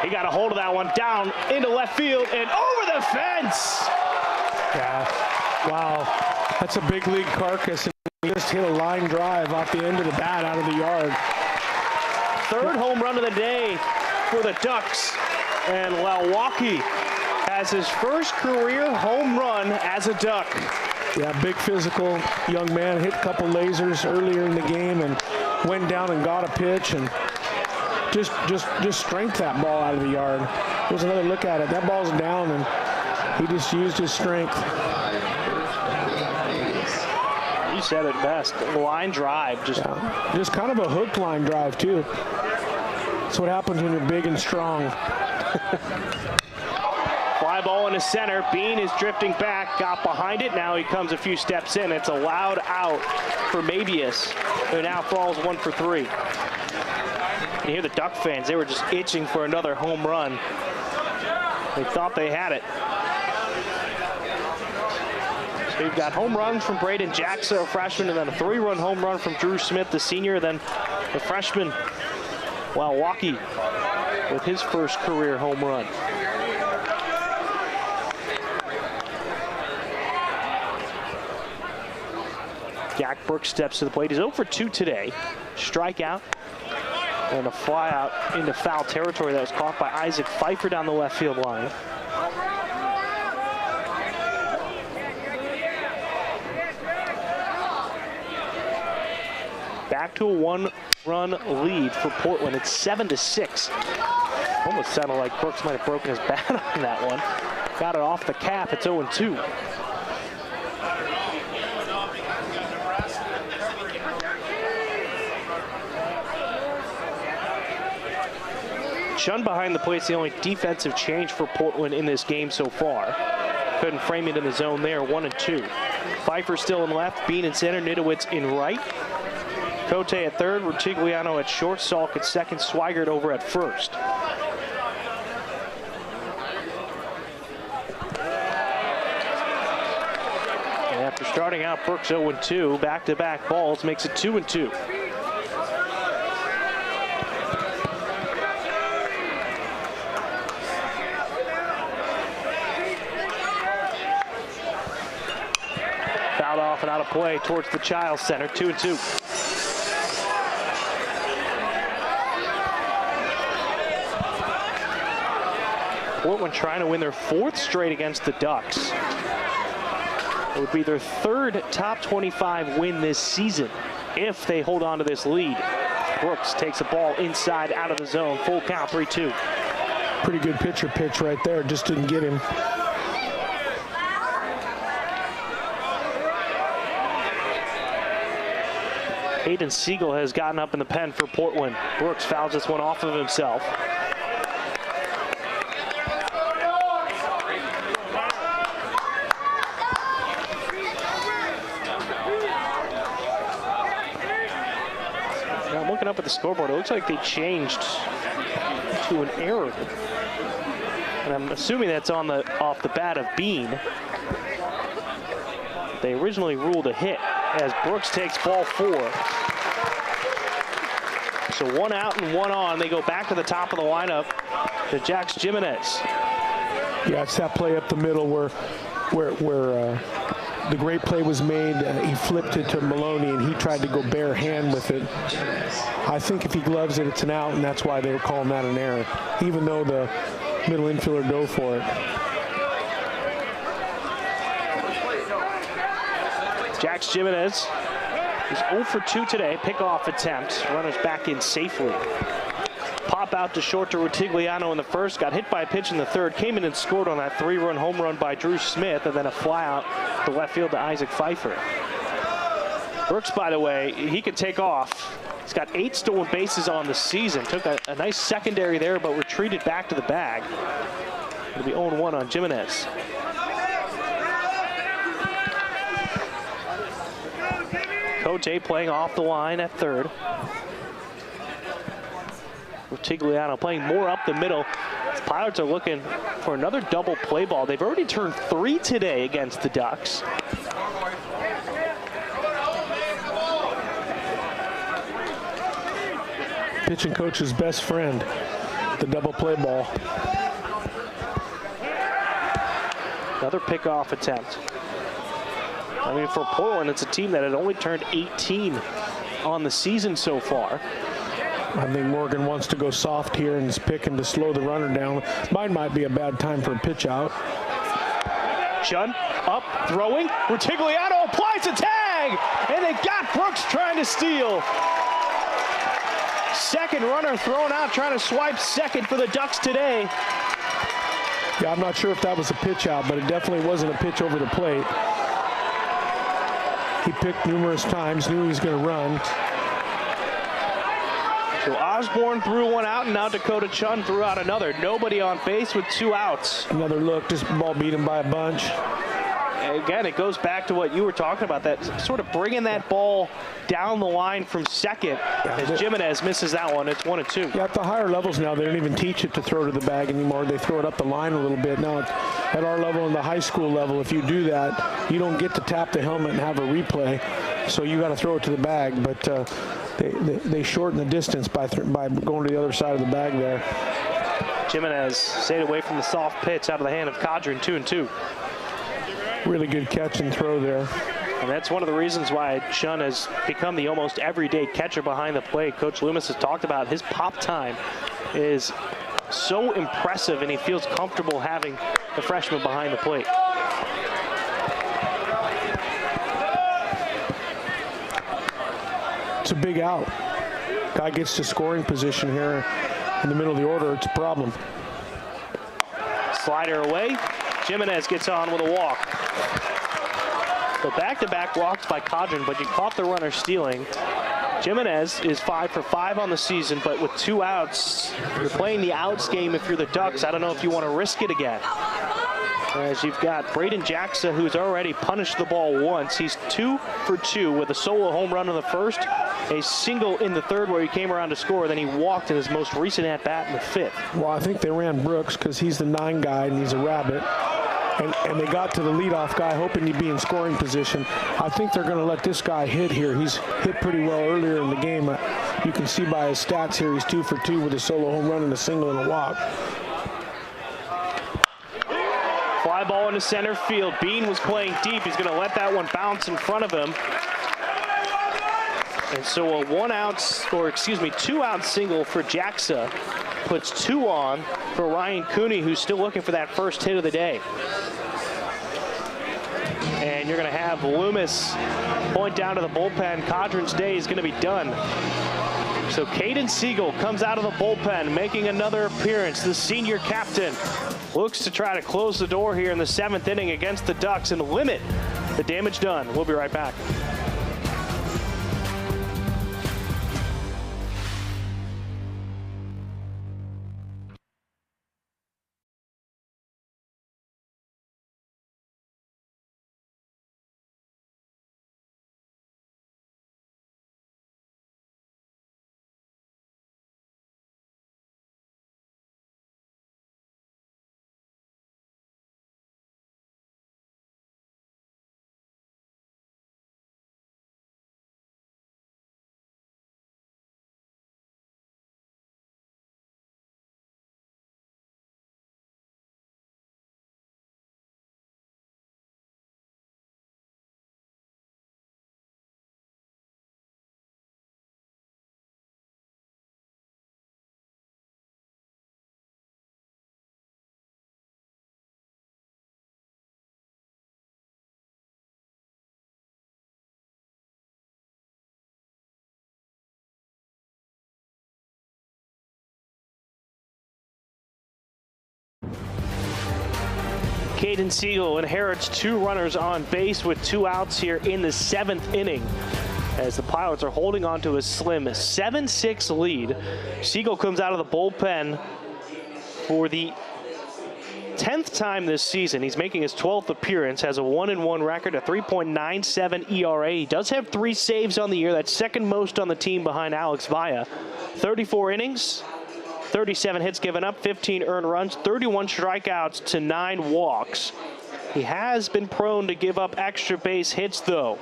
He got a hold of that one, down into left field and over the fence. Yeah, wow, that's a big league carcass. He just hit a line drive off the end of the bat out of the yard. 3rd home run of the day for the Ducks, and Walwaki has his first career home run as a Duck. Yeah, big physical young man, hit a couple lasers earlier in the game and went down and got a pitch and just strength that ball out of the yard. Here's another look at it. That ball's down and he just used his strength. You said it best. Line drive. Just kind of a hook line drive, too. That's what happens when you're big and strong. Fly ball in the center. Bean is drifting back. Got behind it. Now he comes a few steps in. It's a loud out for Mabius, who now falls 1 for 3. You hear the Duck fans. They were just itching for another home run. They thought they had it. We've got home runs from Braden Jackson, a freshman, and then a 3-run home run from Drew Smith, the senior. Then the freshman, Walwaki, with his first career home run. Jack Brooks steps to the plate. He's 0 for 2 today. Strikeout and a fly out into foul territory that was caught by Isaac Pfeiffer down the left field line. Back to a 1-run lead for Portland. It's 7-6. Almost sounded like Brooks might have broken his bat on that one. Got it off the cap. It's 0-2. Chun behind the plate's the only defensive change for Portland in this game so far. Couldn't frame it in the zone there. 1-2. Pfeiffer still in left. Bean in center. Nidowitz in right. Cote at third, Rutigliano at short, Salk at second, Swigert over at first. And after starting out Brooks 0-2, back-to-back balls makes it 2-2. Fouled off and out of play towards the Chiles Center, 2-2. Portland trying to win their 4th straight against the Ducks. It would be their 3rd top 25 win this season if they hold on to this lead. Brooks takes a ball inside out of the zone. Full count, 3-2. Pretty good pitcher pitch right there. Just didn't get him. Hayden Siegel has gotten up in the pen for Portland. Brooks fouls this one off of himself. Up at the scoreboard, it looks like they changed to an error, and I'm assuming that's on the off the bat of Bean. They originally ruled a hit as Brooks takes ball 4. So 1 out and 1 on. They go back to the top of the lineup to Jax Jimenez. Yeah, it's that play up the middle where the great play was made. He flipped it to Maloney, and he tried to go bare hand with it. I think if he gloves it, it's an out, and that's why they were calling that an error, even though the middle infielder dove for it. Jax Jimenez is 0 for 2 today. Pickoff attempt. Runners back in safely. Pop out to short to Rutigliano in the first. Got hit by a pitch in the third. Came in and scored on that 3-run home run by Drew Smith, and then a fly out to left field to Isaac Pfeiffer. Brooks, by the way, he could take off. He's got 8 stolen bases on the season. Took a nice secondary there, but retreated back to the bag. It'll be 0-1 on Jimenez. Cote playing off the line at third. Rutigliano playing more up the middle. The Pirates are looking for another double play ball. They've already turned 3 today against the Ducks. Pitching coach's best friend, the double play ball. Another pickoff attempt. I mean, for Portland, it's a team that had only turned 18 on the season so far. I think Morgan wants to go soft here and is picking to slow the runner down. Mine might be a bad time for a pitch out. Chun up, throwing. Rutigliano applies a tag, and they got Brooks trying to steal. Second runner thrown out, trying to swipe second for the Ducks today. Yeah, I'm not sure if that was a pitch out, but it definitely wasn't a pitch over the plate. He picked numerous times, knew he was going to run. So Osborne threw one out, and now Dakota Chun threw out another. Nobody on base with 2 outs. Another look, this ball beat him by a bunch. Again, it goes back to what you were talking about, that sort of bringing that ball down the line from second. As Jimenez misses that one, it's 1-2. Yeah, at the higher levels now, they don't even teach it to throw to the bag anymore. They throw it up the line a little bit. Now, at our level and the high school level, if you do that, you don't get to tap the helmet and have a replay. So you got to throw it to the bag. But they shorten the distance by going to the other side of the bag there. Jimenez stayed away from the soft pitch out of the hand of Cadron, 2-2. Really good catch and throw there. And that's one of the reasons why Chun has become the almost everyday catcher behind the plate. Coach Loomis has talked about his pop time is so impressive, and he feels comfortable having the freshman behind the plate. It's a big out. Guy gets to scoring position here in the middle of the order. It's a problem. Slider away. Jimenez gets on with a walk. So back-to-back walks by Cadron, but you caught the runner stealing. Jimenez is 5 for 5 on the season, but with 2 outs, you're playing the outs game if you're the Ducks. I don't know if you want to risk it again. As you've got Braden Jackson, who's already punished the ball once. He's 2 for 2 with a solo home run in the first, a single in the third where he came around to score, then he walked in his most recent at-bat in the 5th. Well, I think they ran Brooks because he's the 9 guy and he's a rabbit. And they got to the leadoff guy hoping he'd be in scoring position. I think they're going to let this guy hit here. He's hit pretty well earlier in the game. You can see by his stats here, he's 2 for 2 with a solo home run and a single and a walk. Fly ball into center field. Bean was playing deep. He's going to let that one bounce in front of him. And so a 2-out single for Jackson puts 2 on for Ryan Cooney, who's still looking for that first hit of the day. And you're going to have Loomis point down to the bullpen. Cadron's day is going to be done. So Caden Siegel comes out of the bullpen, making another appearance. The senior captain looks to try to close the door here in the 7th inning against the Ducks and limit the damage done. We'll be right back. Caden Siegel inherits 2 runners on base with 2 outs here in the 7th inning, as the Pilots are holding on to a slim 7-6 lead. Siegel comes out of the bullpen for the 10th time this season. He's making his 12th appearance, has a 1-1 record, a 3.97 ERA. He does have 3 saves on the year. That's second most on the team behind Alex Vaya. 34 innings, 37 hits given up, 15 earned runs, 31 strikeouts to 9 walks. He has been prone to give up extra base hits, though.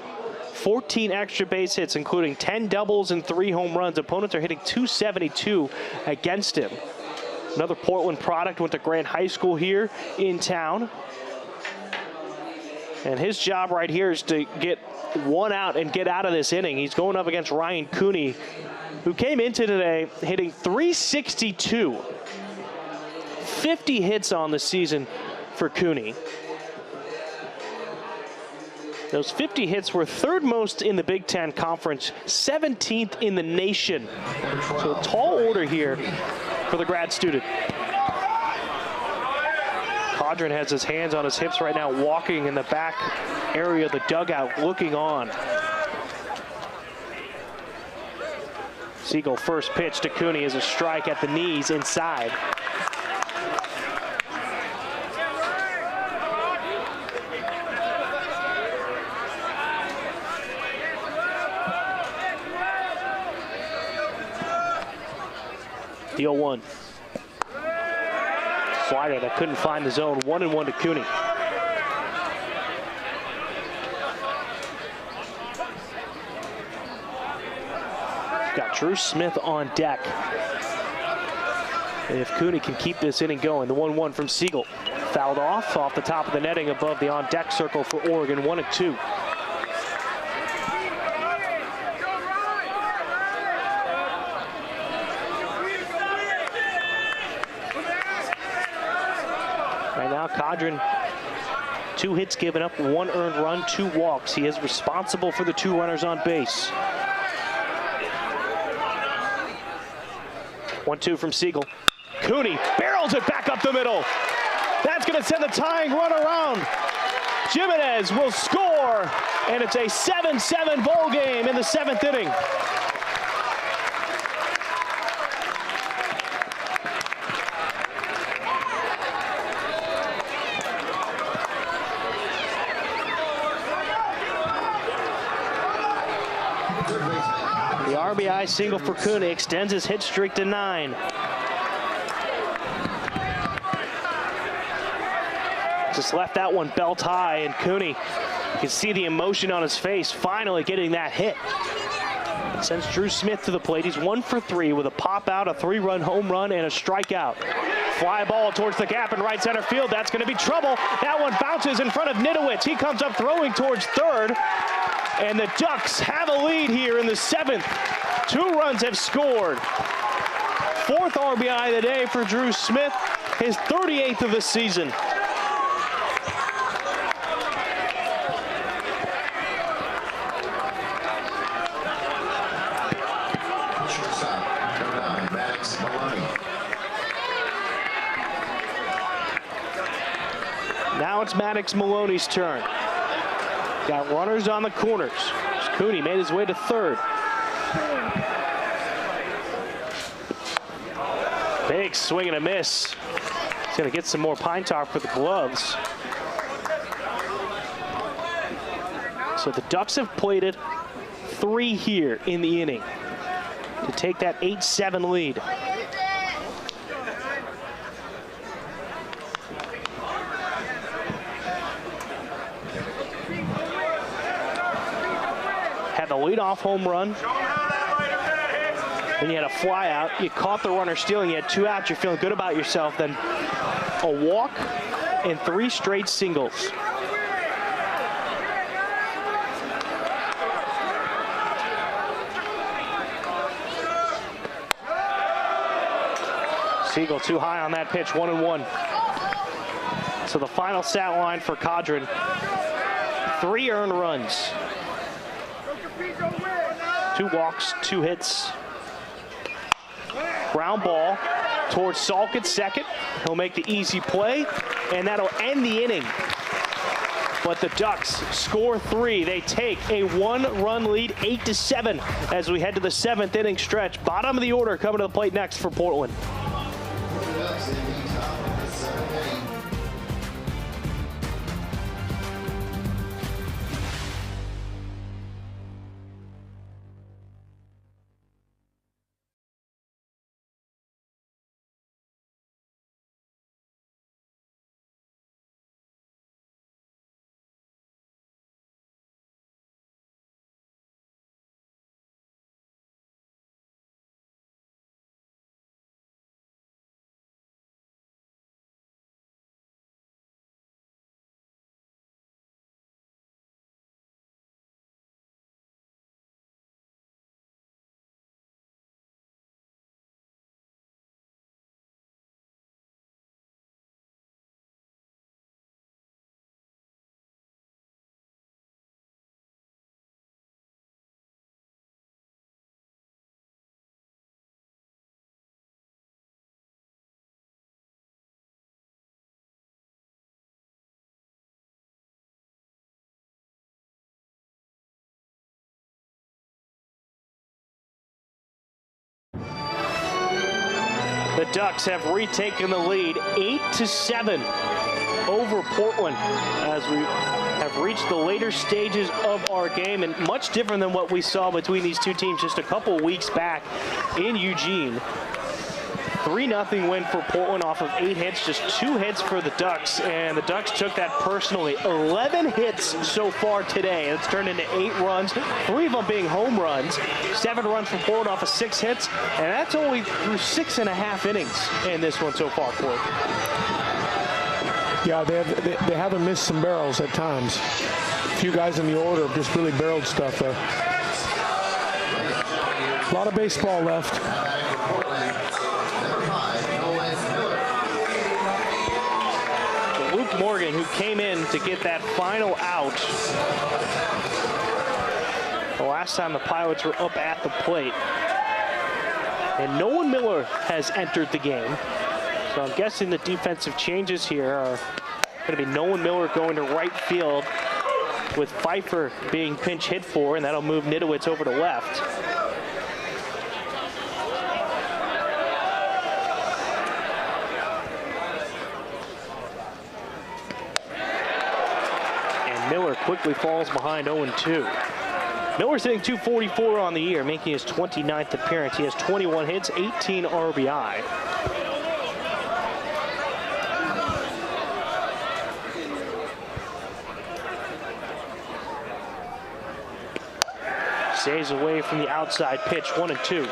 14 extra base hits, including 10 doubles and 3 home runs. Opponents are hitting .272 against him. Another Portland product, went to Grant High School here in town. And his job right here is to get 1 out and get out of this inning. He's going up against Ryan Cooney, who came into today hitting .362. 50 hits on the season for Cooney. Those 50 hits were 3rd most in the Big Ten Conference, 17th in the nation. So a tall order here for the grad student. Cadron has his hands on his hips right now, walking in the back area of the dugout, looking on. Siegel first pitch to Cooney is a strike at the knees inside. The 0-1. Slider that couldn't find the zone. 1-1 to Cooney. Got Drew Smith on deck. And if Cooney can keep this inning going, the 1-1 from Siegel. Fouled off the top of the netting above the on-deck circle for Oregon. 1-2. Right now, Cadron, 2 hits given up, 1 earned run, 2 walks. He is responsible for the 2 runners on base. 1-2 from Siegel. Cooney barrels it back up the middle. That's going to send the tying run around. Jimenez will score, and it's a 7-7 ball game in the 7th inning. The RBI single for Cooney extends his hit streak to 9. Just left that one belt high, and Cooney, you can see the emotion on his face, finally getting that hit. Sends Drew Smith to the plate. He's 1 for 3 with a pop out, a 3-run home run, and a strikeout. Fly ball towards the gap in right center field. That's going to be trouble. That one bounces in front of Nidowitz. He comes up throwing towards 3rd. And the Ducks have a lead here in the 7th. 2 runs have scored. 4th RBI of the day for Drew Smith, his 38th of the season. Now it's Maddox Maloney's turn. Got runners on the corners. Cooney made his way to 3rd. Big swing and a miss. He's going to get some more pine tar for the gloves. So the Ducks have plated 3 here in the inning to take that 8-7 lead. Had the leadoff home run. Then you had a fly out. You caught the runner stealing. You had 2 outs. You're feeling good about yourself. Then a walk and 3 straight singles. Siegel too high on that pitch, 1-1. So the final stat line for Cadron, 3 earned runs. 2 walks, 2 hits. Ground ball towards Salk at second. He'll make the easy play, and that'll end the inning. But the Ducks score 3. They take a 1-run lead, 8-7, as we head to the 7th inning stretch. Bottom of the order coming to the plate next for Portland. The Ducks have retaken the lead 8-7 over Portland as we have reached the later stages of our game, and much different than what we saw between these two teams just a couple weeks back in Eugene. 3-0 win for Portland off of 8 hits, just 2 hits for the Ducks, and the Ducks took that personally. 11 hits so far today. It's turned into 8 runs, 3 of them being home runs. 7 runs for Portland off of 6 hits, and that's only through 6.5 innings in this one so far, Court. Yeah, they haven't missed some barrels at times. A few guys in the order have just really barreled stuff there. A lot of baseball left. Luke Morgan, who came in to get that final out. The last time the Pilots were up at the plate. And Nolan Miller has entered the game. So I'm guessing the defensive changes here are going to be Nolan Miller going to right field with Pfeiffer being pinch hit for, and that'll move Nidowitz over to left. Miller quickly falls behind 0-2. Miller's hitting .244 on the year, making his 29th appearance. He has 21 hits, 18 RBI. Stays away from the outside pitch, 1-2.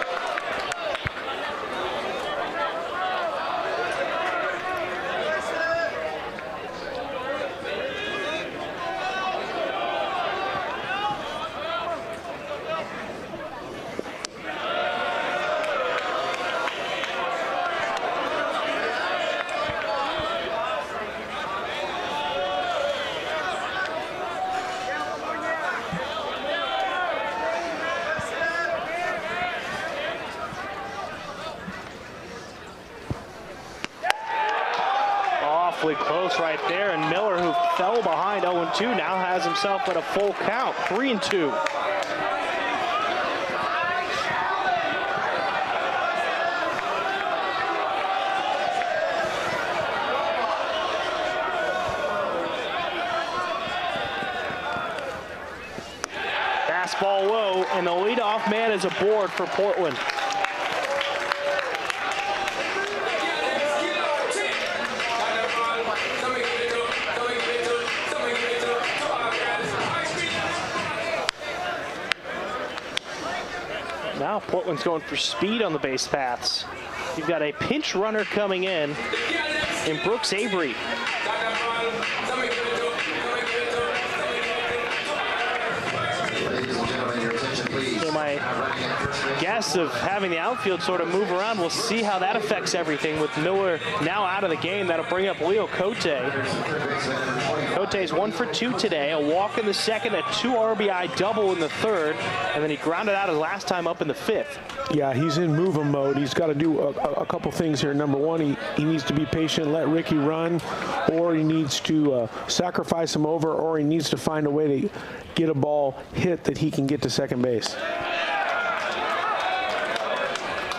Close right there, and Miller, who fell behind 0-2, now has himself at a full count, 3-2. Fastball low, and the leadoff man is aboard for Portland. Now Portland's going for speed on the base paths. You've got a pinch runner coming in Brooks Avery. So my guess of having the outfield sort of move around. We'll see how that affects everything with Miller now out of the game. That'll bring up Leo Cote. Cote's 1 for 2 today. A walk in the second, a 2 RBI double in the third, and then he grounded out his last time up in the fifth. Yeah, he's in move-em mode. He's got to do a couple things here. Number one, he needs to be patient, let Ricky run, or he needs to sacrifice him over, or he needs to find a way to get a ball hit that he can get to second base.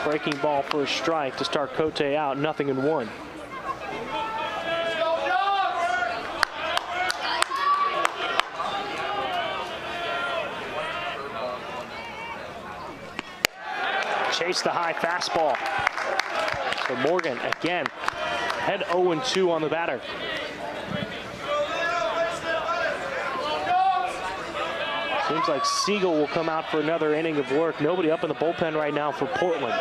Breaking ball for a strike to start Cote out, 0-1. Chase the high fastball. So Morgan again, head 0-2 on the batter. Seems like Siegel will come out for another inning of work. Nobody up in the bullpen right now for Portland.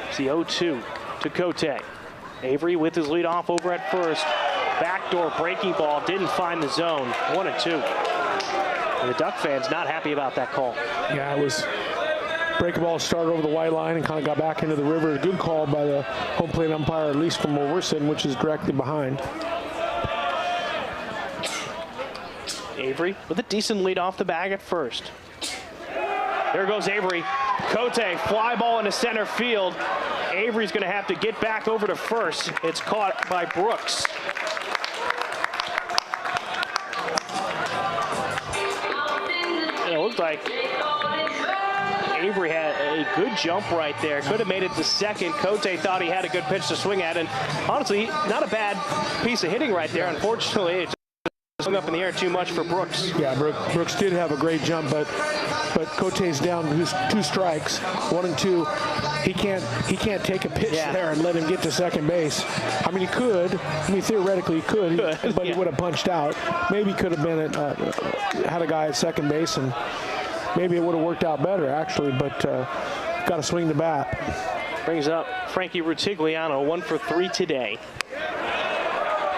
It's the 0-2 to Cote. Avery with his lead off over at first. Backdoor breaking ball, didn't find the zone. 1-2. And the Duck fans not happy about that call. Yeah, it was breaking ball started over the white line and kind of got back into the river. A good call by the home plate umpire, at least from where we're sitting, which is directly behind. Avery with a decent lead off the bag at first. There goes Avery. Cote, fly ball into center field. Avery's going to have to get back over to first. It's caught by Brooks. And it looked like Avery had a good jump right there. Could have made it to second. Cote thought he had a good pitch to swing at, and honestly, not a bad piece of hitting right there. Unfortunately, it just hung up in the air too much for Brooks. Yeah, Brooks did have a great jump, but Cote's down 2 strikes, 1 and 2. He can't take a pitch there and let him get to second base. I mean, he could. I mean, theoretically he could, but he would have punched out. Maybe could have been had a guy at second base, and maybe it would have worked out better actually. But got to swing the bat. Brings up Frankie Rutigliano, 1 for 3 today.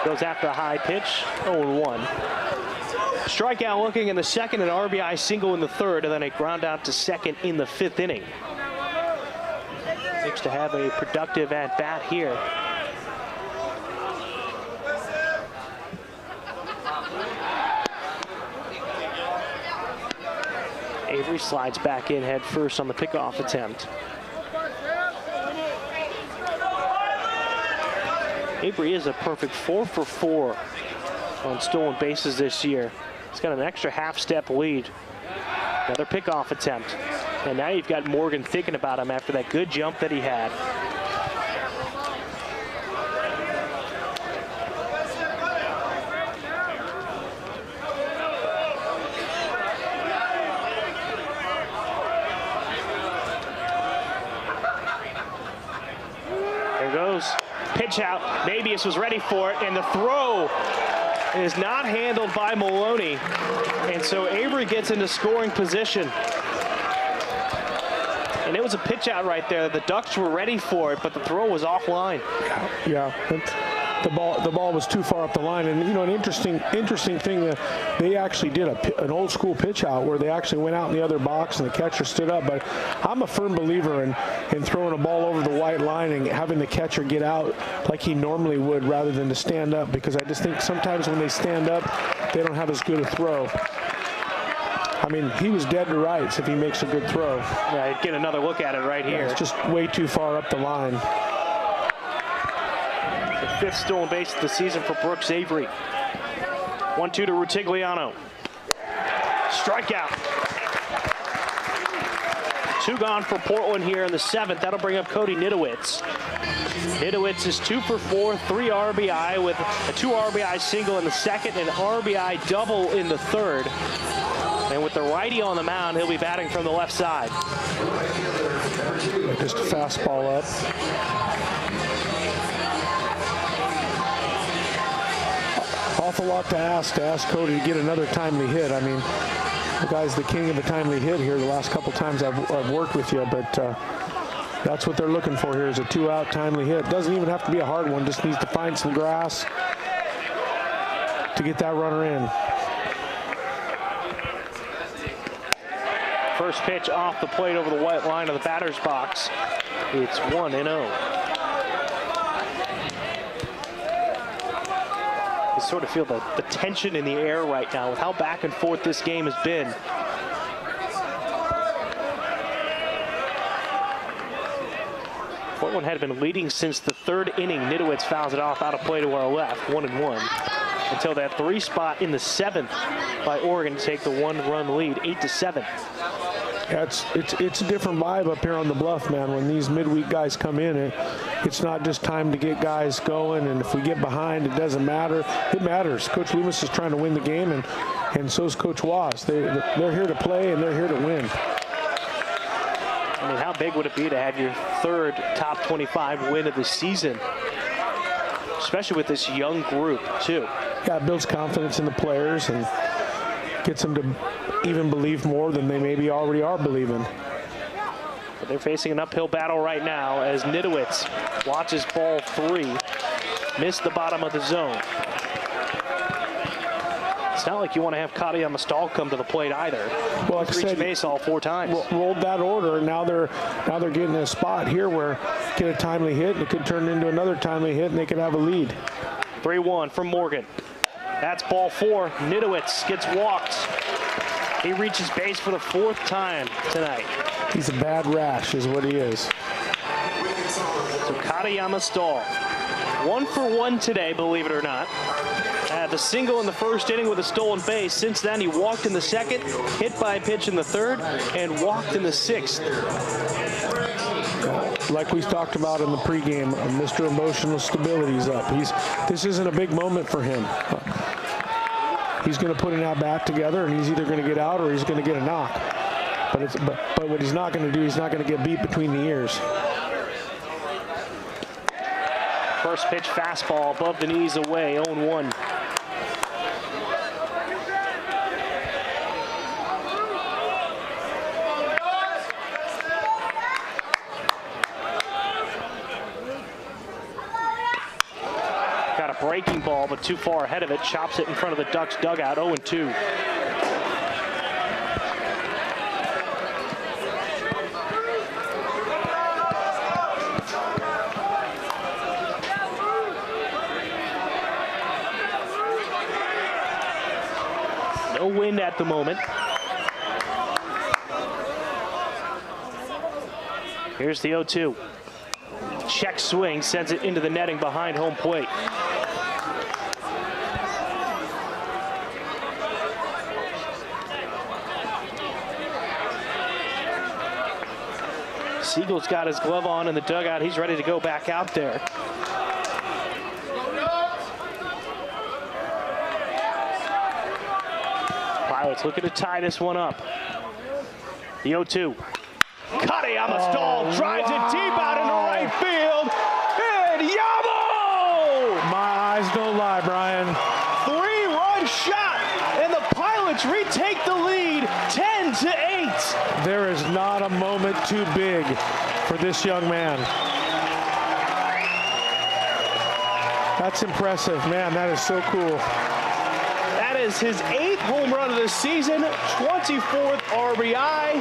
Goes after a high pitch, 0-1. Strikeout looking in the second, an RBI single in the third, and then a ground out to second in the 5th inning. Looks to have a productive at-bat here. Avery slides back in head first on the pickoff attempt. Avery is a perfect 4 for 4 on stolen bases this year. He's got an extra half-step lead. Another pickoff attempt. And now you've got Morgan thinking about him after that good jump that he had. There goes. Pitch out. Mabius was ready for it, and the throw is not handled by Maloney. And so Avery gets into scoring position. And it was a pitch out right there. The Ducks were ready for it, but the throw was offline. Yeah, the ball was too far up the line. And you know, an interesting thing that they actually did an old school pitch out where they actually went out in the other box and the catcher stood up. But I'm a firm believer in throwing a ball over the white line and having the catcher get out like he normally would rather than to stand up, because I just think sometimes when they stand up, they don't have as good a throw. I mean, he was dead to rights if he makes a good throw. Yeah, get another look at it right here. It's just way too far up the line. The 5th stolen base of the season for Brooks Avery. 1-2 to Rutigliano. Strikeout. 2 gone for Portland here in the 7th. That'll bring up Cody Nidowitz. Nidowitz is 2 for 4, 3 RBI with a 2 RBI single in the second and RBI double in the third. And with the righty on the mound, he'll be batting from the left side. Just a fastball up. Awful lot to ask Cody to get another timely hit. I mean, the guy's the king of the timely hit here the last couple times I've worked with you, but that's what they're looking for here is a 2-out timely hit. Doesn't even have to be a hard one, just needs to find some grass to get that runner in. First pitch off the plate over the white line of the batter's box. It's 1-0. You sort of feel the tension in the air right now with how back and forth this game has been. Portland had been leading since the third inning. Nidowitz fouls it off out of play to our left, 1-1. Until that 3 spot in the 7th by Oregon to take the 1-run lead, 8-7. Yeah, it's a different vibe up here on the Bluff, man. When these midweek guys come in, it's not just time to get guys going, and if we get behind, it doesn't matter. It matters. Coach Loomis is trying to win the game, and so is Coach Waz. They're here to play, and they're here to win. I mean, how big would it be to have your 3rd top 25 win of the season? Especially with this young group, too. Yeah, it builds confidence in the players and gets them to even believe more than they maybe already are believing. But they're facing an uphill battle right now as Nidowitz watches ball 3, missed the bottom of the zone. It's not like you want to have Kadiyama Stahl come to the plate either. Well, like I said, base all 4 times. Rolled that order, and now they're getting a spot here where get a timely hit, and it could turn into another timely hit, and they could have a lead. 3-1 from Morgan. That's ball 4. Nidowitz gets walked. He reaches base for the 4th time tonight. He's a bad rash is what he is. So Kadiyama Stahl, 1 for 1 today, believe it or not. Had the single in the 1st inning with a stolen base. Since then, he walked in the 2nd, hit by a pitch in the 3rd, and walked in the 6th. Like we talked about in the pregame, Mr. Emotional Stability's up. This isn't a big moment for him. He's going to put an at-bat together, and he's either going to get out or he's going to get a knock. But what he's not going to do, he's not going to get beat between the ears. First pitch fastball above the knees away, 0-1. Got a breaking ball, but too far ahead of it. Chops it in front of the Ducks dugout, 0-2. No wind at the moment. Here's the 0-2. Check swing, sends it into the netting behind home plate. Siegel's got his glove on in the dugout. He's ready to go back out there. Pilots looking to tie this one up. The 0-2. Kadiyama Stahl drives it deep out into right field. And Yamo! My eyes don't lie, Brian. 3-run shot, and the Pilots retake the lead 10-8. There is not a moment too big for this young man. That's impressive, man. That is so cool. That is his 8th home run of the season, 24th RBI.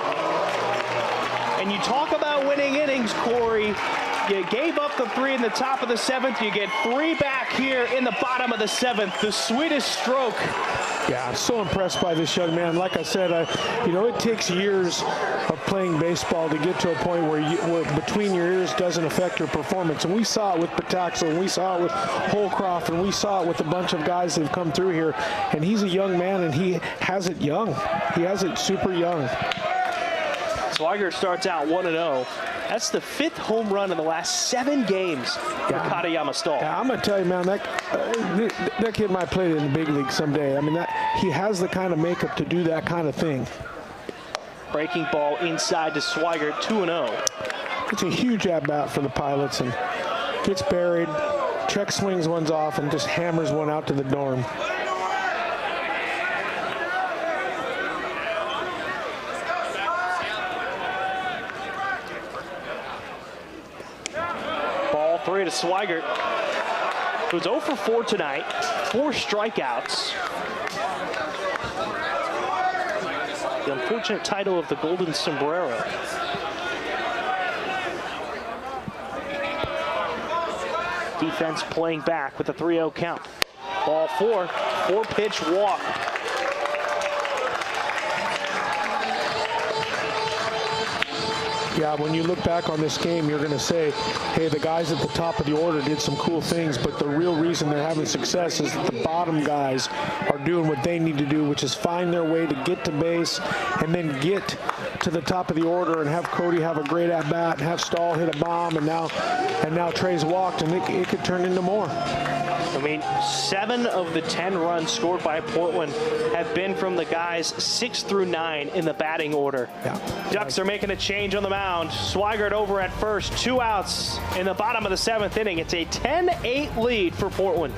And you talk about winning innings, Corey. You gave up the 3 in the top of the 7th. You get 3 back here in the bottom of the 7th. The sweetest stroke. Yeah, I'm so impressed by this young man. Like I said, it takes years of playing baseball to get to a point where between your ears doesn't affect your performance. And we saw it with Pataxo, and we saw it with Holcroft, and we saw it with a bunch of guys that have come through here. And he's a young man, and he has it young. He has it super young. Swigert starts out 1-0. That's the 5th home run in the last 7 games for Kadiyama Stahl. Yeah, I'm going to tell you, man, that kid might play in the big league someday. I mean, he has the kind of makeup to do that kind of thing. Breaking ball inside to Swigert, 2-0. It's a huge at-bat for the Pilots, and gets buried, check swings one's off, and just hammers one out to the dorm. Ball 3 to Swigert, who's 0 for 4 tonight, 4 strikeouts. The unfortunate title of the Golden Sombrero. Defense playing back with a 3-0 count. Ball 4, 4-pitch walk. Yeah, when you look back on this game, you're going to say, hey, the guys at the top of the order did some cool things, but the real reason they're having success is that the bottom guys are doing what they need to do, which is find their way to get to base and then get to the top of the order and have Cody have a great at-bat and have Stahl hit a bomb, and now Trey's walked, and it could turn into more. I mean, 7 of the 10 runs scored by Portland have been from the guys 6 through 9 in the batting order. Yeah. Ducks are making a change on the mound. Swigert over at first, 2 outs in the bottom of the 7th inning. It's a 10-8 lead for Portland.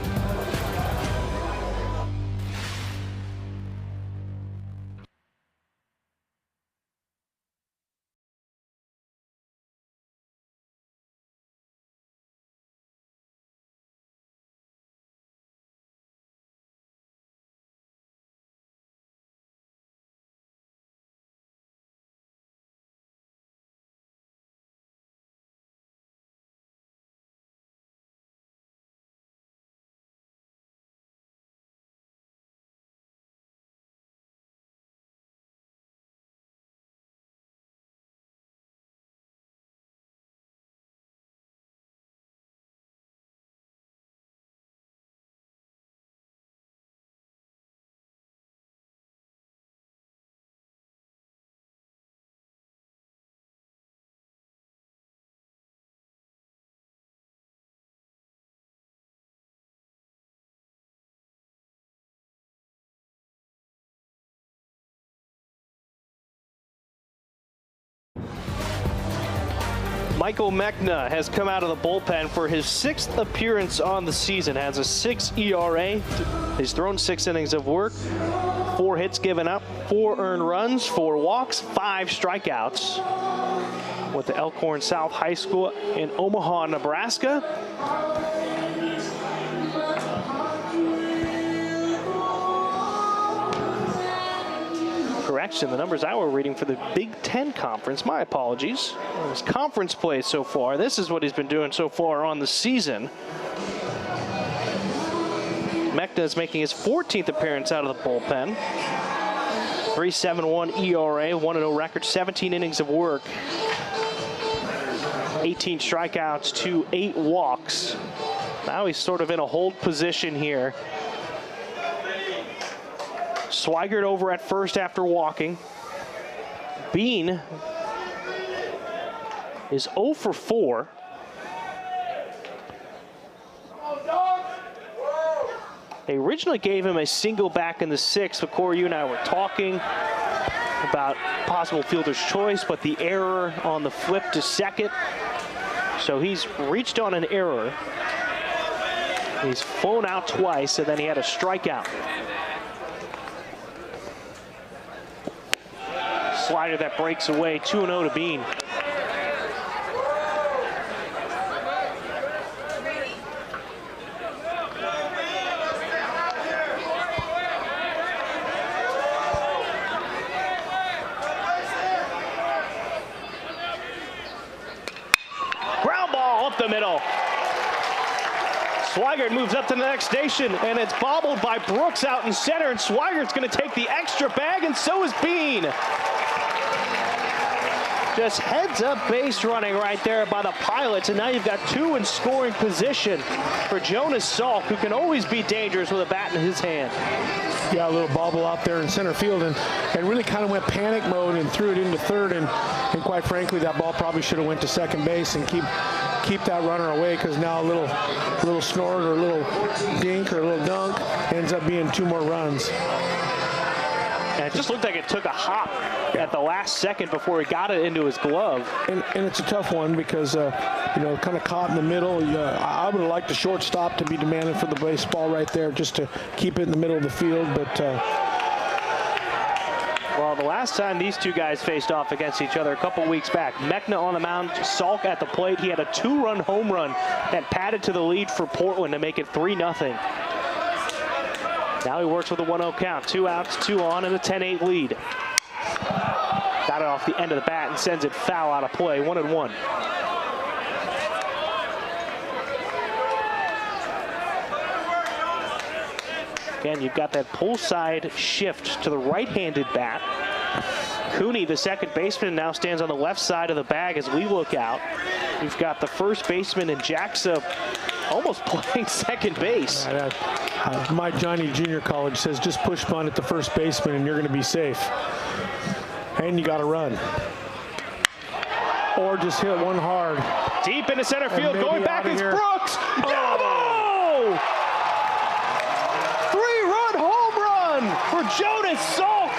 Michael Mechna has come out of the bullpen for his 6th appearance on the season. Has a 6 ERA. He's thrown 6 innings of work, 4 hits given up, 4 earned runs, 4 walks, 5 strikeouts with the Elkhorn South High School in Omaha, Nebraska. Correction, the numbers I were reading for the Big Ten Conference. My apologies. His conference play so far. This is what he's been doing so far on the season. Mechna is making his 14th appearance out of the bullpen. 3.71 ERA, 1-0 record, 17 innings of work, 18 strikeouts to 8 walks. Now he's sort of in a hold position here. Swigert over at first after walking. Bean is 0 for 4. They originally gave him a single back in the 6th, but Corey, you and I were talking about possible fielder's choice, but the error on the flip to second. So he's reached on an error. He's flown out twice, and then he had a strikeout. Slider that breaks away, 2-0 to Bean. Ground ball up the middle. Swigert moves up to the next station, and it's bobbled by Brooks out in center, and Swigert's going to take the extra bag, and so is Bean. Just heads up base running right there by the Pilots, and now you've got 2 in scoring position for Jonas Salk, who can always be dangerous with a bat in his hand. Yeah, a little bobble out there in center field, and really kind of went panic mode and threw it into third, and quite frankly, that ball probably should have went to second base and keep that runner away, because now a little snort or a little dink or a little dunk ends up being 2 more runs. And it just looked like it took a hop at the last second before he got it into his glove. And it's a tough one because, kind of caught in the middle. I would have liked the shortstop to be demanding for the baseball right there just to keep it in the middle of the field. But well, the last time these 2 guys faced off against each other a couple weeks back, Mechna on the mound, Salk at the plate. He had a 2-run home run that padded to the lead for Portland to make it 3-0. Now he works with a 1-0 count. 2 outs, 2 on, and a 10-8 lead. Got it off the end of the bat and sends it foul out of play. 1-1. Again, you've got that pull side shift to the right-handed bat. Cooney, the second baseman, now stands on the left side of the bag as we look out. We've got the first baseman in Jackson almost playing second base. My Johnny Junior College says just push bunt at the first baseman and you're going to be safe. And you got to run. Or just hit one hard. Deep into center field, going back is Brooks. Double! Three-run home run for Jonas Salk.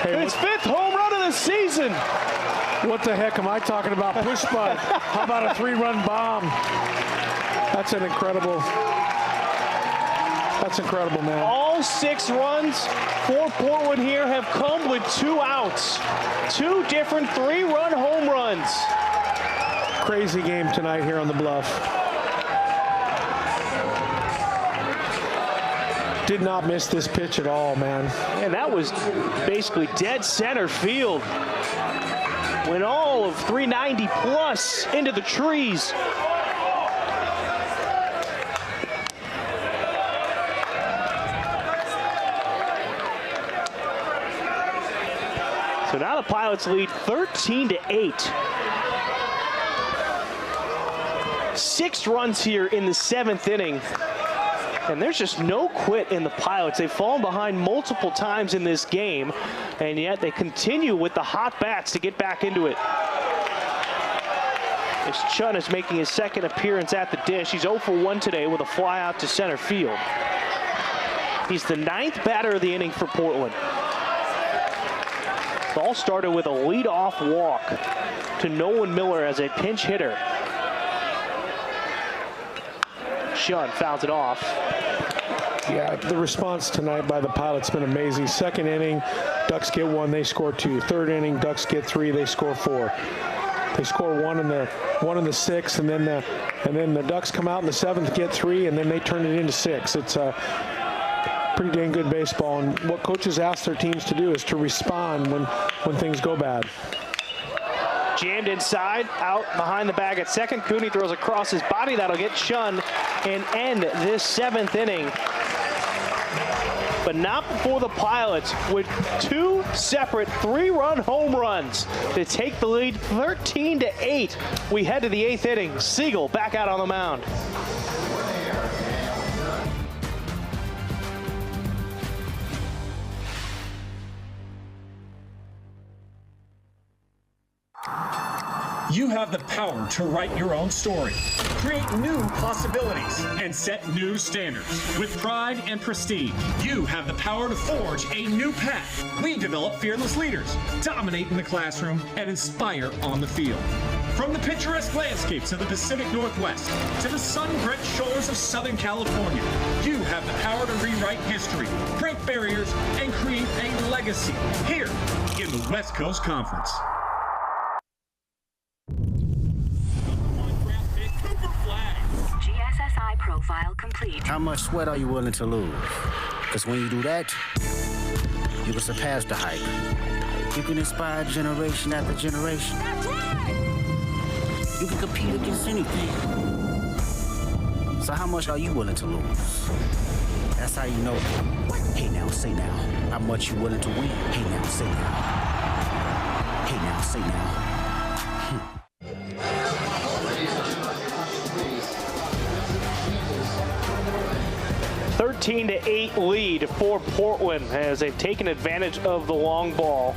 His 5th home run of the season. What the heck am I talking about? Push bunt. How about a 3-run bomb? That's incredible, man. All 6 runs for Portland here have come with 2 outs. 2 different 3-run home runs. Crazy game tonight here on the Bluff. Did not miss this pitch at all, man. And that was basically dead center field. Went all of 390 plus into the trees. So now the Pilots lead 13-8. 6 runs here in the 7th inning. And there's just no quit in the Pilots. They've fallen behind multiple times in this game, and yet they continue with the hot bats to get back into it. As Chun is making his 2nd appearance at the dish. He's 0 for 1 today with a fly out to center field. He's the 9th batter of the inning for Portland. It all started with a leadoff walk to Nolan Miller as a pinch hitter. Chun fouls it off. Yeah, the response tonight by the Pilots has been amazing. 2nd inning, Ducks get 1, they score 2. 3rd inning, Ducks get 3, they score 4. They score 1 in the 6th, and then the Ducks come out in the 7th, get 3, and then they turn it into 6. It's pretty dang good baseball, and what coaches ask their teams to do is to respond when things go bad. Jammed inside, out behind the bag at second. Cooney throws across his body. That'll get Chun and end this 7th inning. But not before the Pilots with 2 separate 3-run home runs to take the lead 13-8. We head to the 8th inning. Siegel back out on the mound. You have the power to write your own story, create new possibilities, and set new standards. With pride and prestige, you have the power to forge a new path. We develop fearless leaders, dominate in the classroom, and inspire on the field. From the picturesque landscapes of the Pacific Northwest to the sun-drenched shores of Southern California, you have the power to rewrite history, break barriers, and create a legacy here in the West Coast Conference. GSSI profile complete. How much sweat are you willing to lose? Because when you do that, you can surpass the hype. You can inspire generation after generation. You can compete against anything. So how much are you willing to lose? That's how you know. Hey now, say now. How much you willing to win? Hey now, say now. Hey now, say now. 13-8 lead for Portland as they've taken advantage of the long ball.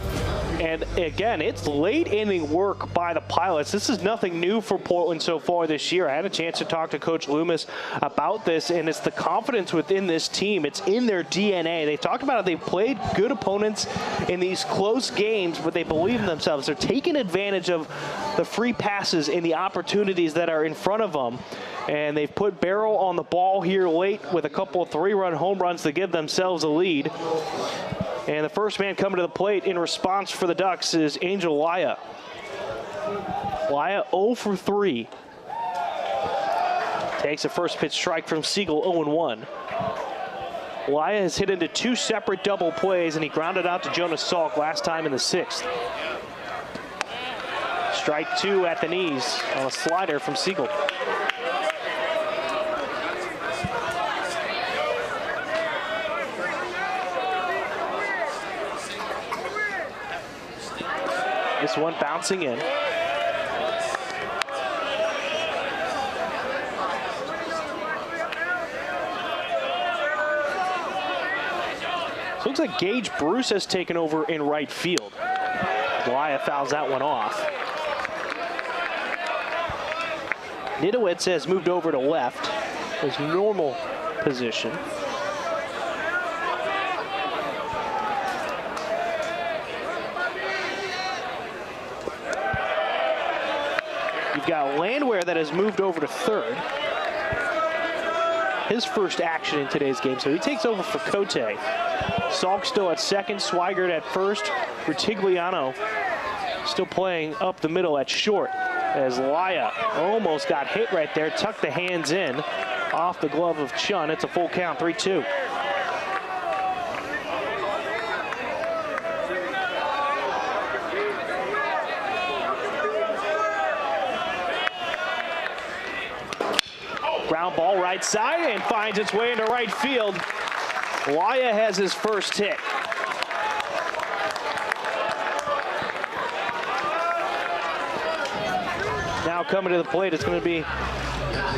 And again, it's late inning work by the Pilots. This is nothing new for Portland so far this year. I had a chance to talk to Coach Loomis about this, and it's the confidence within this team. It's in their DNA. They talked about it. They've played good opponents in these close games, but they believe in themselves. They're taking advantage of the free passes and the opportunities that are in front of them. And they've put Barrow on the ball here late with a couple of 3-run home runs to give themselves a lead. And the first man coming to the plate in response for the Ducks is Angel Laya. Laya 0 for 3. Takes a first pitch strike from Siegel, 0-1. Elia has hit into 2 separate double plays, and he grounded out to Jonas Salk last time in the 6th. Strike 2 at the knees on a slider from Siegel. This one bouncing in. So looks like Gage Bruce has taken over in right field. Elia fouls that one off. Nidowitz has moved over to left, his normal position. You've got Landwehr that has moved over to third. His first action in today's game, so he takes over for Cote. Salk still at second, Swigert at first, Rutigliano still playing up the middle at short. As Elia almost got hit right there, tucked the hands in off the glove of Chun. It's a full count, 3-2. Ground ball right side and finds its way into right field. Elia has his first hit. Now coming to the plate, it's going to be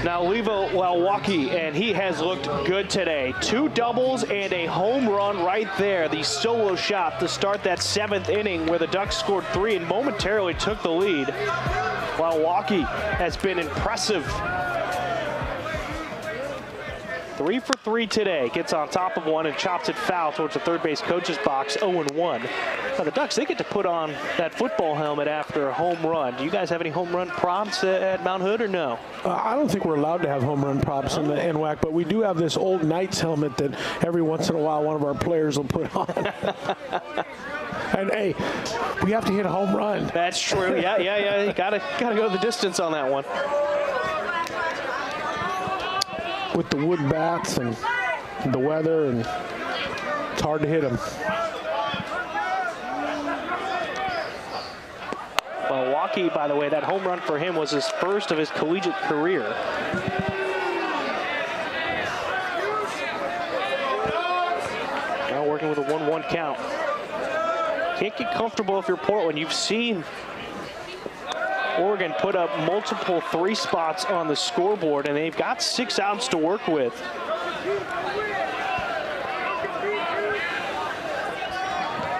now Levo Walwalki, and he has looked good today. 2 doubles and a home run right there. The solo shot to start that 7th inning where the Ducks scored 3 and momentarily took the lead. Walwalki has been impressive. 3 for 3 today. Gets on top of one and chops it foul towards the third base coach's box, 0-1. Now the Ducks, they get to put on that football helmet after a home run. Do you guys have any home run props at Mount Hood or no? I don't think we're allowed to have home run props in the NWAC, but we do have this old Knights helmet that every once in a while one of our players will put on. And hey, we have to hit a home run. That's true. Yeah. You gotta go the distance on that one. With the wood bats and the weather, and it's hard to hit them. Walwalki, by the way, that home run for him was his first of his collegiate career. Now working with a 1-1 count. Can't get comfortable if you're Portland. You've seen Oregon put up multiple 3 spots on the scoreboard, and they've got 6 outs to work with.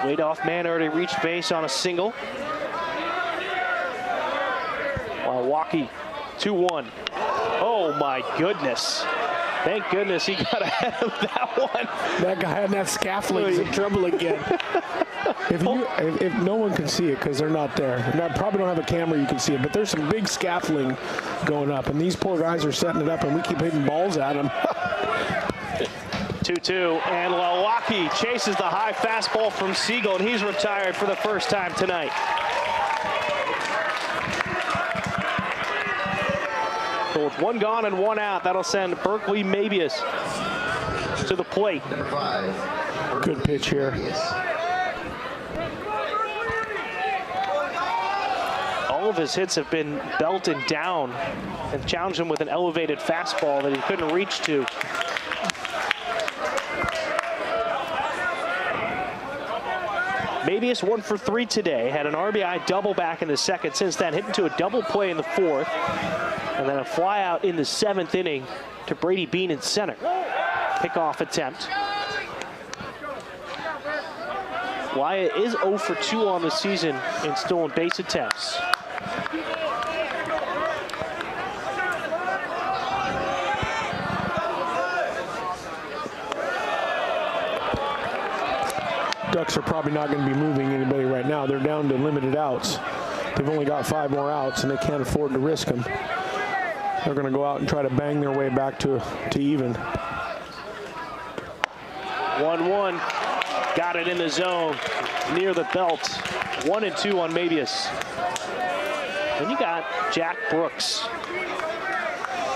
Leadoff man already reached base on a single. Walwalki, 2-1. Oh my goodness. Thank goodness he got ahead of that one. That guy had that scaffolding's in trouble again. If no one can see it because they're not there, and I probably don't have a camera you can see it, but there's some big scaffolding going up, and these poor guys are setting it up, and we keep hitting balls at them. 2-2, and Walwalki chases the high fastball from Siegel, and he's retired for the first time tonight. So with 1 gone and 1 out, that'll send Berkeley Mabius to the plate. Number 5. Good pitch here. All of his hits have been belted down and challenged him with an elevated fastball that he couldn't reach to. Mabius 1 for 3 today. Had an RBI double back in the 2nd. Since then, hit into a double play in the 4th. And then a fly out in the 7th inning to Brady Bean in center. Pickoff attempt. Elia is 0 for 2 on the season in stolen base attempts. Ducks are probably not going to be moving anybody right now. They're down to limited outs. They've only got 5 more outs, and they can't afford to risk them. They're going to go out and try to bang their way back to even. 1-1. Got it in the zone near the belt. 1-2 on Mabius. And you got Jack Brooks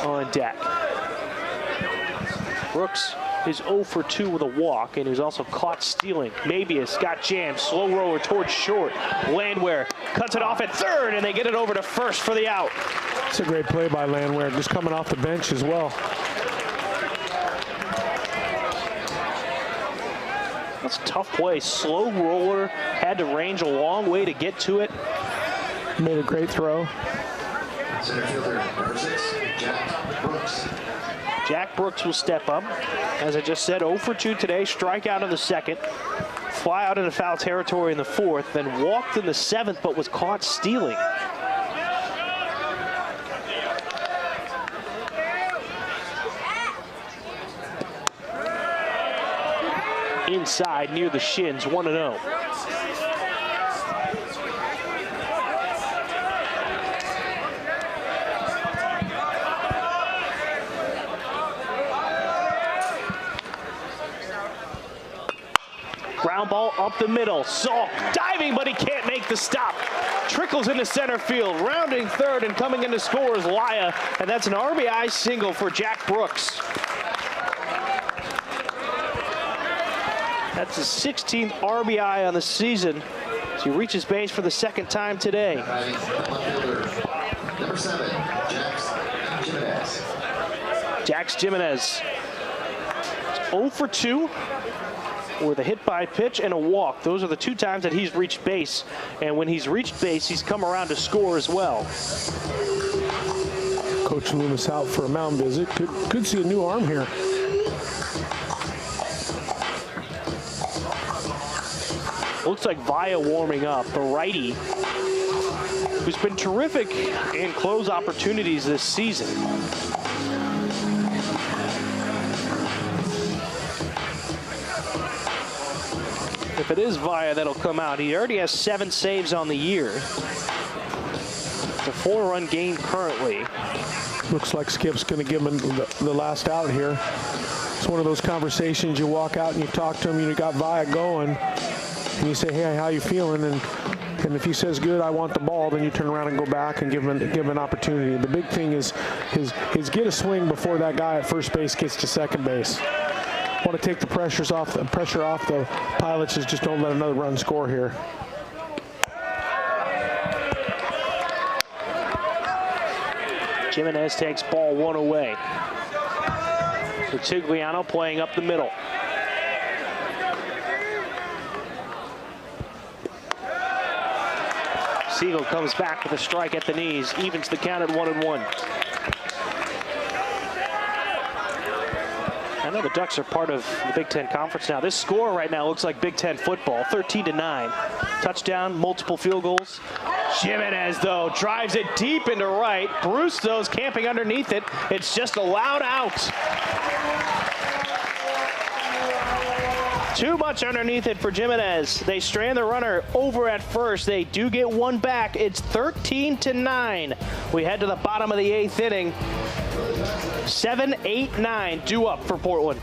on deck. Brooks is 0 for 2 with a walk, and he was also caught stealing. Mabius got jammed, slow roller towards short. Landwehr cuts it off at third, and they get it over to first for the out. It's a great play by Landwehr, just coming off the bench as well. That's a tough play. Slow roller, had to range a long way to get to it. Made a great throw. Center fielder, number 6, Jack Brooks. Jack Brooks will step up. As I just said, 0 for 2 today, strikeout in the second, fly out into foul territory in the fourth, then walked in the seventh but was caught stealing. Inside near the shins, 1-0. Ground ball up the middle. Salk diving, but he can't make the stop. Trickles into center field, rounding third, and coming in to score is Laya, and that's an RBI single for Jack Brooks. That's his 16th RBI on the season. So he reaches base for the second time today. Number 7, Jax Jimenez. 0 for 2 with a hit by pitch and a walk. Those are the 2 times that he's reached base. And when he's reached base, he's come around to score as well. Coach Loomis out for a mound visit. Could see a new arm here. Looks like Vaya warming up, the righty, who's been terrific in close opportunities this season. If it is Vaya that'll come out, he already has 7 saves on the year. It's a 4-run game currently. Looks like Skip's going to give him the last out here. It's one of those conversations you walk out and you talk to him, you got Vaya going, and you say, hey, how you feeling? And if he says good, I want the ball, then you turn around and go back and give him an opportunity. The big thing is get a swing before that guy at first base gets to second base. Want to take the pressure off the pilots, is just don't let another run score here. Jimenez takes ball 1 away. Tigliano playing up the middle. Siegel comes back with a strike at the knees, evens the count at 1-1. I know the Ducks are part of the Big Ten Conference now. This score right now looks like Big Ten football, 13-9. Touchdown, multiple field goals. Jimenez, though, drives it deep into right. Bruce, though, is camping underneath it. It's just allowed out. Too much underneath it for Jimenez. They strand the runner over at first. They do get one back. It's 13-9. We head to the bottom of the 8th inning. 7, 8, 9 due up for Portland.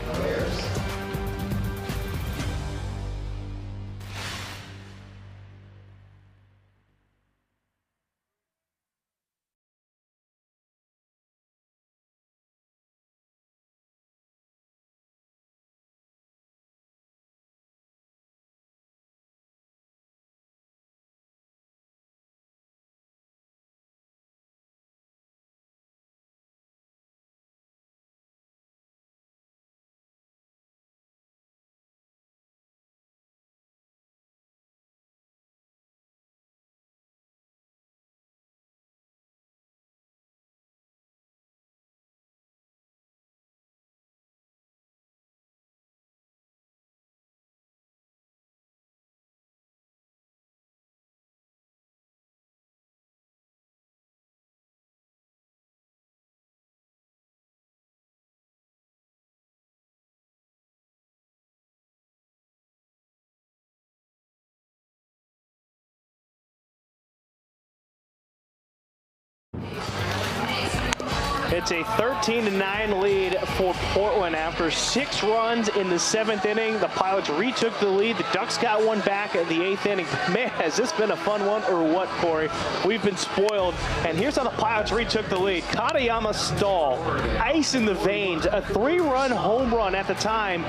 It's a 13-9 lead for Portland after 6 runs in the 7th inning. The Pilots retook the lead. The Ducks got one back at the 8th inning. Man, has this been a fun one or what, Corey? We've been spoiled. And here's how the Pilots retook the lead. Katayama Stahl, ice in the veins, a 3-run home run at the time,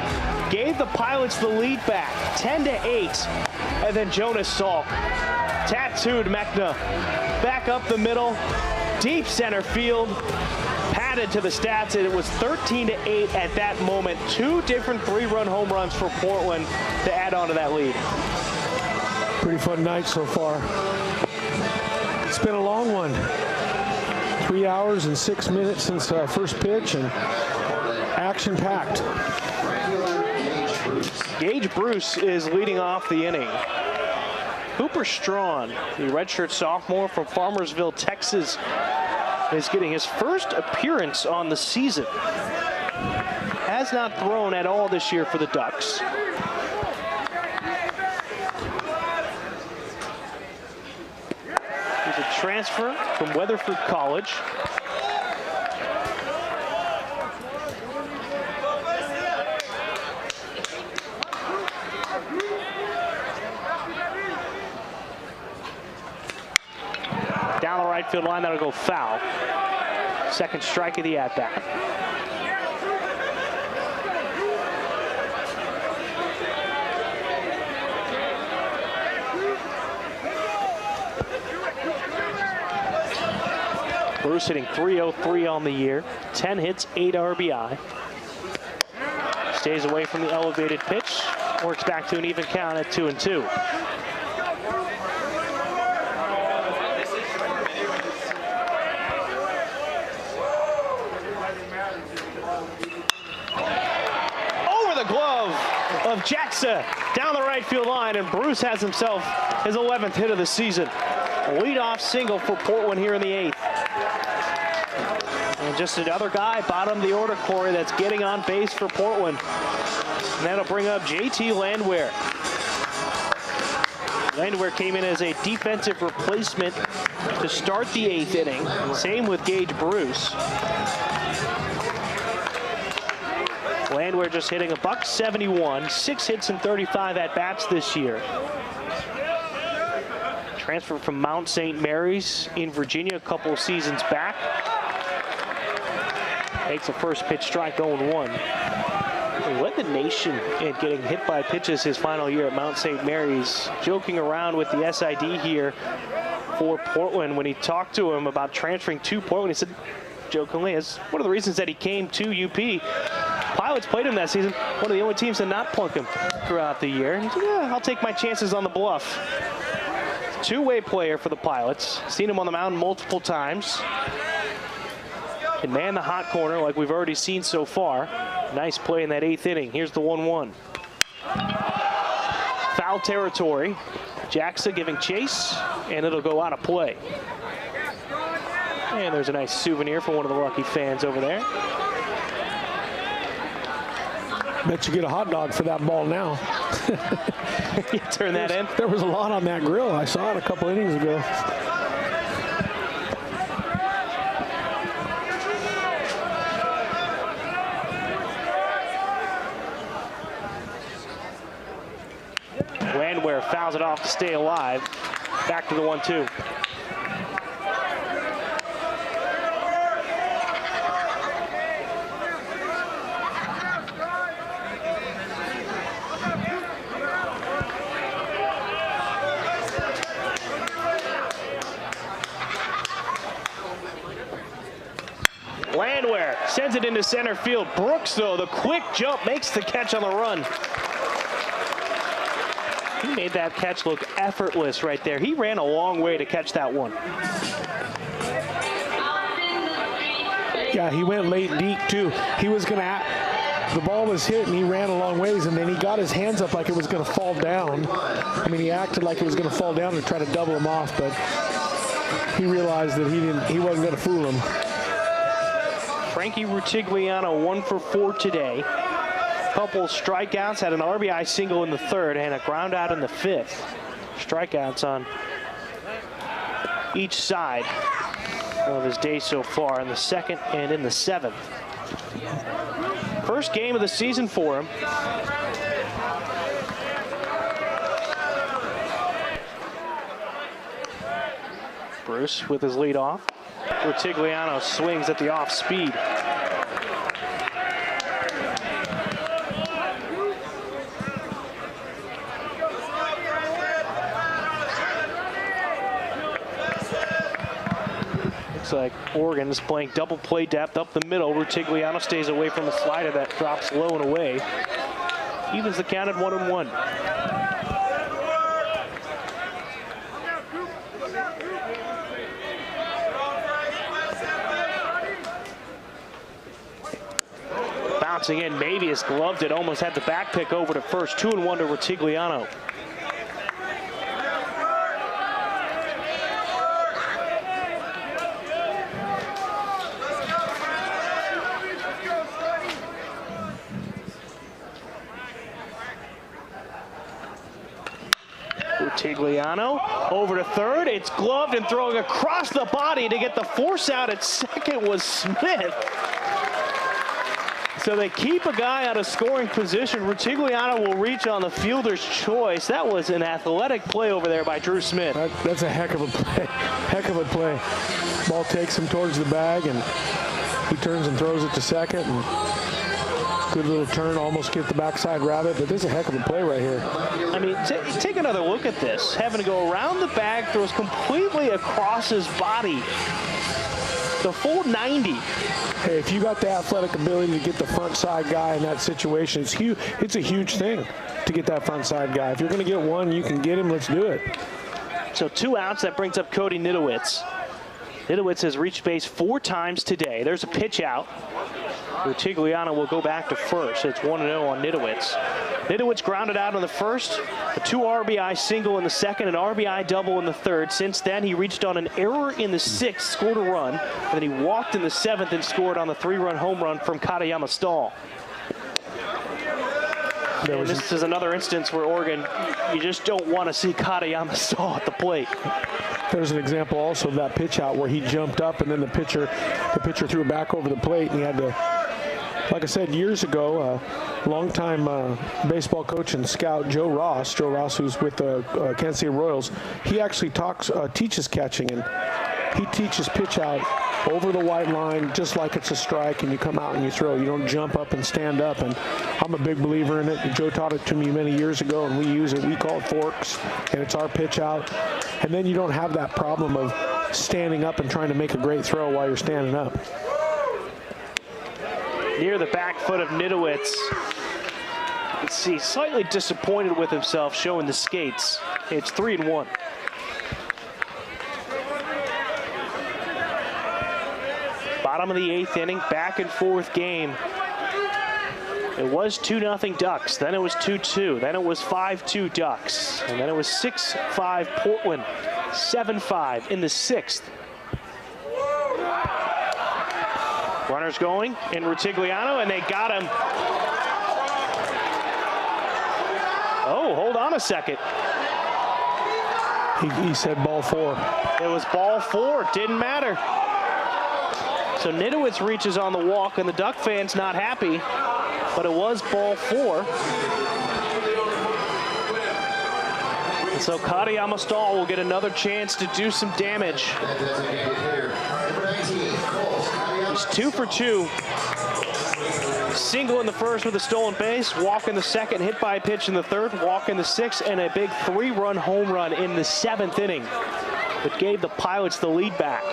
gave the Pilots the lead back, 10-8. And then Jonas Salk tattooed Mechna back up the middle, deep center field, padded to the stats, and it was 13-8 at that moment. 2 different 3-run home runs for Portland to add on to that lead. Pretty fun night so far. It's been a long one. 3 hours and 6 minutes since first pitch, and action-packed. Gage Bruce is leading off the inning. Cooper Strawn, the redshirt sophomore from Farmersville, Texas, is getting his first appearance on the season. Has not thrown at all this year for the Ducks. He's a transfer from Weatherford College. Down the right field line, that'll go foul. Second strike of the at-bat. Bruce hitting .303 on the year, 10 hits, 8 RBI. Stays away from the elevated pitch, works back to an even count at 2-2. Of Jackson down the right field line, and Bruce has himself his 11th hit of the season. A leadoff single for Portland here in the 8th. And just another guy bottom of the order, Corey, that's getting on base for Portland. And that'll bring up JT Landwehr. Landwehr came in as a defensive replacement to start the 8th inning. Same with Gage Bruce. Landwehr just hitting .171, 6 hits and 35 at-bats this year. Transferred from Mount St. Mary's in Virginia a couple of seasons back. Makes a first pitch strike, 0-1. He led the nation in getting hit by pitches his final year at Mount St. Mary's. Joking around with the SID here for Portland. When he talked to him about transferring to Portland, he said, jokingly, as one of the reasons that he came to UP, Pilots played him that season, one of the only teams to not plunk him throughout the year. And he said, yeah, I'll take my chances on the bluff. Two-way player for the Pilots. Seen him on the mound multiple times. Can man the hot corner like we've already seen so far. Nice play in that 8th inning. Here's the 1-1. Foul territory. Jackson giving chase, and it'll go out of play. And there's a nice souvenir for one of the lucky fans over there. Bet you get a hot dog for that ball now. You turn that in? There was a lot on that grill. I saw it a couple innings ago. Landwehr fouls it off to stay alive. Back to the 1-2. Landwehr sends it into center field. Brooks, though, the quick jump makes the catch on the run. He made that catch look effortless right there. He ran a long way to catch that one. Yeah, he went late deep, too. He was going to... The ball was hit, and he ran a long ways, and then he got his hands up like it was going to fall down. I mean, he acted like it was going to fall down and try to double him off, but he realized that he wasn't going to fool him. Frankie Rutigliano 1 for 4 today. Couple strikeouts, had an RBI single in the 3rd and a ground out in the 5th. Strikeouts on each side. of his day so far in the second and in the seventh. First game of the season for him. Bruce with his lead off. Rutigliano swings at the off speed. Looks like Oregon is playing double play depth up the middle. Rutigliano stays away from the slider that drops low and away. Evens the count at 1-1. Bouncing in, Mavius gloved it, almost had the back pick over to first. 2-1 to Rutigliano. Rutigliano over to third. It's gloved and throwing across the body to get the force out at second was Smith. So they keep a guy out of scoring position. Rutigliano will reach on the fielder's choice. That was an athletic play over there by Drew Smith. That's a heck of a play. Heck of a play. Ball takes him towards the bag, and he turns and throws it to second. And good little turn, almost get the backside rabbit, but this is a heck of a play right here. I mean, take another look at this. Having to go around the bag, throws completely across his body. The full 90. Hey, if you got the athletic ability to get the front side guy in that situation, it's huge. It's a huge thing to get that front side guy. If you're going to get one, you can get him. Let's do it. So 2 outs. That brings up Cody Nidowitz. Nidowitz has reached base 4 times today. There's a pitch out. Rutigliano will go back to first. It's 1-0 on Nidowitz. Nidowitz grounded out in the first, a 2 RBI single in the second, an RBI double in the third. Since then, he reached on an error in the 6th, scored a run, and then he walked in the 7th and scored on the 3-run home run from Katayama Stahl. And this is another instance where Oregon, you just don't want to see Katayama Stahl at the plate. There's an example also of that pitch out where he jumped up and then the pitcher threw it back over the plate, and he had to, like I said, years ago, longtime baseball coach and scout Joe Ross, who's with the Kansas City Royals, he actually teaches catching, and he teaches pitch out over the white line just like it's a strike, and you come out and you throw. You don't jump up and stand up, and I'm a big believer in it. Joe taught it to me many years ago, and we use it. We call it forks, and it's our pitch out. And then you don't have that problem of standing up and trying to make a great throw while you're standing up. Near the back foot of Nidowitz. Let's see, slightly disappointed with himself, showing the skates. It's 3-1. Bottom of the 8th inning, back and forth game. It was 2-0 Ducks, then it was 2-2, then it was 5-2 Ducks, and then it was 6-5 Portland, 7-5 in the 6th. Runners going in Rutigliano, and they got him. Oh, hold on a second. He said ball 4. It was ball 4, didn't matter. So Nidowitz reaches on the walk, and the Duck fans not happy, but it was ball 4. And so Katayama Stahl will get another chance to do some damage. He's 2 for 2. Single in the first with a stolen base, walk in the second, hit by a pitch in the third, walk in the 6th, and a big 3-run home run in the 7th inning that gave the Pilots the lead back.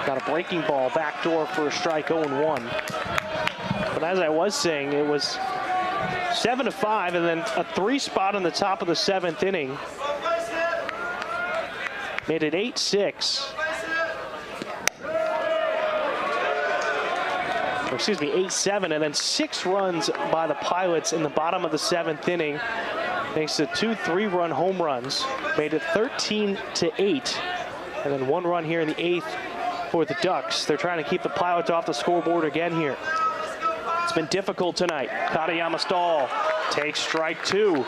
Got a breaking ball, backdoor for a strike, 0-1. But as I was saying, it was 7-5, and then a 3 spot on the top of the 7th inning made it 8-6. Or excuse me, 8-7, and then 6 runs by the Pilots in the bottom of the 7th inning, thanks to 2 3-run home runs, made it 13-8, and then 1 run here in the 8th for the Ducks. They're trying to keep the Pilots off the scoreboard again here. It's been difficult tonight. Katayama Stahl takes strike 2.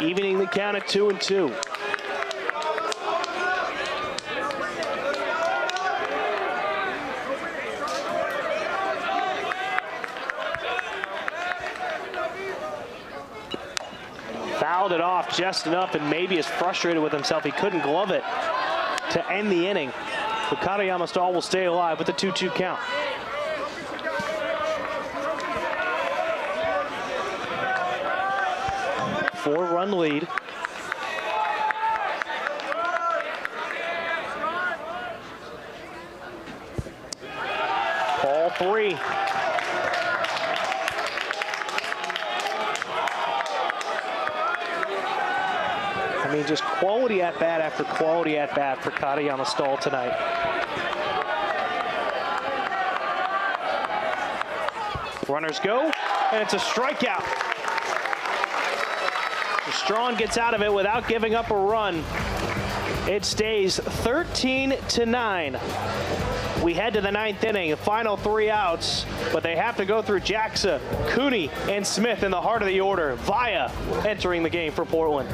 evening the count at 2-2. Fouled it off just enough and maybe is frustrated with himself. He couldn't glove it to end the inning. But Katayama Stahl will stay alive with the 2-2 count. Four-run lead. Ball 3. I mean, just quality at bat after quality at bat for Katayama Stahl tonight. Runners go, and it's a strikeout. Strawn gets out of it without giving up a run. It stays 13-9. We head to the 9th inning, the final 3 outs, but they have to go through Jaxa, Cooney, and Smith in the heart of the order. Vaya entering the game for Portland.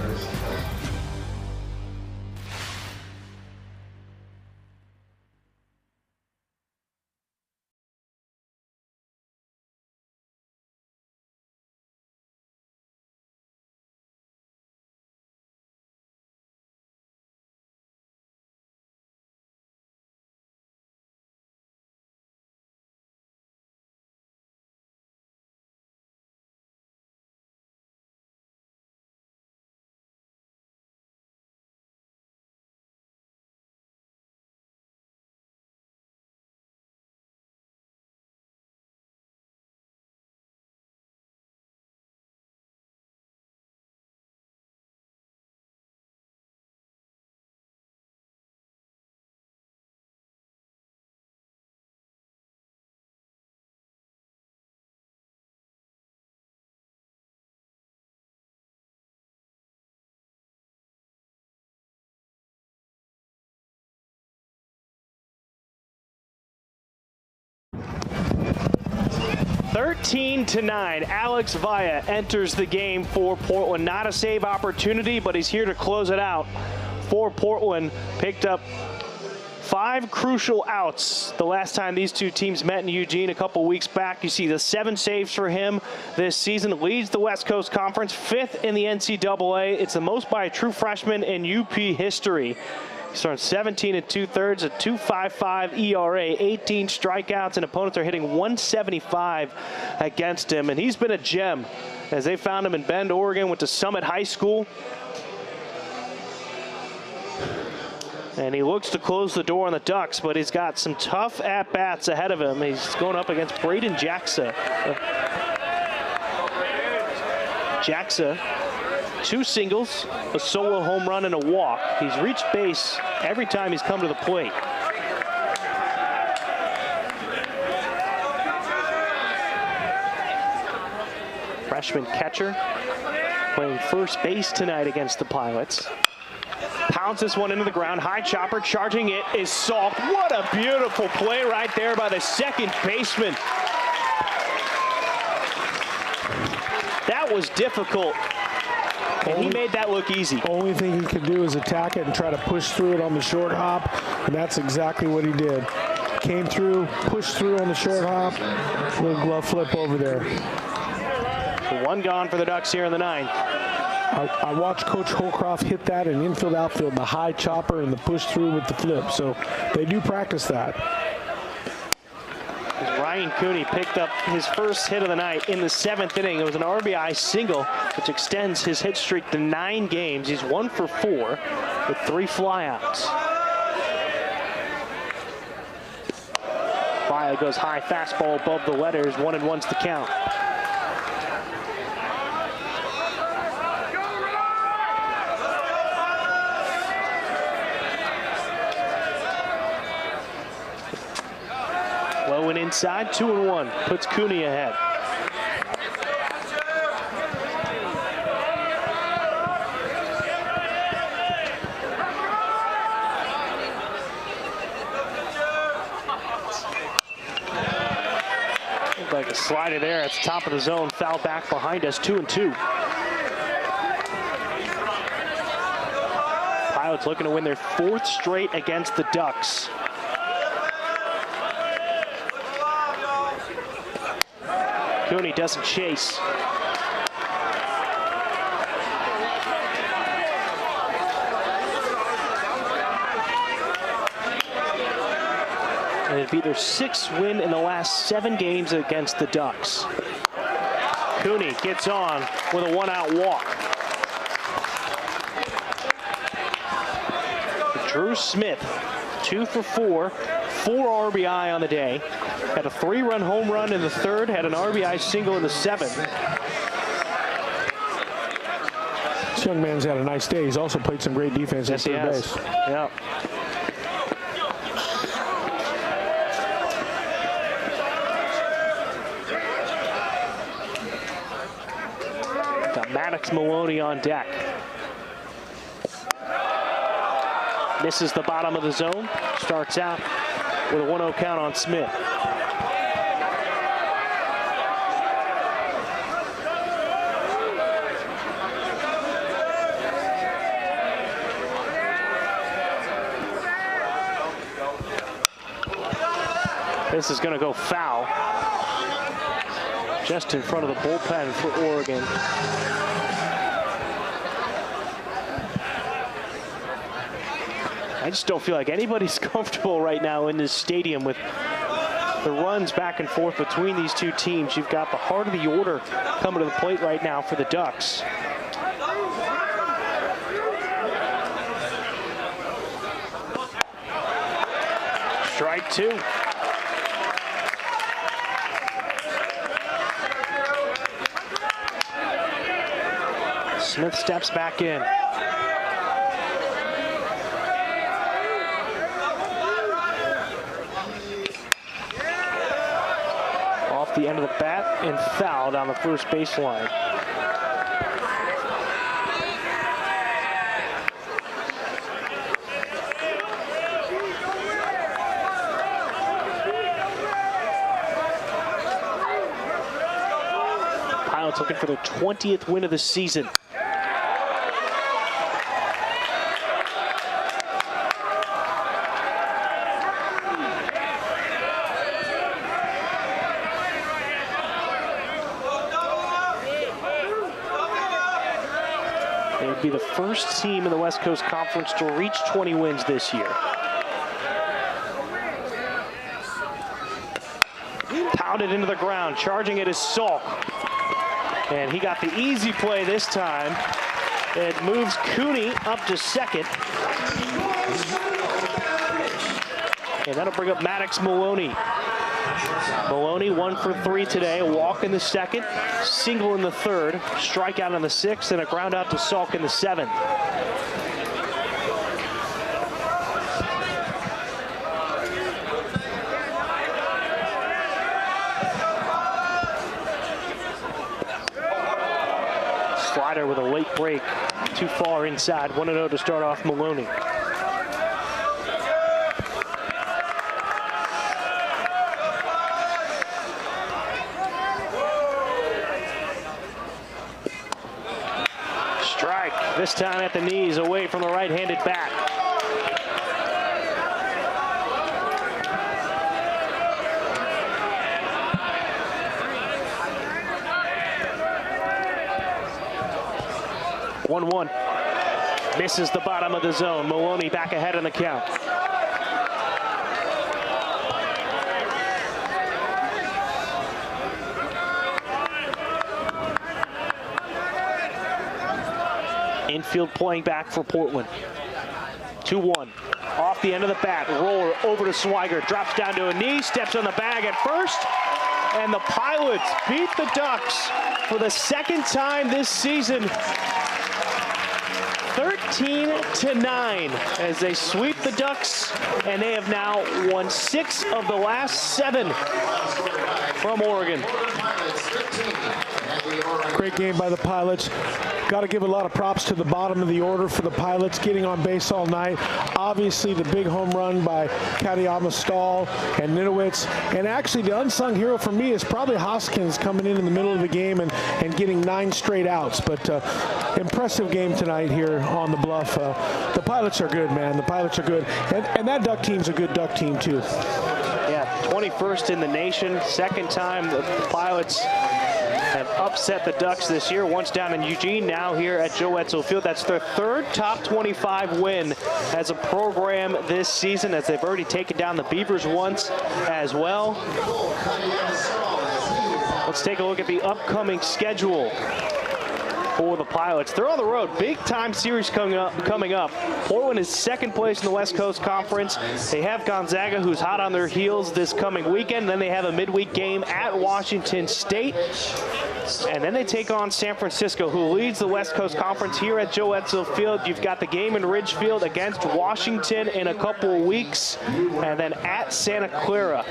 (13-9). Alex Vaya enters the game for Portland. Not a save opportunity, but he's here to close it out for Portland. Picked up 5 crucial outs the last time these two teams met in Eugene a couple weeks back. You see the 7 saves for him this season. Leads the West Coast Conference, 5th in the NCAA. It's the most by a true freshman in UP history. He's thrown 17 2/3, a 2.55 ERA, 18 strikeouts, and opponents are hitting 175 against him. And he's been a gem as they found him in Bend, Oregon, went to Summit High School. And he looks to close the door on the Ducks, but he's got some tough at-bats ahead of him. He's going up against Braden Jaxa. Jaxa, 2 singles, a solo home run, and a walk. He's reached base every time he's come to the plate. Freshman catcher playing first base tonight against the Pilots. Pounds this one into the ground. High chopper, charging it is Salk. What a beautiful play right there by the second baseman. That was difficult. And he made that look easy. Only thing he could do is attack it and try to push through it on the short hop, and that's exactly what he did. Came through, pushed through on the short hop, little glove flip over there. 1 gone for the Ducks here in the 9th. I watched Coach Holcroft hit that in infield, outfield, the high chopper and the push through with the flip, so they do practice that. Ryan Cooney picked up his first hit of the night in the 7th inning. It was an RBI single, which extends his hit streak to 9 games. He's 1 for 4 with 3 flyouts. Vaya goes high, fastball above the letters. 1-1's the count. Low and inside, 2-1, puts Cooney ahead. Looked like a slider there at the top of the zone, foul back behind us, 2-2. Pilots looking to win their 4th straight against the Ducks. Cooney doesn't chase. And it'd be their 6th win in the last 7 games against the Ducks. Cooney gets on with a 1-out walk. Drew Smith, 2 for 4, 4 RBI on the day. Had a 3-run home run in the 3rd, had an RBI single in the 7th. This young man's had a nice day. He's also played some great defense at third base. Yeah. Got Maddox Maloney on deck. Misses the bottom of the zone. Starts out with a 1-0 count on Smith. This is going to go foul. Just in front of the bullpen for Oregon. I just don't feel like anybody's comfortable right now in this stadium with the runs back and forth between these two teams. You've got the heart of the order coming to the plate right now for the Ducks. Strike 2. Smith steps back in. Off the end of the bat and fouled on the first baseline. Pilots looking for their 20th win of the season. They would be the first team in the West Coast Conference to reach 20 wins this year. Pounded into the ground, charging it is Salk. And he got the easy play this time. It moves Cooney up to second. And that'll bring up Maddox Maloney. Maloney 1 for 3 today, a walk in the 2nd, single in the 3rd, strikeout in the 6th, and a ground out to Salk in the 7th. Slider with a late break, too far inside, 1-0 to start off Maloney. This time at the knees, away from the right-handed bat. One. Misses the bottom of the zone. Maloney back ahead in the count. Infield playing back for Portland. 2-1. Off the end of the bat. Roller over to Swigert. Drops down to a knee. Steps on the bag at first. And the Pilots beat the Ducks for the 2nd time this season. 13-9 as they sweep the Ducks. And they have now won 6 of the last 7. from Oregon. Great game by the Pilots. Got to give a lot of props to the bottom of the order for the Pilots, getting on base all night. Obviously, the big home run by Katayama Stahl and Ninowitz. And actually, the unsung hero for me is probably Hoskins coming in the middle of the game and getting 9 straight outs. But impressive game tonight here on the Bluff. The Pilots are good, man. The Pilots are good. And that Duck team's a good Duck team, too. Yeah, 21st in the nation. Second time the Pilots have upset the Ducks this year. Once down in Eugene, now here at Joe Edsel Field. That's their 3rd top 25 win as a program this season, as they've already taken down the Beavers once as well. Let's take a look at the upcoming schedule for the Pilots. They're on the road. Big time series coming up. Portland is 2nd place in the West Coast Conference. They have Gonzaga, who's hot on their heels this coming weekend. Then they have a midweek game at Washington State. And then they take on San Francisco, who leads the West Coast Conference here at Joe Edsel Field. You've got the game in Ridgefield against Washington in a couple of weeks, and then at Santa Clara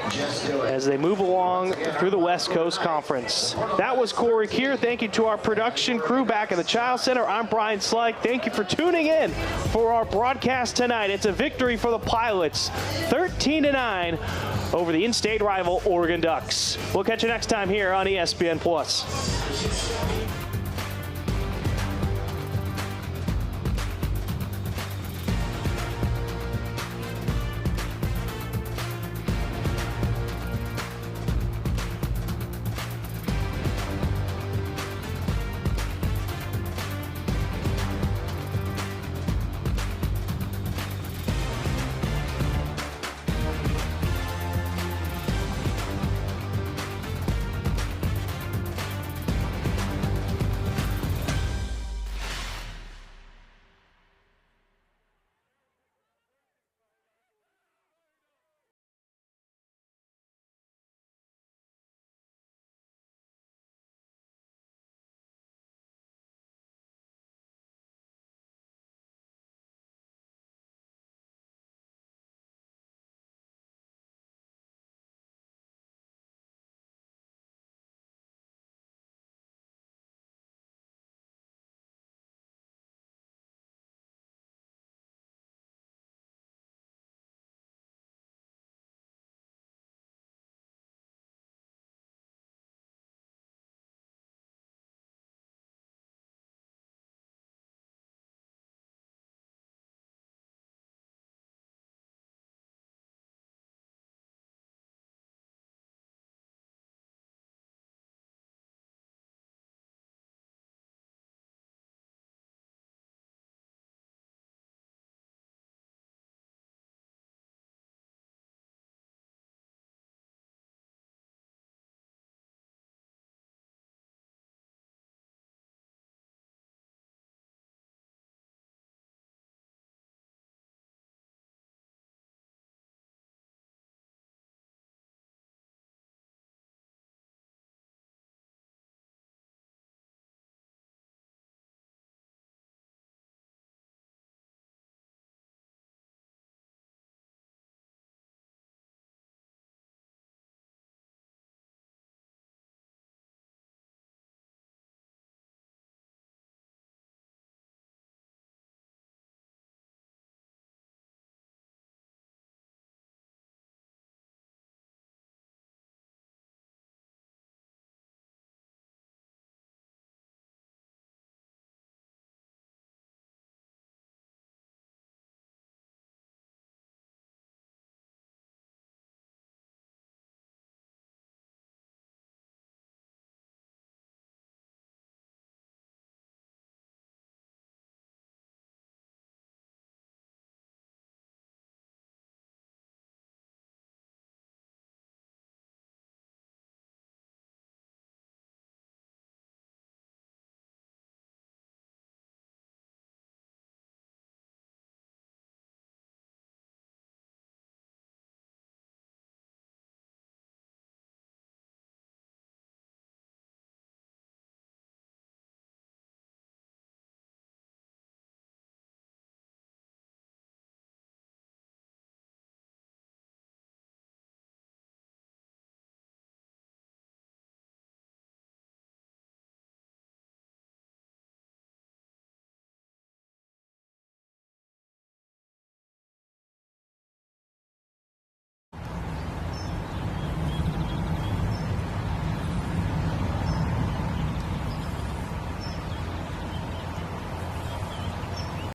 as they move along through the West Coast Conference. That was Corey Keir. Thank you to our production crew back in the Child Center. I'm Brian Slyke. Thank you for tuning in for our broadcast tonight. It's a victory for the Pilots, 13-9 over the in-state rival Oregon Ducks. We'll catch you next time here on ESPN+.